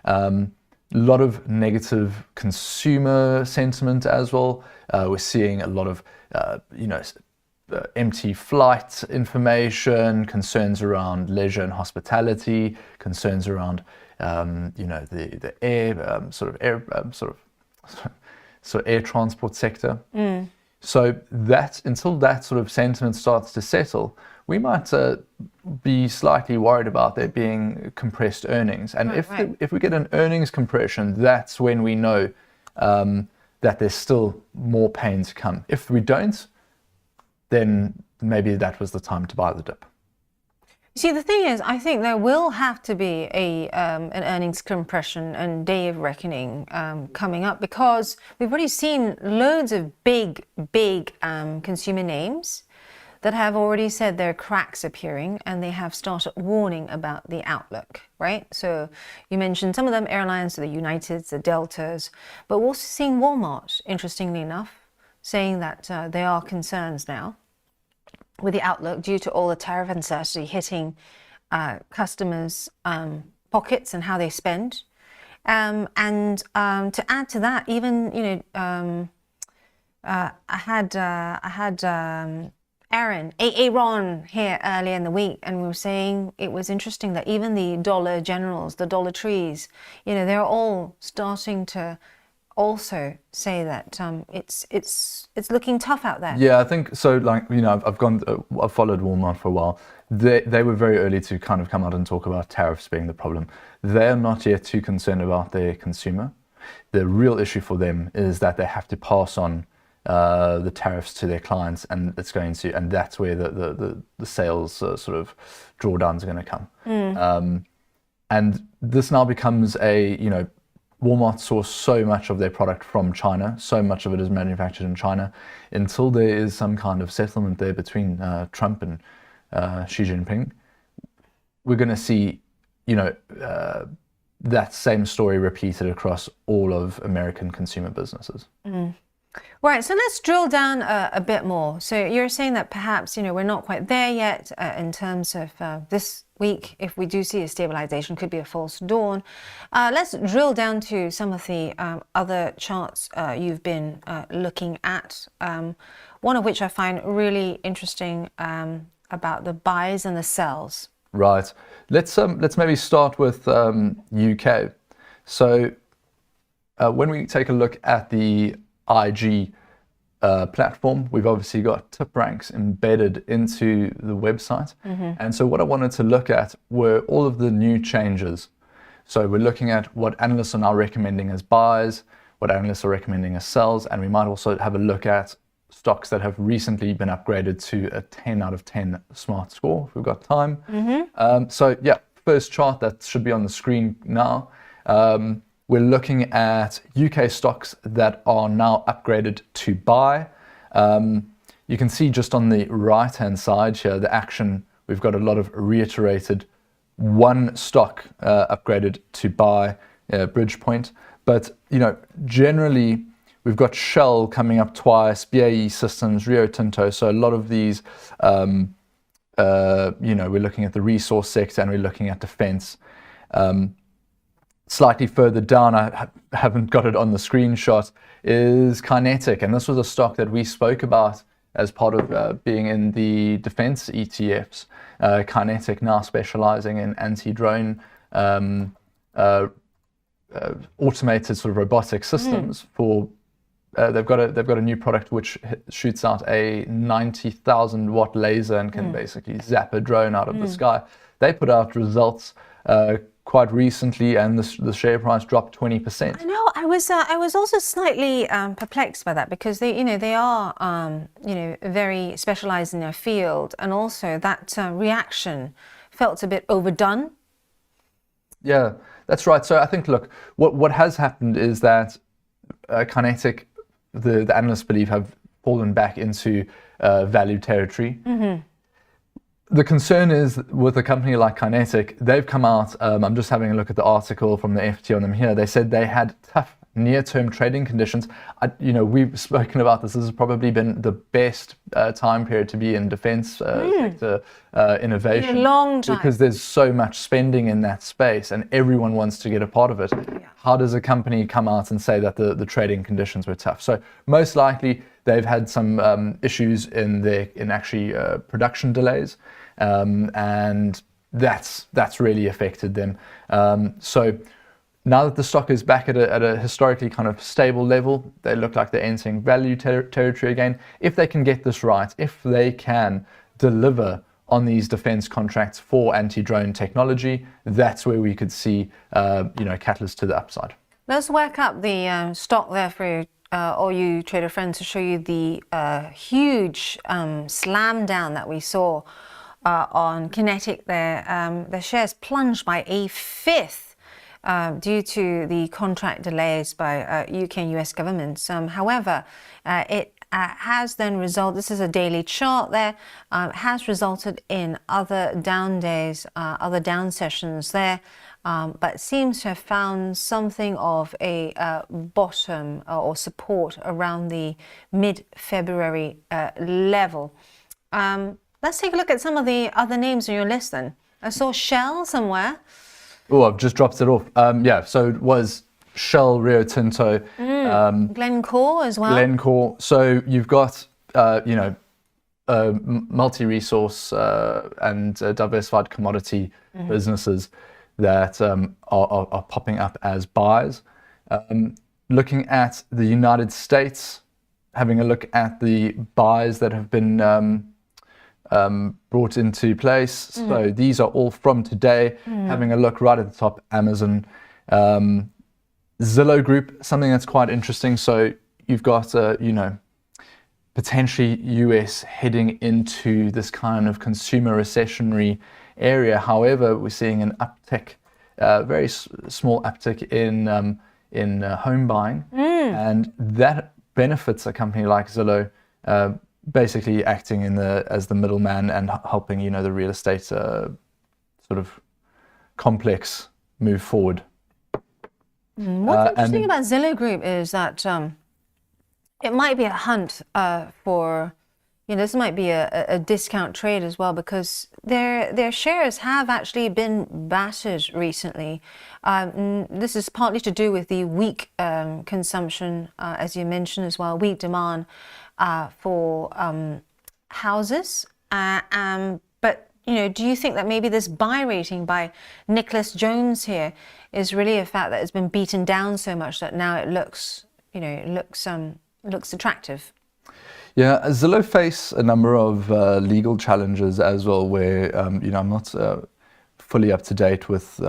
A lot of negative consumer sentiment as well. We're seeing a lot of, empty flight information, concerns around leisure and hospitality, concerns around, the air transport sector. So that until that sort of sentiment starts to settle, we might be slightly worried about there being compressed earnings. And if we get an earnings compression, that's when we know that there's still more pain to come. If we don't, then maybe that was the time to buy the dip. See, the thing is, I think there will have to be an earnings compression and day of reckoning coming up, because we've already seen loads of big consumer names that have already said there are cracks appearing, and they have started warning about the outlook, right? So you mentioned some of them, airlines, the Uniteds, the Deltas, but we're also seeing Walmart, interestingly enough, saying that there are concerns now with the outlook due to all the tariff uncertainty hitting customers' pockets and how they spend. And to add to that, even I had Aaron here earlier in the week, and we were saying it was interesting that even the dollar generals, the dollar trees, they're all starting to also say that it's looking tough out there. Yeah, I think so. Like, you know, I've followed Walmart for a while. They were very early to kind of come out and talk about tariffs being the problem. They're not yet too concerned about their consumer. The real issue for them is that they have to pass on the tariffs to their clients, and that's where the sales sort of drawdowns are going to come. And this now becomes Walmart source so much of their product from China. So much of it is manufactured in China. Until there is some kind of settlement there between Trump and Xi Jinping, we're going to see, that same story repeated across all of American consumer businesses. Right, so let's drill down a bit more. So you're saying that perhaps, we're not quite there yet in terms of this week. If we do see a stabilization, could be a false dawn. Let's drill down to some of the other charts you've been looking at, one of which I find really interesting about the buys and the sells. Right. Let's maybe start with UK. So when we take a look at the IG platform, we've obviously got tip ranks embedded into the website. And so what I wanted to look at were all of the new changes. So we're looking at what analysts are now recommending as buys, what analysts are recommending as sells, and we might also have a look at stocks that have recently been upgraded to a 10 out of 10 smart score, if we've got time. So yeah, first chart that should be on the screen now. We're looking at UK stocks that are now upgraded to buy. You can see just on the right-hand side here, the action, we've got a lot of reiterated one stock upgraded to buy, Bridgepoint. But, generally, we've got Shell coming up twice, BAE Systems, Rio Tinto. So a lot of these, we're looking at the resource sector and we're looking at defense. Slightly further down, I haven't got it on the screenshot, is Kinetic. And this was a stock that we spoke about as part of being in the defense ETFs. Kinetic now specializing in anti-drone automated sort of robotic systems for they've got a new product which shoots out a 90,000 watt laser and can basically zap a drone out of the sky. They put out results quite recently, and the share price dropped 20%. I know. I was also slightly perplexed by that, because they are very specialized in their field, and also that reaction felt a bit overdone. Yeah, that's right. So I think, look, what has happened is that Kinetic, the analysts believe, have fallen back into value territory. The concern is with a company like Kinetic, they've come out, I'm just having a look at the article from the FT on them here. They said they had tough near-term trading conditions. We've spoken about this. This has probably been the best time period to be in defense sector innovation. In a long time. Because there's so much spending in that space and everyone wants to get a part of it. Yeah. How does a company come out and say that the trading conditions were tough? So most likely they've had some issues in actually production delays. And that's really affected them. So now that the stock is back at a historically kind of stable level, they look like they're entering value territory again. If they can get this right, if they can deliver on these defense contracts for anti-drone technology, that's where we could see catalyst to the upside. Let's work up the stock there for all you trader friends to show you the huge slam down that we saw on Kinetic there. The shares plunged by a fifth due to the contract delays by UK and US governments. However, it has then resulted, this is a daily chart there, has resulted in other down days, other down sessions there, but seems to have found something of a bottom or support around the mid-February level. Let's take a look at some of the other names on your list then. I saw Shell somewhere. Oh, I've just dropped it off. So it was Shell, Rio Tinto. Glencore as well. Glencore. So you've got, multi-resource and diversified commodity businesses that are popping up as buys. looking at the United States, having a look at the buys that have been brought into place. So these are all from today. Having a look right at the top, Amazon, Zillow Group, something that's quite interesting. So you've got, potentially US heading into this kind of consumer recessionary area. However, we're seeing an uptick, very small uptick in home buying, and that benefits a company like Zillow, basically acting as the middleman and helping the real estate sort of complex move forward. What's interesting about Zillow Group is that it might be a hunt for, this might be a discount trade as well, because their shares have actually been battered recently. This is partly to do with the weak consumption, as you mentioned as well, weak demand for houses. But do you think that maybe this buy rating by Nicholas Jones here is really a fact that it's been beaten down so much that now it looks, looks attractive? Yeah, Zillow face a number of legal challenges as well, where I'm not fully up to date with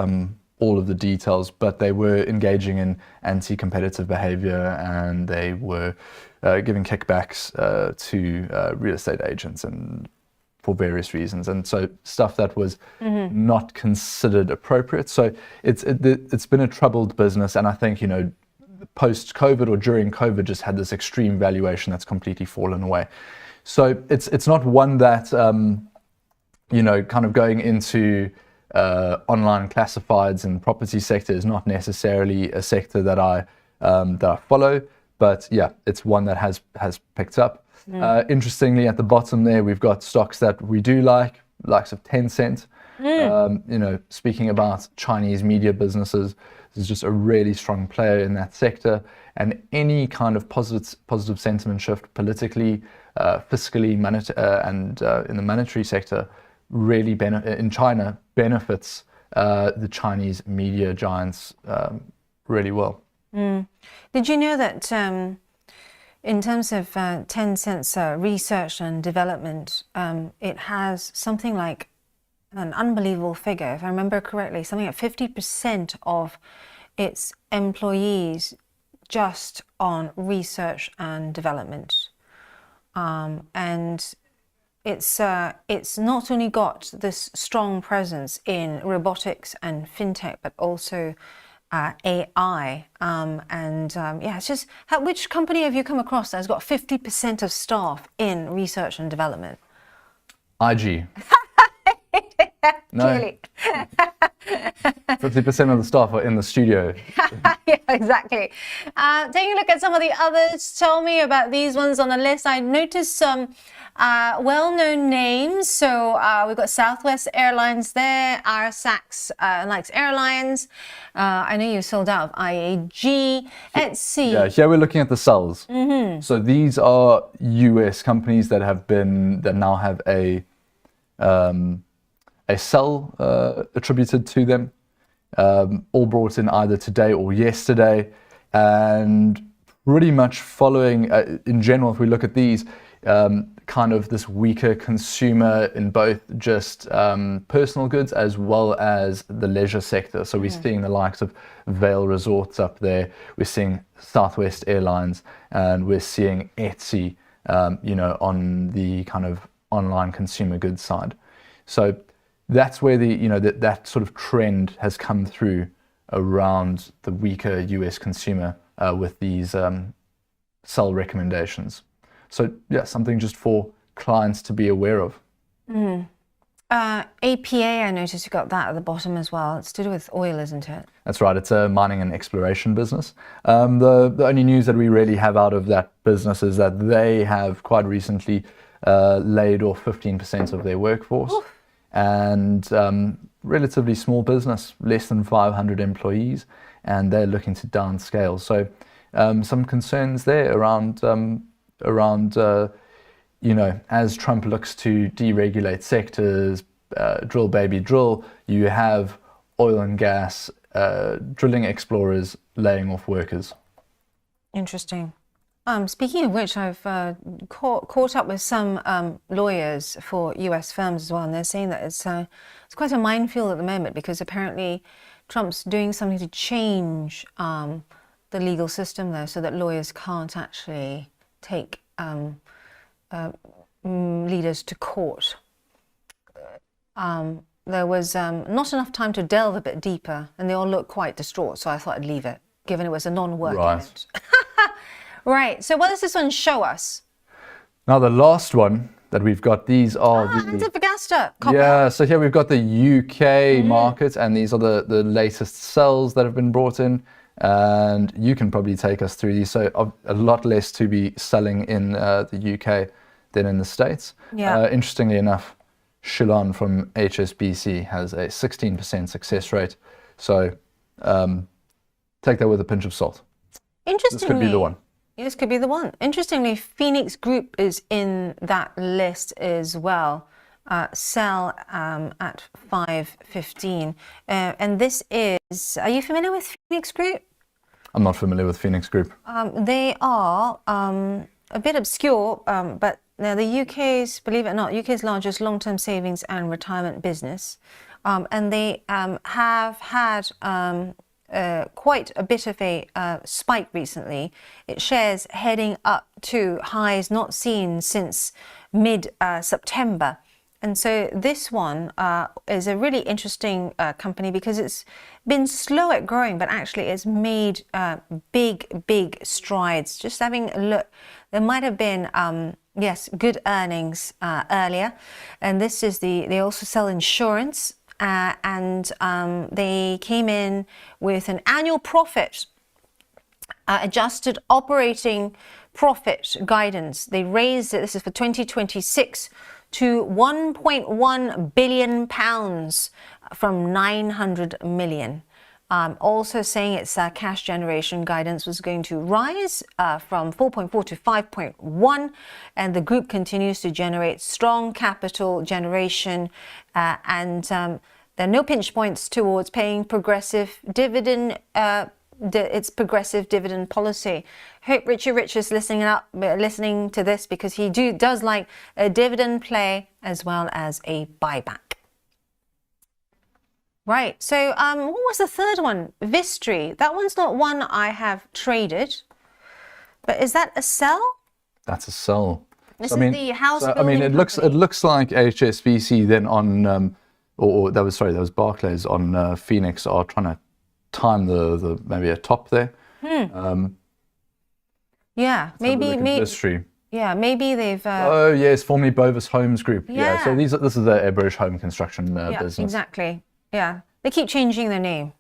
all of the details, but they were engaging in anti-competitive behavior, and they were giving kickbacks to real estate agents and for various reasons, and so stuff that was not considered appropriate. So it's been a troubled business, and I think post-COVID or during COVID just had this extreme valuation that's completely fallen away. So it's not one that kind of going into online classifieds and property sector is not necessarily a sector that I follow, but yeah, it's one that has picked up. Interestingly, at the bottom there, we've got stocks that we do likes of Tencent. Speaking about Chinese media businesses, is just a really strong player in that sector, and any kind of positive sentiment shift politically, fiscally, and in the monetary sector really in China benefits the Chinese media giants really well. Did you know that in terms of Tencent's research and development, it has something like an unbelievable figure, if I remember correctly, something like 50% of its employees just on research and development. And it's not only got this strong presence in robotics and fintech, but also AI. It's just, which company have you come across that has got 50% of staff in research and development? IG. No. Clearly. 50% of the staff are in the studio. Yeah, exactly. Taking a look at some of the others, tell me about these ones on the list. I noticed some well-known names. So we've got Southwest Airlines there, Arasax likes airlines. I know you sold out of IAG. Let's see. Yeah, here we're looking at the sells. So these are US companies that now have a sell attributed to them, all brought in either today or yesterday, and pretty much following, in general, if we look at these, kind of this weaker consumer in both just personal goods as well as the leisure sector. So we're seeing the likes of Vail Resorts up there, we're seeing Southwest Airlines, and we're seeing Etsy, on the kind of online consumer goods side. So that's where that sort of trend has come through around the weaker US consumer with these sell recommendations. So yeah, something just for clients to be aware of. APA, I noticed you got that at the bottom as well. It's to do with oil, isn't it? That's right. It's a mining and exploration business. The only news that we really have out of that business is that they have quite recently laid off 15% of their workforce. Oof. And relatively small business, less than 500 employees, and they're looking to downscale. So some concerns there around as Trump looks to deregulate sectors, drill baby drill, you have oil and gas drilling explorers laying off workers. Interesting. Speaking of which, I've caught up with some lawyers for U.S. firms as well, and they're saying that it's quite a minefield at the moment because apparently Trump's doing something to change the legal system there, so that lawyers can't actually take leaders to court. There was not enough time to delve a bit deeper, and they all look quite distraught, so I thought I'd leave it, given it was a non-work event. Right, so what does this one show us? Now the last one that we've got, these are Antofagasta, copper. yeah, so here we've got the UK market, and these are the latest sells that have been brought in, and you can probably take us through these. So a lot less to be selling in the UK than in the States. Yeah. Interestingly enough, Shillon from HSBC has a 16% success rate, so take that with a pinch of salt. Interestingly, This could be the one. This could be the one. Interestingly, Phoenix Group is in that list as well. Sell at 5.15. And this is, are you familiar with Phoenix Group? I'm not familiar with Phoenix Group. They are a bit obscure, but they're the UK's, believe it or not, UK's largest long-term savings and retirement business. And they have had quite a bit of a spike recently. It shares heading up to highs not seen since mid-September. And so this one is a really interesting company because it's been slow at growing, but actually it's made big strides. Just having a look, there might have been, yes, good earnings earlier. And this is they also sell insurance. And they came in with an annual profit, adjusted operating profit guidance. They raised it, this is for 2026, to £1.1 billion from 900 million. Also saying its cash generation guidance was going to rise from 4.4 to 5.1, and the group continues to generate strong capital generation, and there are no pinch points towards paying progressive dividend. Its progressive dividend policy. Hope Richie Rich is listening to this because he does like a dividend play as well as a buyback. Right, so what was the third one? Vistry. That one's not one I have traded, but is that a sell? That's a sell. This is the house building I mean, it company. looks like HSBC then on, or that was Barclays on Phoenix are trying to time the maybe a top there. Yeah, maybe Vistry. Yeah, maybe they've. Oh yes, formerly Bovis Homes Group. Yeah. So this is the British home construction business. Exactly. Yeah, they keep changing their name.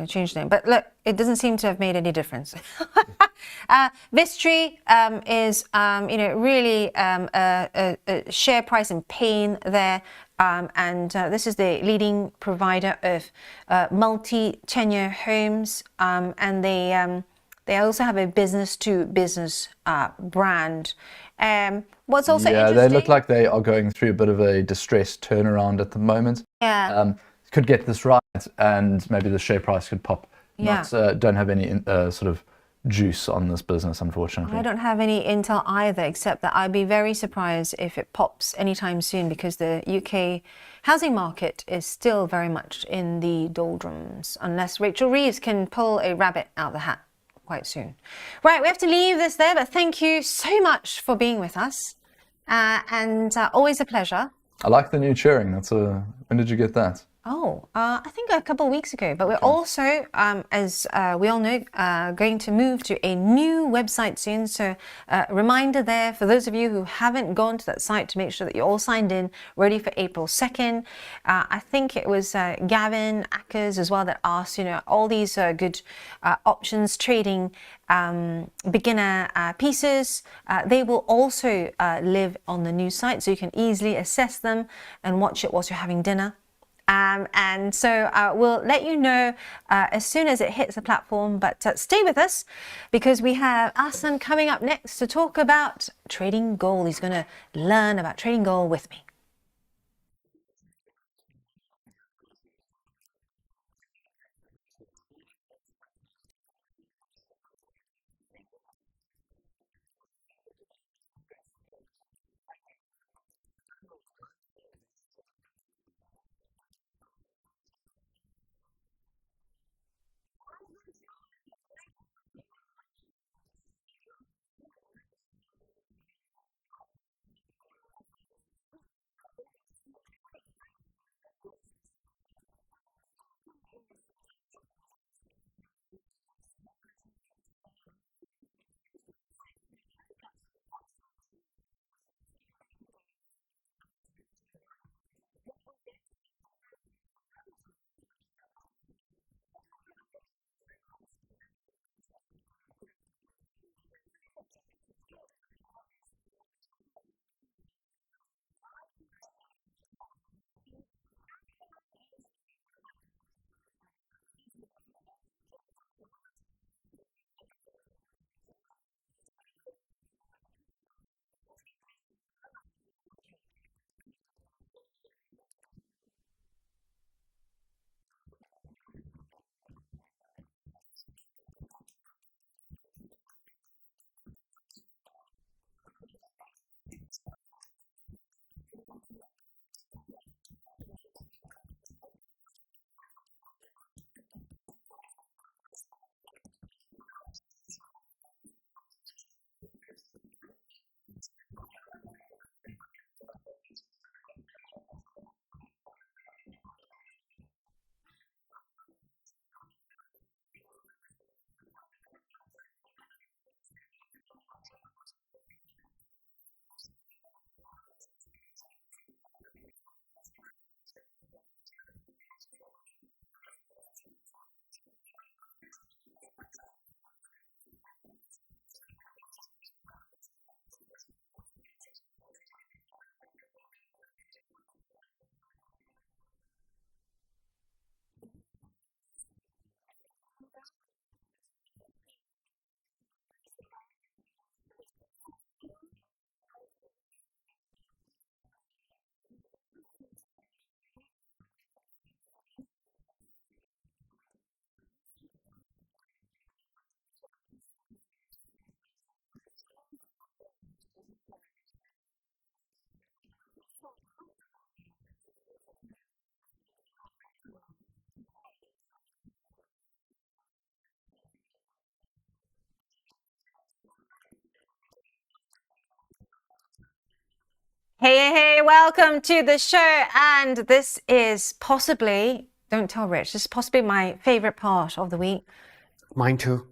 Change name, but look, it doesn't seem to have made any difference. Vistry is, really a share price in pain there, and this is the leading provider of multi-tenure homes, and they also have a business-to-business brand. What's also interesting? They look like they are going through a bit of a distressed turnaround at the moment. Yeah. Could get this right, and maybe the share price could pop. Yeah. Don't have any sort of juice on this business, unfortunately. I don't have any intel either, except that I'd be very surprised if it pops anytime soon because the UK housing market is still very much in the doldrums, unless Rachel Reeves can pull a rabbit out of the hat quite soon. Right, we have to leave this there, but thank you so much for being with us, and always a pleasure. I like the new cheering. When did you get that? Oh, I think a couple of weeks ago. But we're also, as we all know, going to move to a new website soon. So reminder there for those of you who haven't gone to that site to make sure that you're all signed in, ready for April 2nd. I think it was Gavin Ackers as well that asked, all these good options trading beginner pieces. They will also live on the new site, so you can easily assess them and watch it whilst you're having dinner. And so we'll let you know as soon as it hits the platform, but stay with us because we have Asan coming up next to talk about trading gold. He's going to learn about trading gold with me. Hey, welcome to the show. And this is possibly, don't tell Rich, this is possibly my favorite part of the week. Mine too.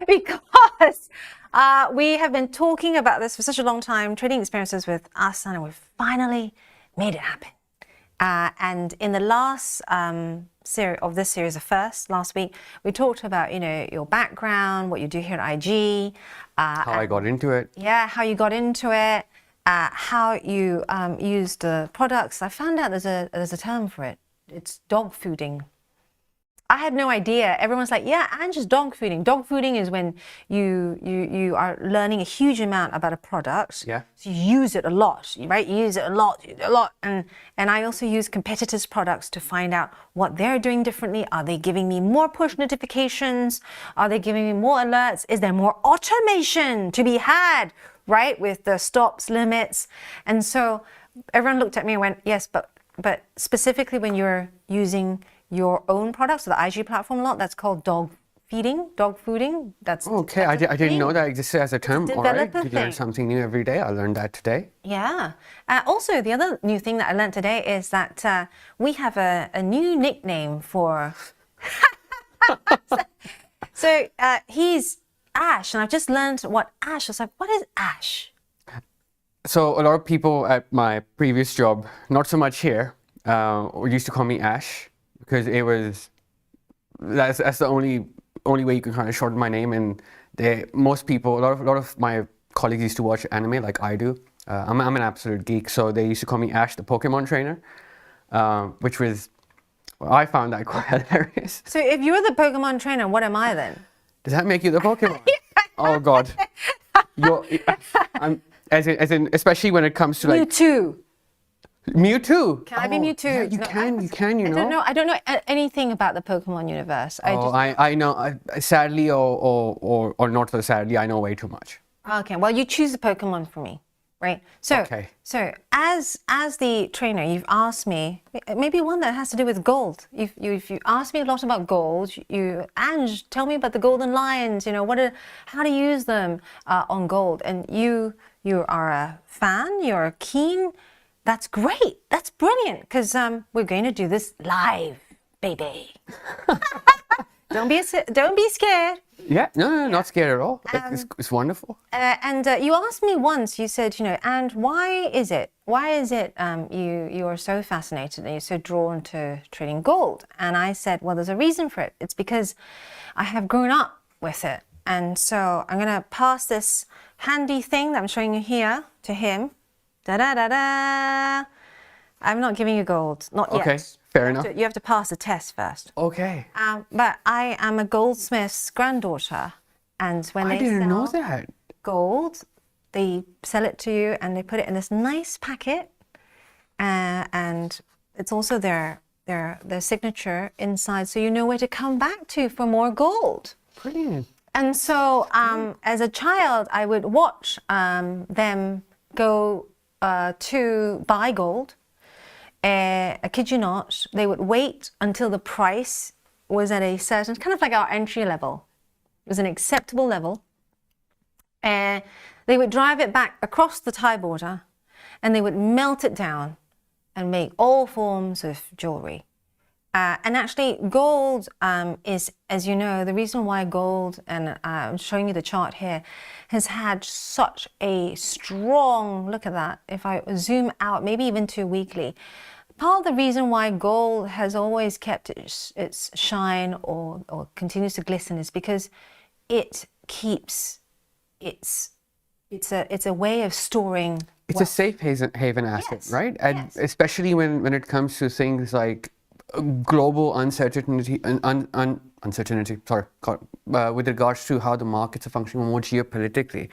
Because we have been talking about this for such a long time, trading experiences with us, and we've finally made it happen. And in the last series of this series, the first last week, we talked about your background, what you do here at IG, How I got into it. yeah, how you got into it, how you used the products. I found out there's a term for it. It's dog fooding. I had no idea. Everyone's like, yeah, and just dog fooding. Dog fooding is when you are learning a huge amount about a product. Yeah. So you use it a lot, right? You use it a lot. And I also use competitors' products to find out what they're doing differently. Are they giving me more push notifications? Are they giving me more alerts? Is there more automation to be had, right? With the stops, limits. And so everyone looked at me and went, yes, but specifically when you're using your own products, so the IG platform a lot, that's called dog fooding. That's Okay, that's a I didn't know thing. that existed as a term. All right, developer you learn thing. something new every day. I learned that today. Yeah. Also, the other new thing that I learned today is that we have a new nickname for. So he's Ash, and I've just learned what Ash. I was like, what is Ash? So a lot of people at my previous job, not so much here, used to call me Ash because that's the only way you can kind of shorten my name. And most people, a lot of my colleagues used to watch anime like I do. I'm an absolute geek, so they used to call me Ash, the Pokemon trainer, which was, well, I found that quite hilarious. So if you're the Pokemon trainer, what am I then? Does that make you the Pokemon? Oh God, as in, especially when it comes to like Mewtwo. Mewtwo. Can I be Mewtwo? Yeah, you No, can. You know. I don't know anything about the Pokemon universe. I know. Sadly, or not so sadly, I know way too much. Okay, well, you choose the Pokemon for me, right? So, Okay. so as the trainer, you've asked me maybe one that has to do with gold. If you asked me a lot about gold, Ange, tell me about the golden lions. How to use them on gold, and you are a fan. You're keen. That's great. That's brilliant because we're going to do this live, baby. Don't be scared. Yeah, no, not scared at all. It's wonderful. And you asked me once. You said, and why is it you are so fascinated and you're so drawn to trading gold? And I said, well, there's a reason for it. It's because I have grown up with it, and so I'm gonna pass this handy thing that I'm showing you here to him. Da da da da. I'm not giving you gold, not yet. Okay, fair enough. You have to pass the test first. Okay. But I am a goldsmith's granddaughter, and when I they didn't know sell that. gold, they sell it to you, and they put it in this nice packet, and it's also their signature inside, so you know where to come back to for more gold. Brilliant. And so, as a child, I would watch them go to buy gold. I kid you not, they would wait until the price was at a certain, kind of like our entry level. It was an acceptable level. They would drive it back across the Thai border, and they would melt it down and make all forms of jewelry. And actually, gold is, as you know, the reason why gold, and I'm showing you the chart here, has had such a strong, look at that, if I zoom out, maybe even to weekly, part of the reason why gold has always kept its shine or continues to glisten is because it keeps it's a way of storing It's wealth. a safe haven asset, Yes, right? And yes. especially when it comes to things like global uncertainty, uncertainty. Sorry, with regards to how the markets are functioning more geopolitically,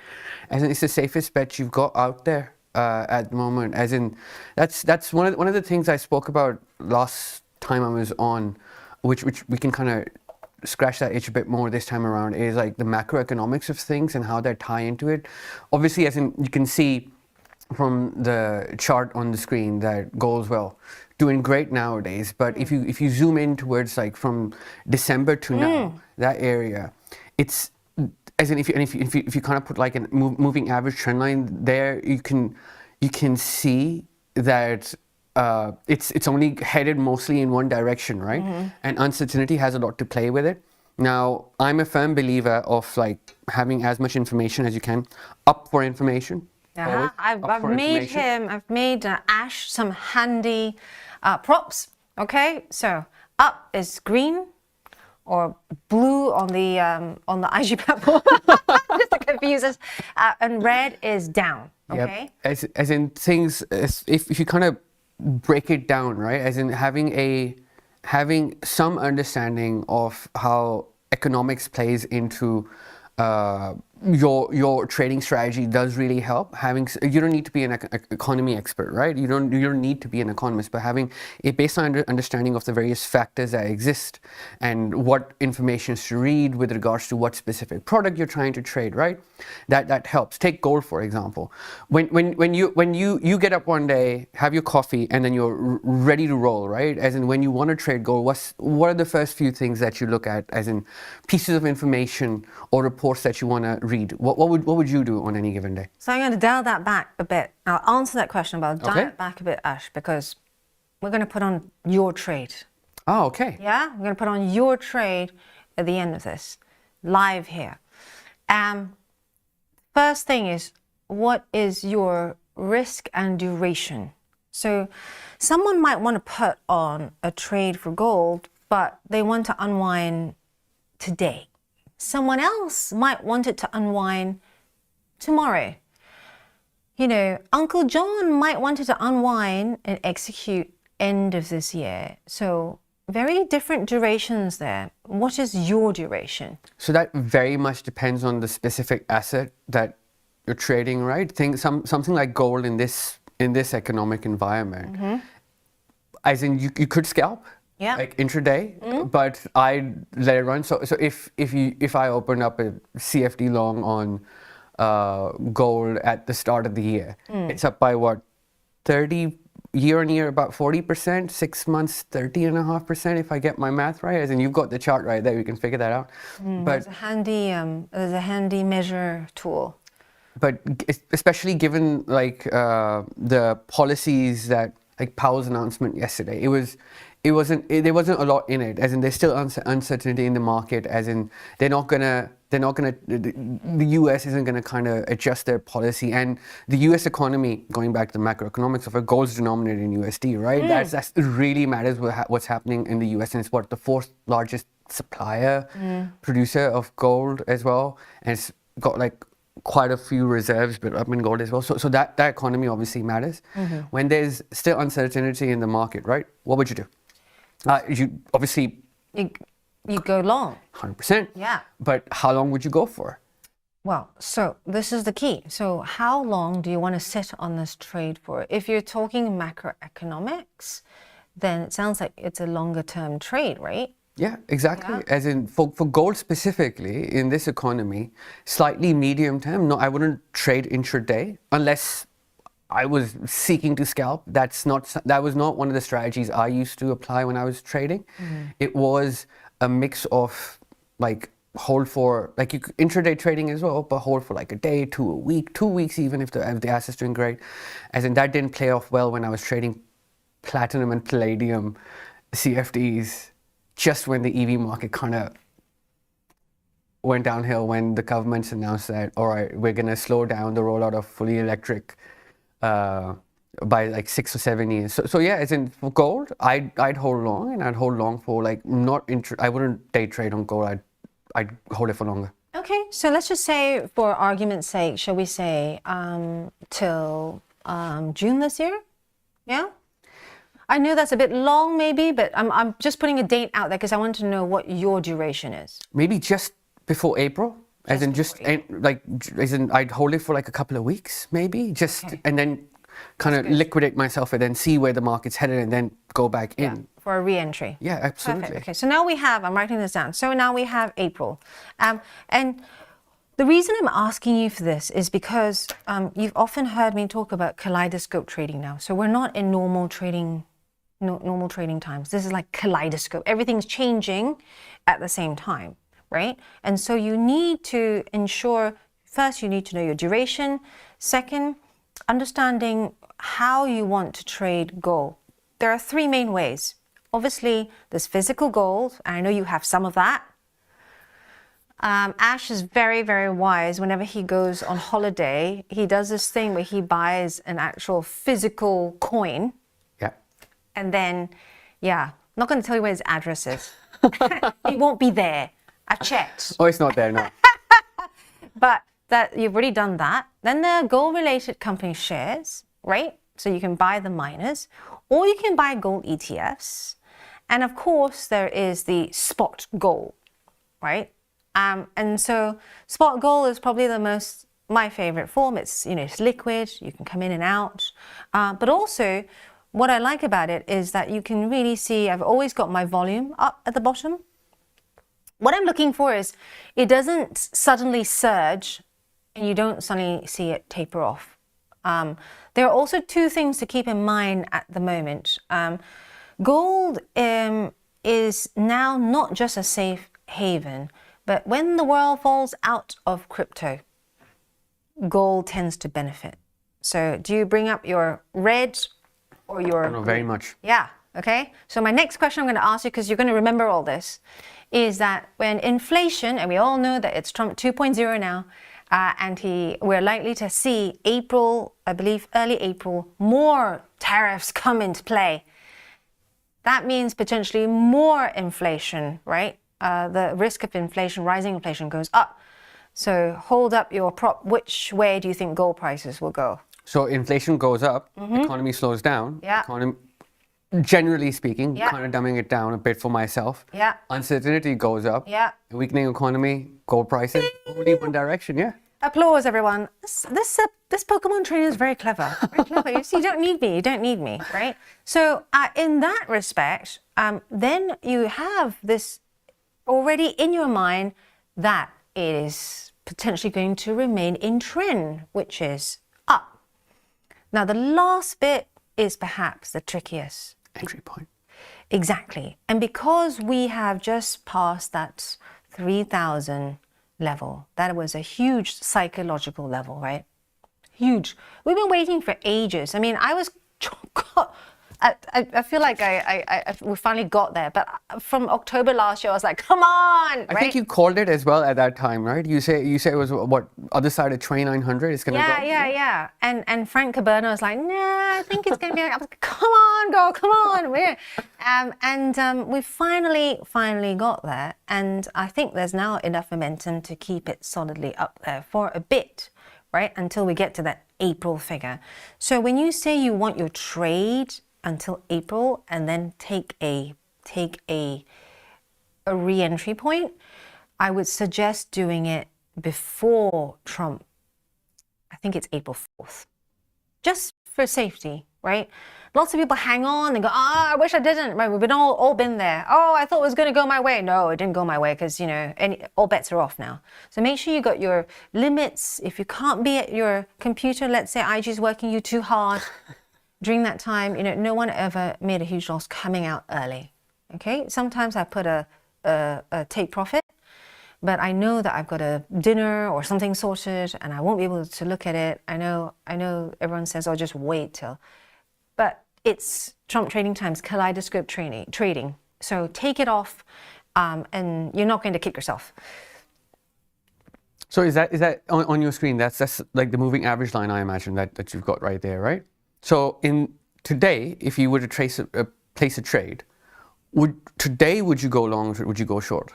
as in it's the safest bet you've got out there at the moment. As in, that's one of the things I spoke about last time I was on, which we can kind of scratch that itch a bit more this time around, is like the macroeconomics of things and how they tie into it. Obviously, as in you can see from the chart on the screen that gold's doing great nowadays, but if you zoom in towards like from December to now, that area, it's as in if you kind of put like a moving average trend line there, you can you can see that it's only headed mostly in one direction, right? And uncertainty has a lot to play with it. Now, I'm a firm believer of like having as much information as you can, up for information. Always I've up for made information. I've made Ash some handy props. Okay, so up is green or blue on the IG platform, just to confuse us, and red is down. Okay. Yep. As in things, if you kind of break it down, right? As in having some understanding of how economics plays into your trading strategy does really help. You don't need to be an economy expert, right? You don't need to be an economist, but having a baseline understanding of the various factors that exist and what information to read with regards to what specific product you're trying to trade, right? That helps. Take gold for example. When you get up one day, have your coffee, and then you're ready to roll, right? As in when you want to trade gold, what are the first few things that you look at, as in pieces of information or reports that you want to read? What would you do on any given day? So I'm going to dial that back a bit. I'll answer that question, but I'll dial it back a bit, Ash, because we're going to put on your trade. Oh, okay. Yeah, we're going to put on your trade at the end of this, live here. First thing is, what is your risk and duration? So someone might want to put on a trade for gold, but they want to unwind today. Someone else might want it to unwind tomorrow. You know, Uncle John might want it to unwind and execute end of this year. So very different durations there. What is your duration? So that very much depends on the specific asset that you're trading, right? Something like gold in this economic environment, as in you could scalp. Yeah. Like intraday, but I let it run. So if I open up a CFD long on gold at the start of the year, it's up by what, 30 year on year, about 40%, 6 months, 30.5%, if I get my math right. As in, you've got the chart right there, you can figure that out. But There's a handy measure tool. But especially given like the policies that, like Powell's announcement yesterday, there wasn't a lot in it, as in there's still uncertainty in the market, as in the US isn't gonna kind of adjust their policy, and the US economy, going back to the macroeconomics of it, gold's denominated in USD, right? That's really matters what's happening in the US, and it's what, the fourth largest supplier, producer of gold as well, and it's got like quite a few reserves built up in gold as well. So that economy obviously matters. When there's still uncertainty in the market, right? What would you do? You obviously You go long. 100%. Yeah. But how long would you go for? Well, so this is the key. So how long do you want to sit on this trade for? If you're talking macroeconomics, then it sounds like it's a longer term trade, right? Yeah, exactly. Yeah. As in for gold specifically in this economy, slightly medium term. No, I wouldn't trade intraday unless I was seeking to scalp. That was not one of the strategies I used to apply when I was trading. It was a mix of like hold for like intraday trading as well, but hold for like a day to a week, 2 weeks even if the asset's doing great. As in that didn't play off well when I was trading platinum and palladium CFDs just when the EV market kind of went downhill, when the governments announced that, all right, we're going to slow down the rollout of fully electric by like 6 or 7 years. So yeah, as in for gold, I'd hold long, and I'd hold long for like I wouldn't day trade on gold. I'd hold it for longer. Okay, so let's just say, for argument's sake, shall we say till June this year? Yeah? I know that's a bit long maybe, but I'm just putting a date out there because I want to know what your duration is. Maybe just before April. As in I'd hold it for like a couple of weeks, maybe, and then kind of liquidate myself and then see where the market's headed and then go back in. For a re-entry. Yeah, absolutely. Perfect. Okay, so now we have, I'm writing this down. So now we have April. And the reason I'm asking you for this is because you've often heard me talk about kaleidoscope trading now. So we're not in normal trading times. This is like kaleidoscope. Everything's changing at the same time, right? And so you need to ensure, first, you need to know your duration. Second, understanding how you want to trade gold. There are three main ways. Obviously, there's physical gold, and I know you have some of that. Ash is very, very wise. Whenever he goes on holiday, he does this thing where he buys an actual physical coin. Yeah. And then, yeah, I'm not going to tell you where his address is. It won't be there. I checked. Oh, it's not there, no. But that you've already done that. Then there are gold-related company shares, right? So you can buy the miners, or you can buy gold ETFs. And of course, there is the spot gold, right? And so spot gold is probably my favorite form. It's, it's liquid, you can come in and out. But also, what I like about it is that you can really see, I've always got my volume up at the bottom. What I'm looking for is it doesn't suddenly surge and you don't suddenly see it taper off. There are also two things to keep in mind at the moment. Gold is now not just a safe haven, but when the world falls out of crypto, gold tends to benefit. So do you bring up your red or your... No, very much. Yeah, okay. So my next question I'm going to ask you, because you're going to remember all this, is that when inflation, and we all know that it's Trump 2.0 now, and we're likely to see April, I believe early April, more tariffs come into play. That means potentially more inflation, right? The risk of inflation, rising inflation goes up. So hold up your prop. Which way do you think gold prices will go? So inflation goes up, economy slows down. Yeah. Generally speaking, Yeah. kind of dumbing it down a bit for myself. Yeah. Uncertainty goes up. Yeah. Weakening economy, gold prices, only one direction, yeah. Applause, everyone. This Pokemon trainer is very clever. Very clever. You see, you don't need me. You don't need me, right? So in that respect, then you have this already in your mind that it is potentially going to remain in trend, which is up. Now, the last bit is perhaps the trickiest. Entry point. Exactly. And because we have just passed that 3,000 level, that was a huge psychological level, right? Huge. We've been waiting for ages. I mean, I feel like we finally got there, but from October last year, I was like, come on, I think you called it as well at that time, right? You say it was what, other side of 2900 it's gonna go? Yeah. And Frank Caberna was like, nah, I think it's gonna be like, I was like, come on, girl, come on. We finally got there, and I think there's now enough momentum to keep it solidly up there for a bit, right? Until we get to that April figure. So when you say you want your trade until April and then take a re-entry point, I would suggest doing it before Trump. I think it's April 4th. Just for safety, right? Lots of people hang on and go, I wish I didn't. Right? We've been all been there. Oh, I thought it was going to go my way. No, it didn't go my way because, all bets are off now. So make sure you got your limits. If you can't be at your computer, let's say IG is working you too hard during that time, no one ever made a huge loss coming out early. Okay? Sometimes I put a take profit, but I know that I've got a dinner or something sorted and I won't be able to look at it. I know everyone says, oh, just wait till. But it's Trump trading times, kaleidoscope trading. So take it off and you're not going to kick yourself. So is that on your screen? That's like the moving average line, I imagine, that you've got right there, right? So today, if you were to place a trade, would you go long or would you go short?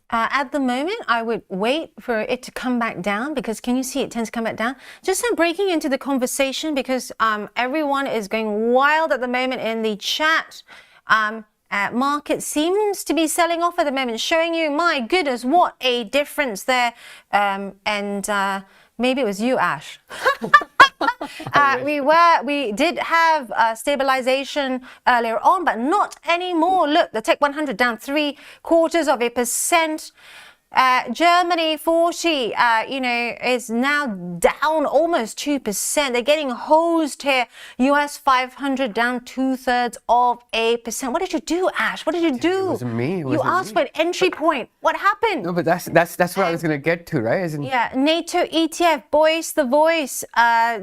At the moment, I would wait for it to come back down because can you see it tends to come back down? Just breaking into the conversation because everyone is going wild at the moment in the chat. Market seems to be selling off at the moment, showing you, my goodness, what a difference there. Maybe it was you, Ash. We did have stabilization earlier on, but not anymore. Look, the Tech 100 down 0.75%. Germany 40, is now down almost 2%. They're getting hosed here. US 500 down 2/3%. What did you do, Ash? What did you do? It wasn't me. You asked for an entry point. What happened? No, but that's what I was gonna get to, right? Yeah, NATO ETF, Boyce the Voice,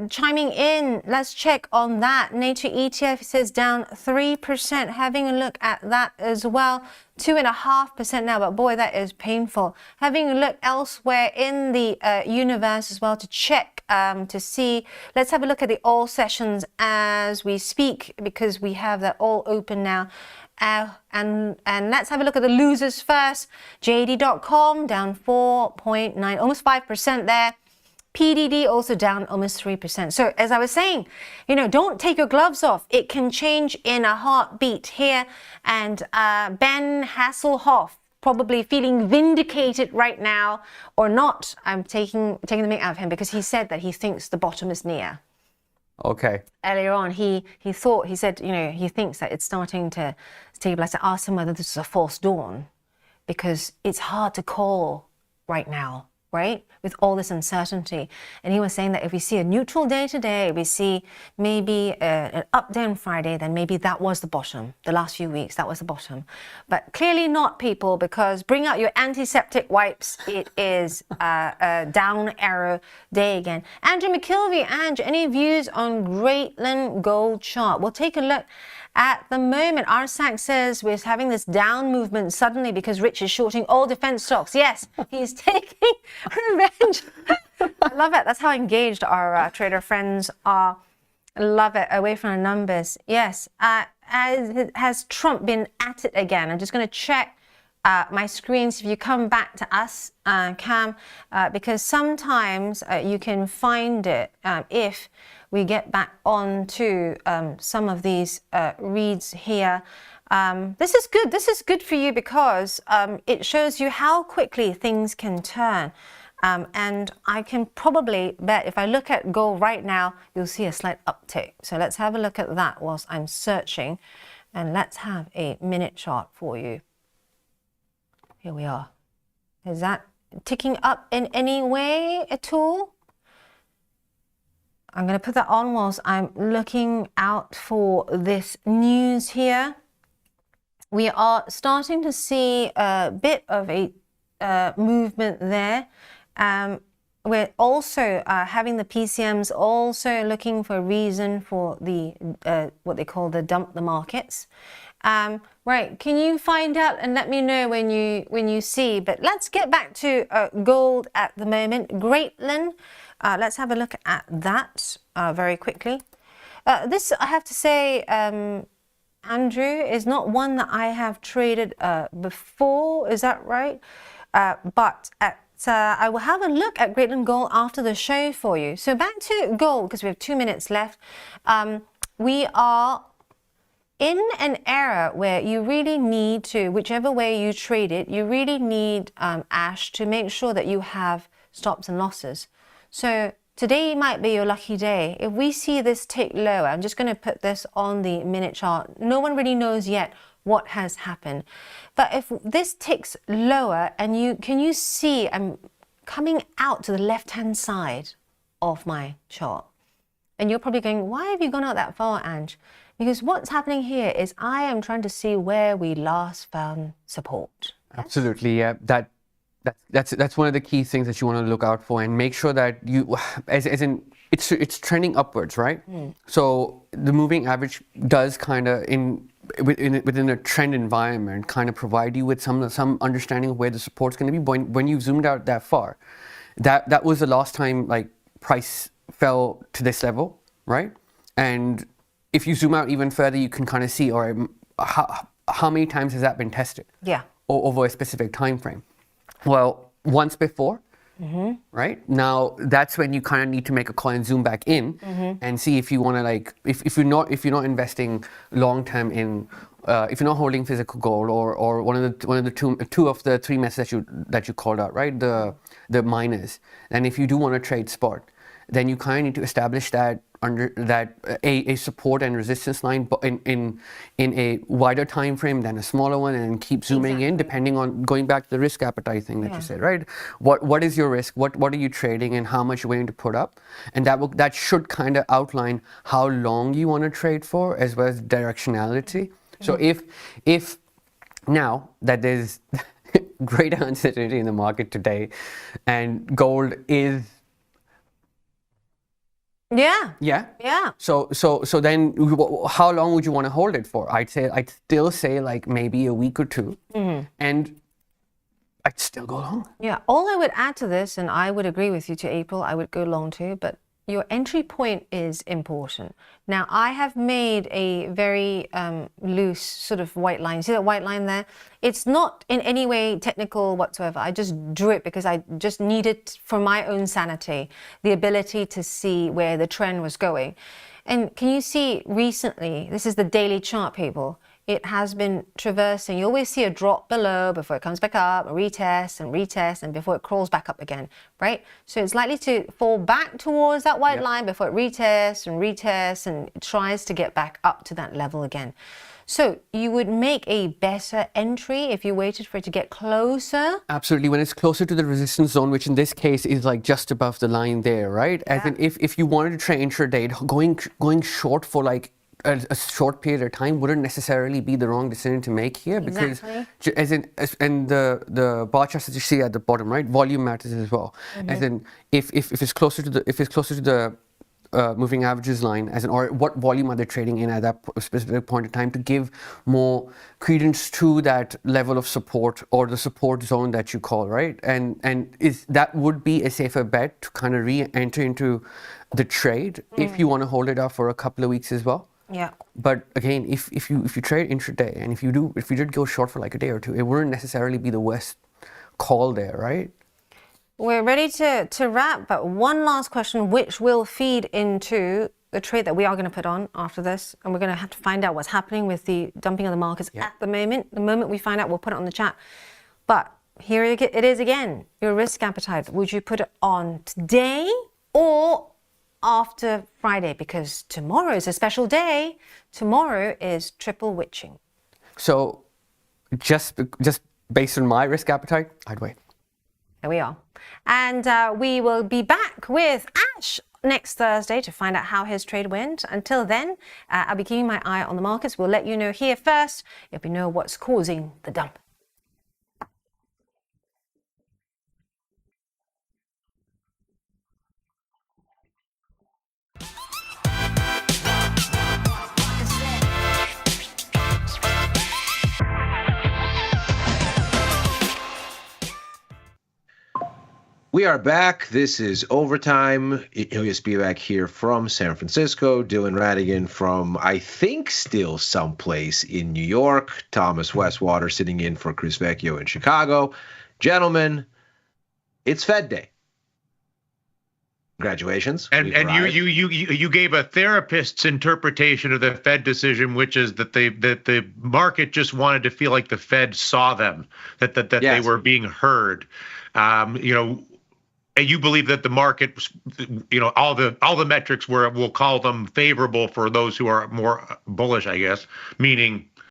chiming in. Let's check on that. NATO ETF says down 3%. Having a look at that as well. 2.5% now, but boy, that is painful. Having a look elsewhere in the universe as well to check to see. Let's have a look at the all sessions as we speak, because we have that all open now. And let's have a look at the losers first. JD.com down 4.9, almost 5% there. PDD also down almost 3%. So as I was saying, don't take your gloves off. It can change in a heartbeat here. And Ben Hasselhoff probably feeling vindicated right now, or not. I'm taking the mick out of him because he said that he thinks the bottom is near. Okay. Earlier on, he said, he thinks that it's starting to stabilize. I asked him whether this is a false dawn, because it's hard to call right now, right? With all this uncertainty. And he was saying that if we see a neutral day today, we see maybe an up down Friday, then maybe that was the bottom. The last few weeks, that was the bottom. But clearly not, people, because bring out your antiseptic wipes. It is a down arrow day again. Andrew McKilvey, Andrew, any views on Greatland gold chart? We'll take a look. At the moment, RSAC says we're having this down movement suddenly because Rich is shorting all defense stocks. Yes, he's taking revenge. I love it. That's how engaged our trader friends are. I love it. Away from our numbers. Yes. Has Trump been at it again? I'm just going to check my screens. If you come back to us, Cam, because sometimes you can find it if we get back on to some of these reads here. This is good. This is good for you because it shows you how quickly things can turn. And I can probably bet if I look at gold right now, you'll see a slight uptick. So let's have a look at that whilst I'm searching. And let's have a minute chart for you. Here we are. Is that ticking up in any way at all? I'm going to put that on whilst I'm looking out for this news here. We are starting to see a bit of a movement there. We're also having the PCMs also looking for a reason for the what they call the dump the markets. Right, can you find out and let me know when you see? But let's get back to gold at the moment. Greatland. Let's have a look at that very quickly. This, I have to say, Andrew, is not one that I have traded before. Is that right? But I will have a look at Greatland Gold after the show for you. So back to gold, because we have 2 minutes left. We are in an era where you really need to, whichever way you trade it, you really need, Ash, to make sure that you have stops and losses. So today might be your lucky day. If we see this tick lower, I'm just going to put this on the minute chart. No one really knows yet what has happened. But if this ticks lower and can you see I'm coming out to the left-hand side of my chart. And you're probably going, why have you gone out that far, Ange? Because what's happening here is I am trying to see where we last found support. Absolutely, yeah. That's one of the key things that you want to look out for, and make sure that you, as in it's trending upwards, right? So the moving average does kind of within a trend environment kind of provide you with some understanding of where the support's going to be. When you've zoomed out that far, that was the last time like price fell to this level, right? And if you zoom out even further, you can kind of see, all right, how many times has that been tested? Yeah. Over a specific time frame. Well, once before, right? Now that's when you kind of need to make a call and zoom back in and see if you want to like, if you're not investing long term in, if you're not holding physical gold or one of the two of the three methods that you called out, right? The miners, and if you do want to trade spot, then you kind of need to establish that under that a support and resistance line, but in a wider time frame than a smaller one, and keep zooming in, depending on going back to the risk appetite thing that you said, right? What is your risk? What are you trading, and how much you're willing to put up? And that should kind of outline how long you want to trade for, as well as directionality. So if now that there's greater uncertainty in the market today, and gold is So then, how long would you want to hold it for? I'd still say like maybe a week or two, and I'd still go long. Yeah. All I would add to this, and I would agree with you to April, I would go long too, but your entry point is important. Now, I have made a very loose sort of white line. See that white line there? It's not in any way technical whatsoever. I just drew it because I just needed, for my own sanity, the ability to see where the trend was going. And can you see recently, this is the daily chart, people, it has been traversing. You always see a drop below before it comes back up, a retest and retest, and before it crawls back up again, right? So it's likely to fall back towards that white line before it retests and it tries to get back up to that level again. So you would make a better entry if you waited for it to get closer? Absolutely, when it's closer to the resistance zone, which in this case is like just above the line there, right? As in, if you wanted to trade intraday, going short for like a short period of time wouldn't necessarily be the wrong decision to make here, because and the bar charts that you see at the bottom, right, volume matters as well. As in, if it's closer to the moving averages line, as in, or what volume are they trading in at that specific point in time, to give more credence to that level of support or the support zone that you call, right? And that would be a safer bet to kind of re-enter into the trade if you want to hold it up for a couple of weeks as well. Yeah. But again, if you trade intraday, and if you did go short for like a day or two, it wouldn't necessarily be the worst call there, right? We're ready to wrap, but one last question, which will feed into the trade that we are going to put on after this, and we're going to have to find out what's happening with the dumping of the markets at the moment. The moment we find out, we'll put it on the chat. But here it is again, your risk appetite. Would you put it on today or after Friday? Because tomorrow is a special day. Tomorrow is triple witching. So just based on my risk appetite, I'd wait. There we are. And we will be back with Ash next Thursday to find out how his trade went. Until then, I'll be keeping my eye on the markets. We'll let you know here first if we know what's causing the dump. We are back. This is Overtime. Ilya Spivak here from San Francisco. Dylan Radigan from, I think, still someplace in New York. Thomas Westwater sitting in for Chris Vecchio in Chicago. Gentlemen, it's Fed Day. Congratulations. And you gave a therapist's interpretation of the Fed decision, which is that the market just wanted to feel like the Fed saw them, that they were being heard. And you believe that the market, all the metrics were, we'll call them favorable for those who are more bullish, I guess, meaning